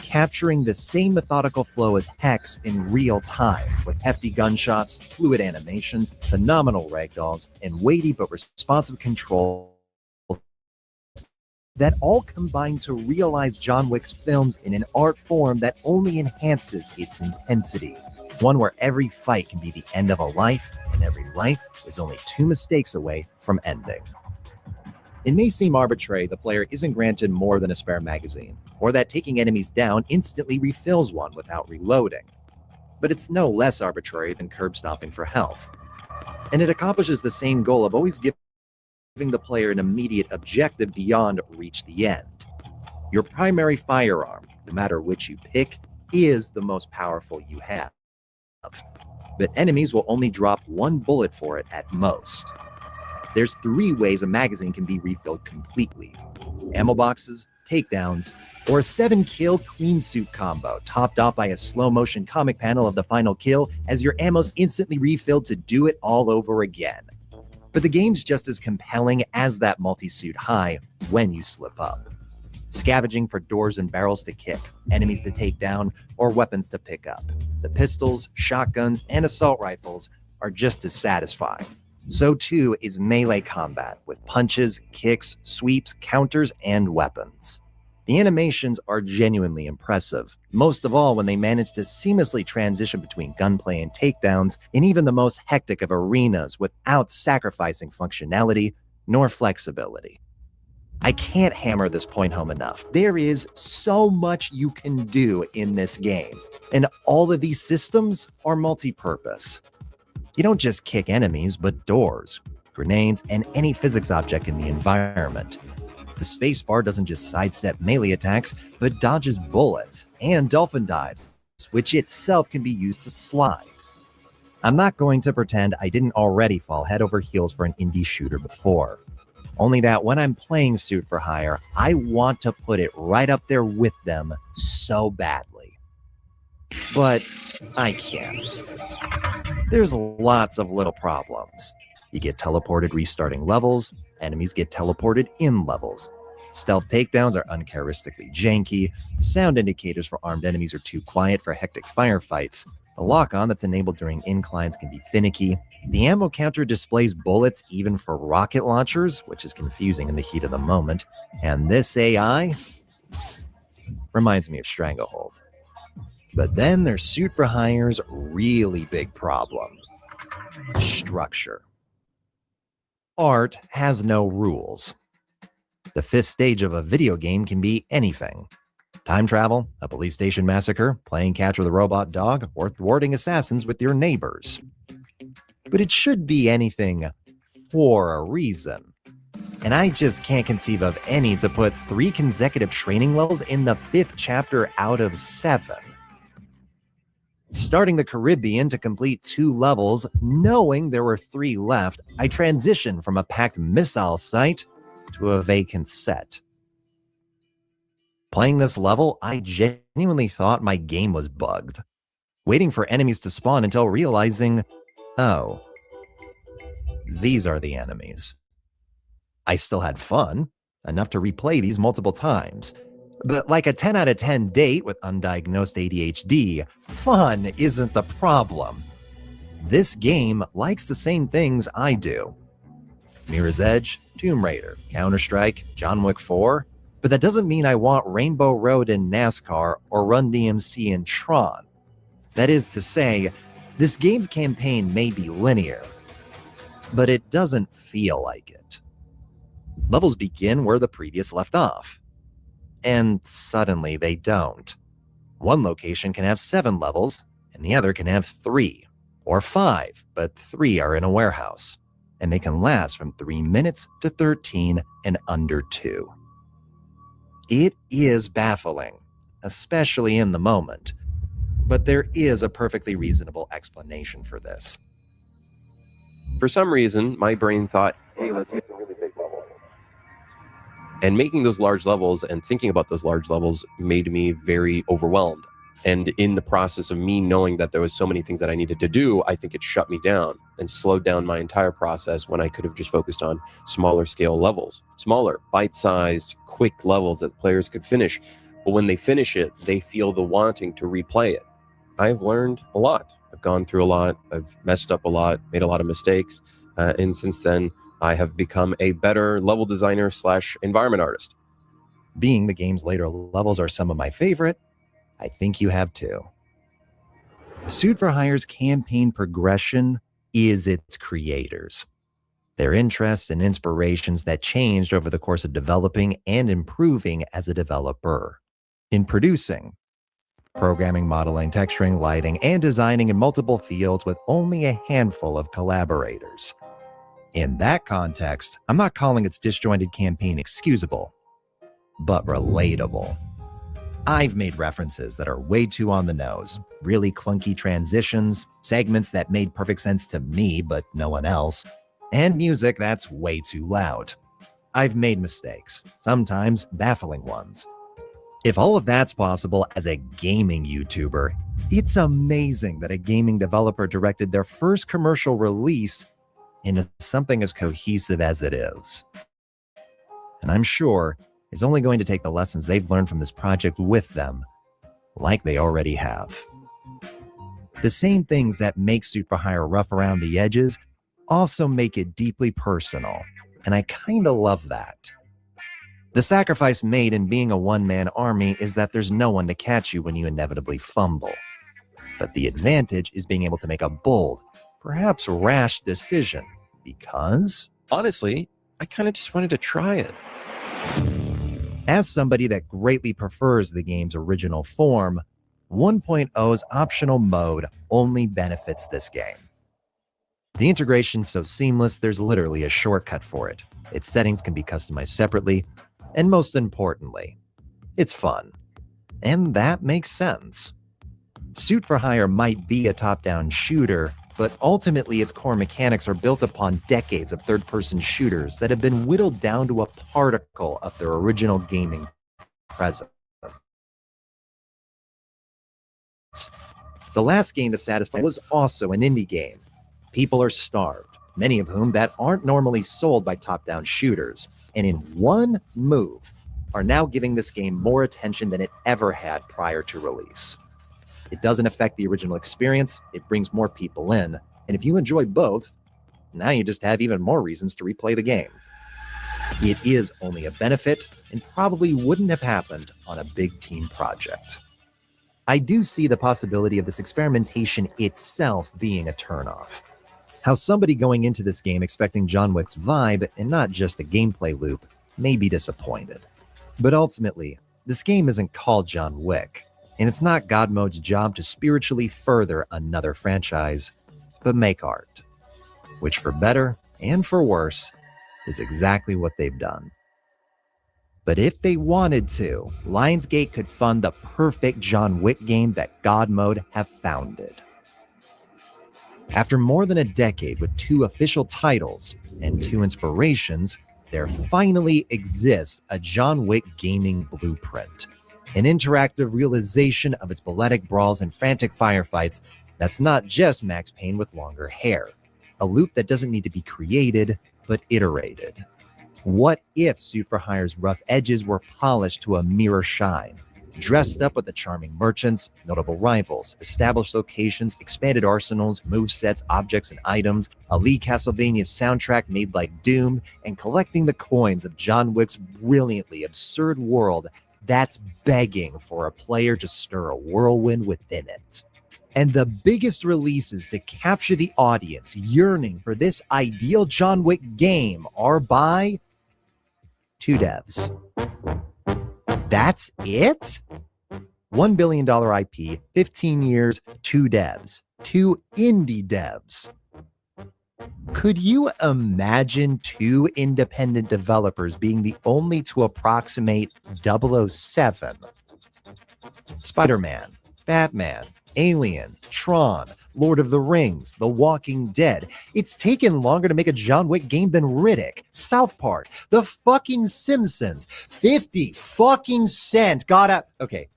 capturing the same methodical flow as Hex in real time, with hefty gunshots, fluid animations, phenomenal ragdolls, and weighty but responsive control that all combine to realize John Wick's films in an art form that only enhances its intensity. One where every fight can be the end of a life, and every life is only 2 mistakes away from ending. It may seem arbitrary the player isn't granted more than a spare magazine, or that taking enemies down instantly refills one without reloading. But it's no less arbitrary than curb stomping for health. And it accomplishes the same goal of always giving the player an immediate objective beyond reach the end. Your primary firearm, no matter which you pick, is the most powerful you have. But enemies will only drop 1 bullet for it at most. There's 3 ways a magazine can be refilled completely: ammo boxes, takedowns, or a 7-kill clean suit combo, topped off by a slow-motion comic panel of the final kill as your ammo's instantly refilled to do it all over again. But the game's just as compelling as that multi-suit high when you slip up. Scavenging for doors and barrels to kick, enemies to take down, or weapons to pick up. The pistols, shotguns, and assault rifles are just as satisfying. So too is melee combat, with punches, kicks, sweeps, counters, and weapons. The animations are genuinely impressive, most of all when they manage to seamlessly transition between gunplay and takedowns in even the most hectic of arenas without sacrificing functionality nor flexibility. I can't hammer this point home enough. There is so much you can do in this game, and all of these systems are multi-purpose. You don't just kick enemies, but doors, grenades, and any physics object in the environment. The spacebar doesn't just sidestep melee attacks, but dodges bullets and dolphin dives, which itself can be used to slide. I'm not going to pretend I didn't already fall head over heels for an indie shooter before. Only that when I'm playing Suit for Hire, I want to put it right up there with them so badly. But I can't. There's lots of little problems. You get teleported restarting levels, enemies get teleported in levels. Stealth takedowns are uncharacteristically janky, the sound indicators for armed enemies are too quiet for hectic firefights, the lock-on that's enabled during inclines can be finicky, the ammo counter displays bullets even for rocket launchers, which is confusing in the heat of the moment, and this AI reminds me of Stranglehold. But then there's Suit for Hire's really big problem: structure. Art has no rules. The 5th stage of a video game can be anything: time travel, a police station massacre, playing catch with a robot dog, or thwarting assassins with your neighbors. But it should be anything for a reason. And I just can't conceive of any to put 3 consecutive training levels in the 5th chapter out of 7. Starting the Caribbean to complete 2 levels, knowing there were 3 left, I transitioned from a packed missile site to a vacant set. Playing this level, I genuinely thought my game was bugged, waiting for enemies to spawn until realizing, oh, these are the enemies. I still had fun, enough to replay these multiple times. But like a 10 out of 10 date with undiagnosed ADHD, fun isn't the problem. This game likes the same things I do. Mirror's Edge, Tomb Raider, Counter-Strike, John Wick 4, but that doesn't mean I want Rainbow Road in NASCAR or Run DMC in Tron. That is to say, this game's campaign may be linear, but it doesn't feel like it. Levels begin where the previous left off. And suddenly they don't. One location can have 7 levels, and the other can have 3, or 5, but 3 are in a warehouse, and they can last from 3 minutes to 13 and under 2. It is baffling, especially in the moment, but there is a perfectly reasonable explanation for this. For some reason, my brain thought, hey, let's make some really big levels. And making those large levels and thinking about those large levels made me very overwhelmed. And in the process of me knowing that there was so many things that I needed to do, I think it shut me down and slowed down my entire process when I could have just focused on smaller scale levels, smaller, bite-sized, quick levels that players could finish but when they finish it, they feel the wanting to replay it. I've learned a lot. I've gone through a lot. I've messed up a lot, made a lot of mistakes. And since then, I have become a better level designer / environment artist. Being the game's later levels are some of my favorite, I think you have too. Suit for Hire's campaign progression is its creators. Their interests and inspirations that changed over the course of developing and improving as a developer. In producing, programming, modeling, texturing, lighting, and designing in multiple fields with only a handful of collaborators. In that context, I'm not calling its disjointed campaign excusable, but relatable. I've made references that are way too on the nose, really clunky transitions, segments that made perfect sense to me but no one else, and music that's way too loud. I've made mistakes, sometimes baffling ones. If all of that's possible as a gaming YouTuber, it's amazing that a gaming developer directed their first commercial release into something as cohesive as it is. And I'm sure it's only going to take the lessons they've learned from this project with them, like they already have. The same things that make Suit for Hire rough around the edges also make it deeply personal, and I kinda love that. The sacrifice made in being a one-man army is that there's no one to catch you when you inevitably fumble. But the advantage is being able to make a bold, perhaps rash decision, because Honestly, I kind of just wanted to try it. as somebody that greatly prefers the game's original form, 1.0's optional mode only benefits this game. The integration's so seamless, there's literally a shortcut for it. Its settings can be customized separately, and most importantly, it's fun. And that makes sense. Suit for Hire might be a top-down shooter, but ultimately its core mechanics are built upon decades of third-person shooters that have been whittled down to a particle of their original gaming presence. The last game to satisfy was also an indie game. People are starved, many of whom that aren't normally sold by top-down shooters, and in one move are now giving this game more attention than it ever had prior to release. It doesn't affect the original experience, it brings more people in, and if you enjoy both, now you just have even more reasons to replay the game. It is only a benefit, and probably wouldn't have happened on a big team project. I do see the possibility of this experimentation itself being a turnoff. How somebody going into this game expecting John Wick's vibe and not just a gameplay loop may be disappointed. But ultimately, this game isn't called John Wick, and it's not God Mode's job to spiritually further another franchise, but make art. Which for better and for worse, is exactly what they've done. But if they wanted to, Lionsgate could fund the perfect John Wick game that God Mode have founded. After more than a decade with 2 official titles and 2 inspirations, there finally exists a John Wick gaming blueprint. An interactive realization of its balletic brawls and frantic firefights that's not just Max Payne with longer hair. A loop that doesn't need to be created, but iterated. What if Suit for Hire's rough edges were polished to a mirror shine? Dressed up with the charming merchants, notable rivals, established locations, expanded arsenals, movesets, objects, and items, a Lee Castlevania soundtrack made like Doom, and collecting the coins of John Wick's brilliantly absurd world that's begging for a player to stir a whirlwind within it. And the biggest releases to capture the audience yearning for this ideal John Wick game are by 2 devs. That's it? $1 billion IP, 15 years, 2 devs, 2 indie devs. Could you imagine 2 independent developers being the only to approximate 007? Spider-Man, Batman, Alien, Tron, Lord of the Rings, The Walking Dead. It's taken longer to make a John Wick game than Riddick, South Park, The fucking Simpsons, 50 fucking Cent. Okay,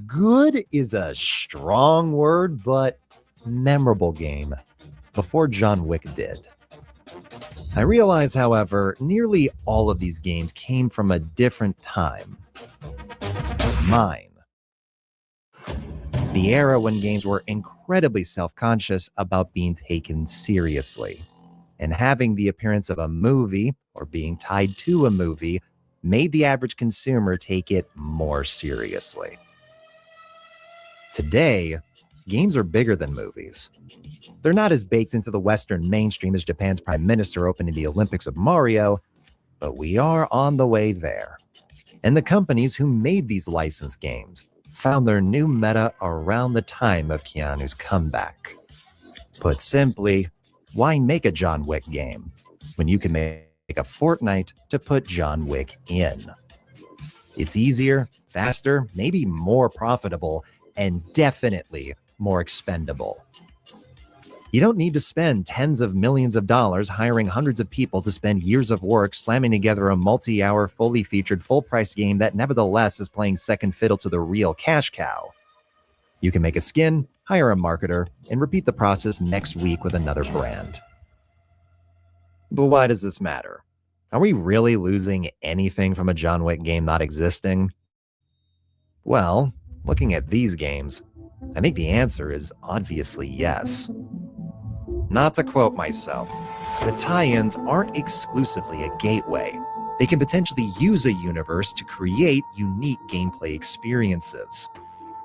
good is a strong word, but memorable game before John Wick did. I realize, however, nearly all of these games came from a different time. mine. The era when games were incredibly self-conscious about being taken seriously. And having the appearance of a movie or being tied to a movie made the average consumer take it more seriously. Today, games are bigger than movies. They're not as baked into the Western mainstream as Japan's Prime Minister opening the Olympics of Mario, but we are on the way there. And the companies who made these licensed games found their new meta around the time of Keanu's comeback. Put simply, why make a John Wick game when you can make a Fortnite to put John Wick in? It's easier, faster, maybe more profitable, and definitely more expendable. You don't need to spend tens of millions of dollars hiring hundreds of people to spend years of work slamming together a multi-hour, fully featured, full-price game that nevertheless is playing second fiddle to the real cash cow. You can make a skin, hire a marketer, and repeat the process next week with another brand. But why does this matter? Are we really losing anything from a John Wick game not existing? Well, looking at these games, I think the answer is obviously yes. Not to quote myself, the tie-ins aren't exclusively a gateway. They can potentially use a universe to create unique gameplay experiences.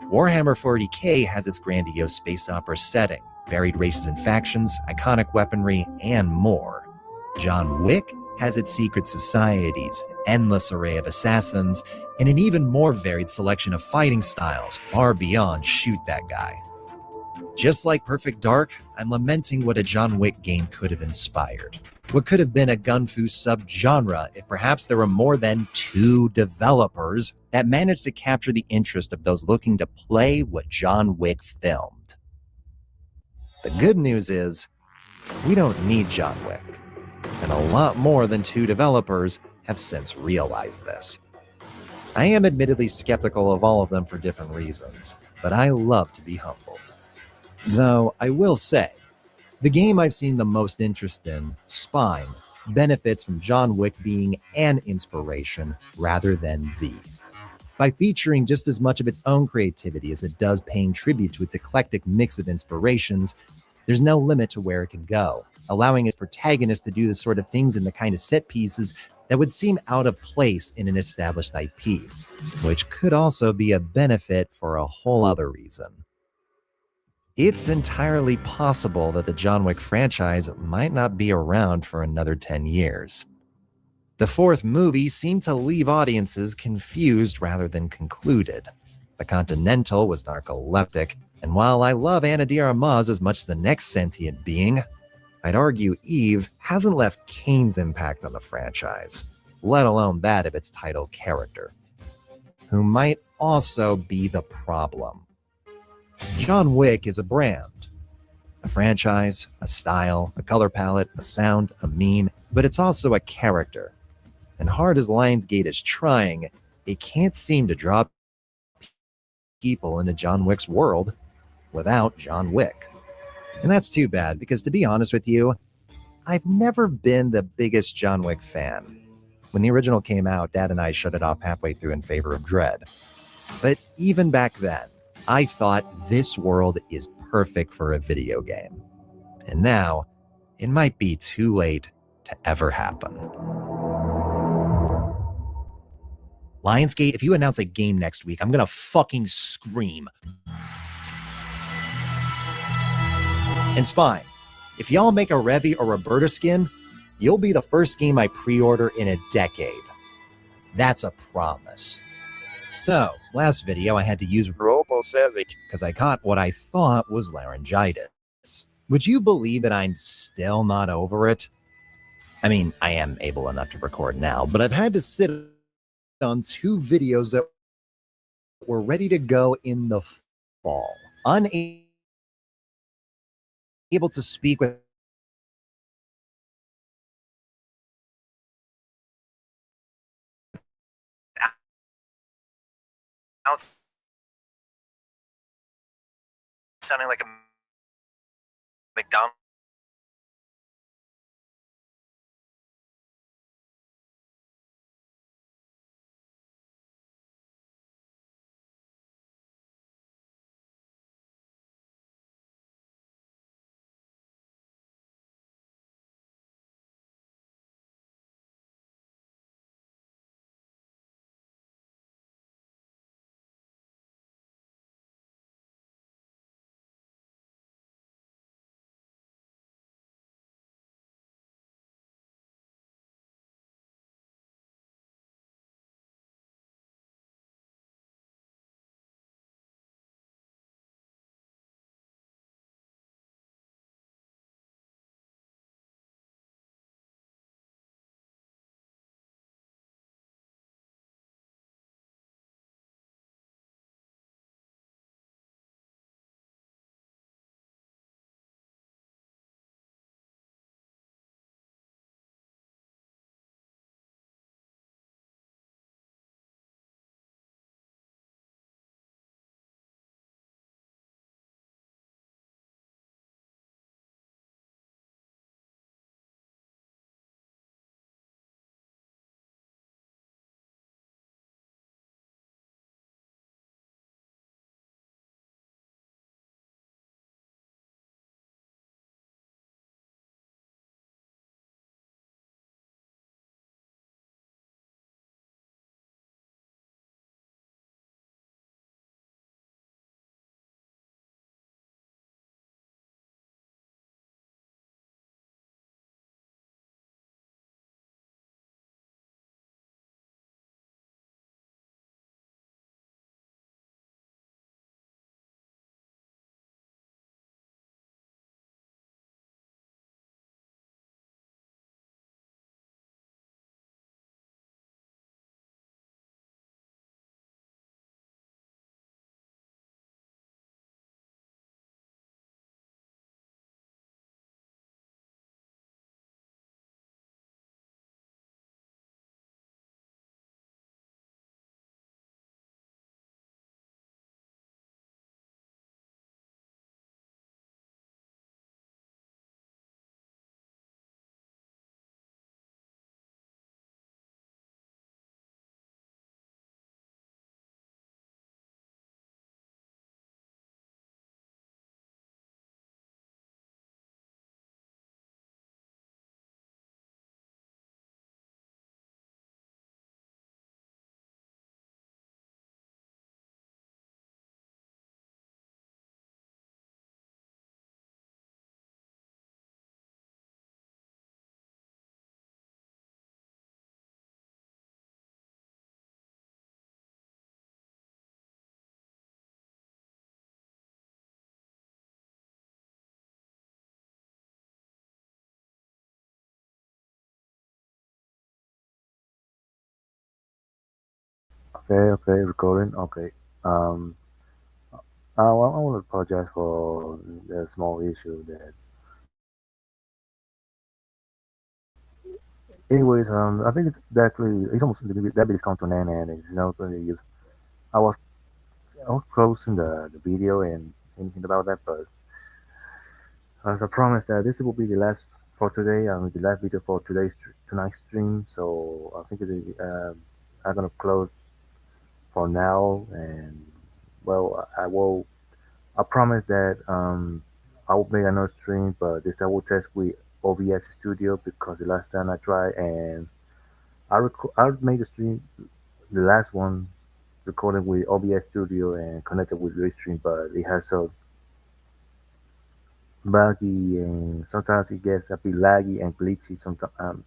Warhammer 40k has its grandiose space opera setting, varied races and factions, iconic weaponry, and more. John Wick has its secret societies, endless array of assassins, and an even more varied selection of fighting styles, far beyond shoot that guy. Just like Perfect Dark, I'm lamenting what a John Wick game could have inspired. What could have been a gunfu subgenre if perhaps there were more than 2 developers that managed to capture the interest of those looking to play what John Wick filmed. The good news is, we don't need John Wick. And a lot more than 2 developers have since realized this. I am admittedly skeptical of all of them for different reasons, but I love to be humbled. Though I will say, the game I've seen the most interest in, Spine, benefits from John Wick being an inspiration rather than the. By featuring just as much of its own creativity as it does paying tribute to its eclectic mix of inspirations, there's no limit to where it can go, allowing its protagonist to do the sort of things and the kind of set pieces that would seem out of place in an established IP, which could also be a benefit for a whole other reason. It's entirely possible that the John Wick franchise might not be around for another 10 years. The 4th movie seemed to leave audiences confused rather than concluded. The Continental was narcoleptic, and while I love Ana de Armas as much as the next sentient being, I'd argue Eve hasn't left Kane's impact on the franchise, let alone that of its title character, who might also be the problem. John Wick is a brand, a franchise, a style, a color palette, a sound, a meme, but it's also a character. And hard as Lionsgate is trying, it can't seem to draw people into John Wick's world without John Wick. And that's too bad, because to be honest with you, I've never been the biggest John Wick fan. When the original came out, Dad and I shut it off halfway through in favor of Dread. But even back then, I thought this world is perfect for a video game. And now, it might be too late to ever happen. Lionsgate, if you announce a game next week, I'm gonna fucking scream. And Spine, if y'all make a Revy or Roberta skin, you'll be the first game I pre-order in a decade. That's a promise. So, last video I had to use RoboSavic because I caught what I thought was laryngitis. Would you believe that I'm still not over it? I mean, I am able enough to record now, but I've had to sit on 2 videos that were ready to go in the fall. Unable to speak with sounding like a McDonald's Okay, recording. Okay. Um, I want to apologize for the small issue that. Anyways, I think it's almost that bit is come to an end, and it's not going to use. I was I was closing the video and thinking about that, but as I promised that this will be the last for today. The last video for tonight's stream. So I think I'm gonna close for now, and well, I will. I promise that I will make another stream, but this time I will test with OBS Studio because the last time I tried and I made the stream, the last one recorded with OBS Studio and connected with Livestream, but it has so buggy and sometimes it gets a bit laggy and glitchy. Sometimes,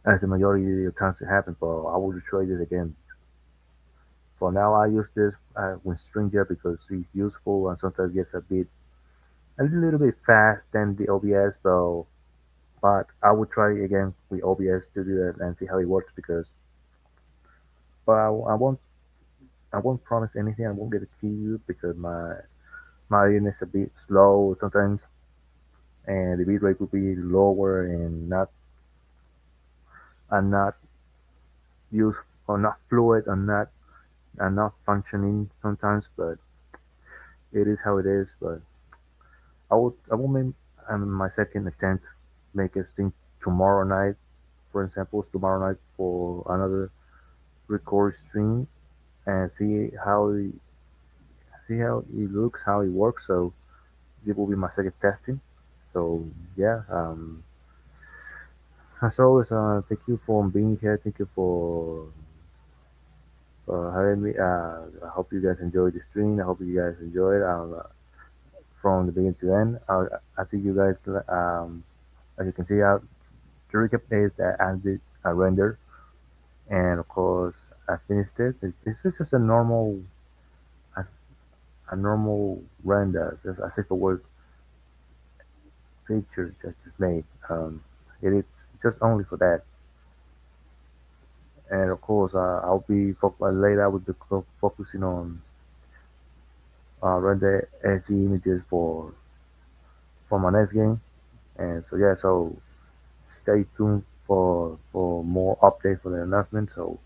as the majority of the times it happens, but I will try this again. For now, I use this with Stringer because it's useful and sometimes gets a little bit fast than the OBS, but I will try again with OBS to do that and see how it works because, but I won't promise anything. I won't get it to you because my internet is a bit slow sometimes, and the bitrate will be lower and not used or not fluid and not functioning sometimes. But it is how it is. But I will make my second attempt make a stream tomorrow night. For example, tomorrow night for another record stream and see how it looks, how it works. So it will be my second testing. So yeah, as always, thank you for being here. Thank you for having me. I hope you guys enjoyed the stream. I hope you guys enjoyed from the beginning to end. I see you guys. As you can see, the recap is that I did a render, and of course I finished it. It's just a, a normal render, just as if it was picture just made. It is just only for that. And of course, later. I will be focusing on render SG images for my next game. And so yeah, so stay tuned for more updates for the announcement. So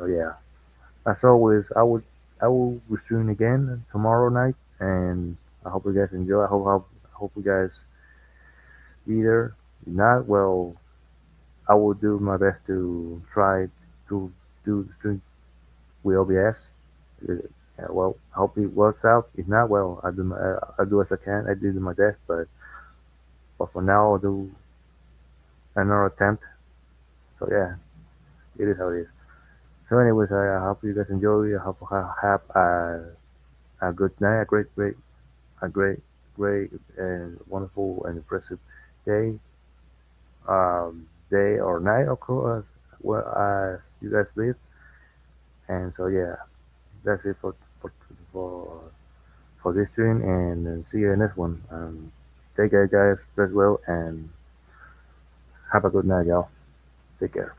yeah, as always, I will be streaming again tomorrow night, and I hope you guys enjoy. I hope you guys either. If not, well, I will do my best to try to do the stream with OBS. Well, I hope it works out. If not, well, I do as I can. I did my best, but for now, I'll do another attempt. So yeah, it is how it is. So anyways, I hope you guys enjoy. I hope you have a good night, a great and wonderful and impressive day, day or night, of course, well, as you guys live. And so yeah, that's it for for this stream, and see you in the next one. Take care, guys. Rest well, and have a good night, y'all. Take care.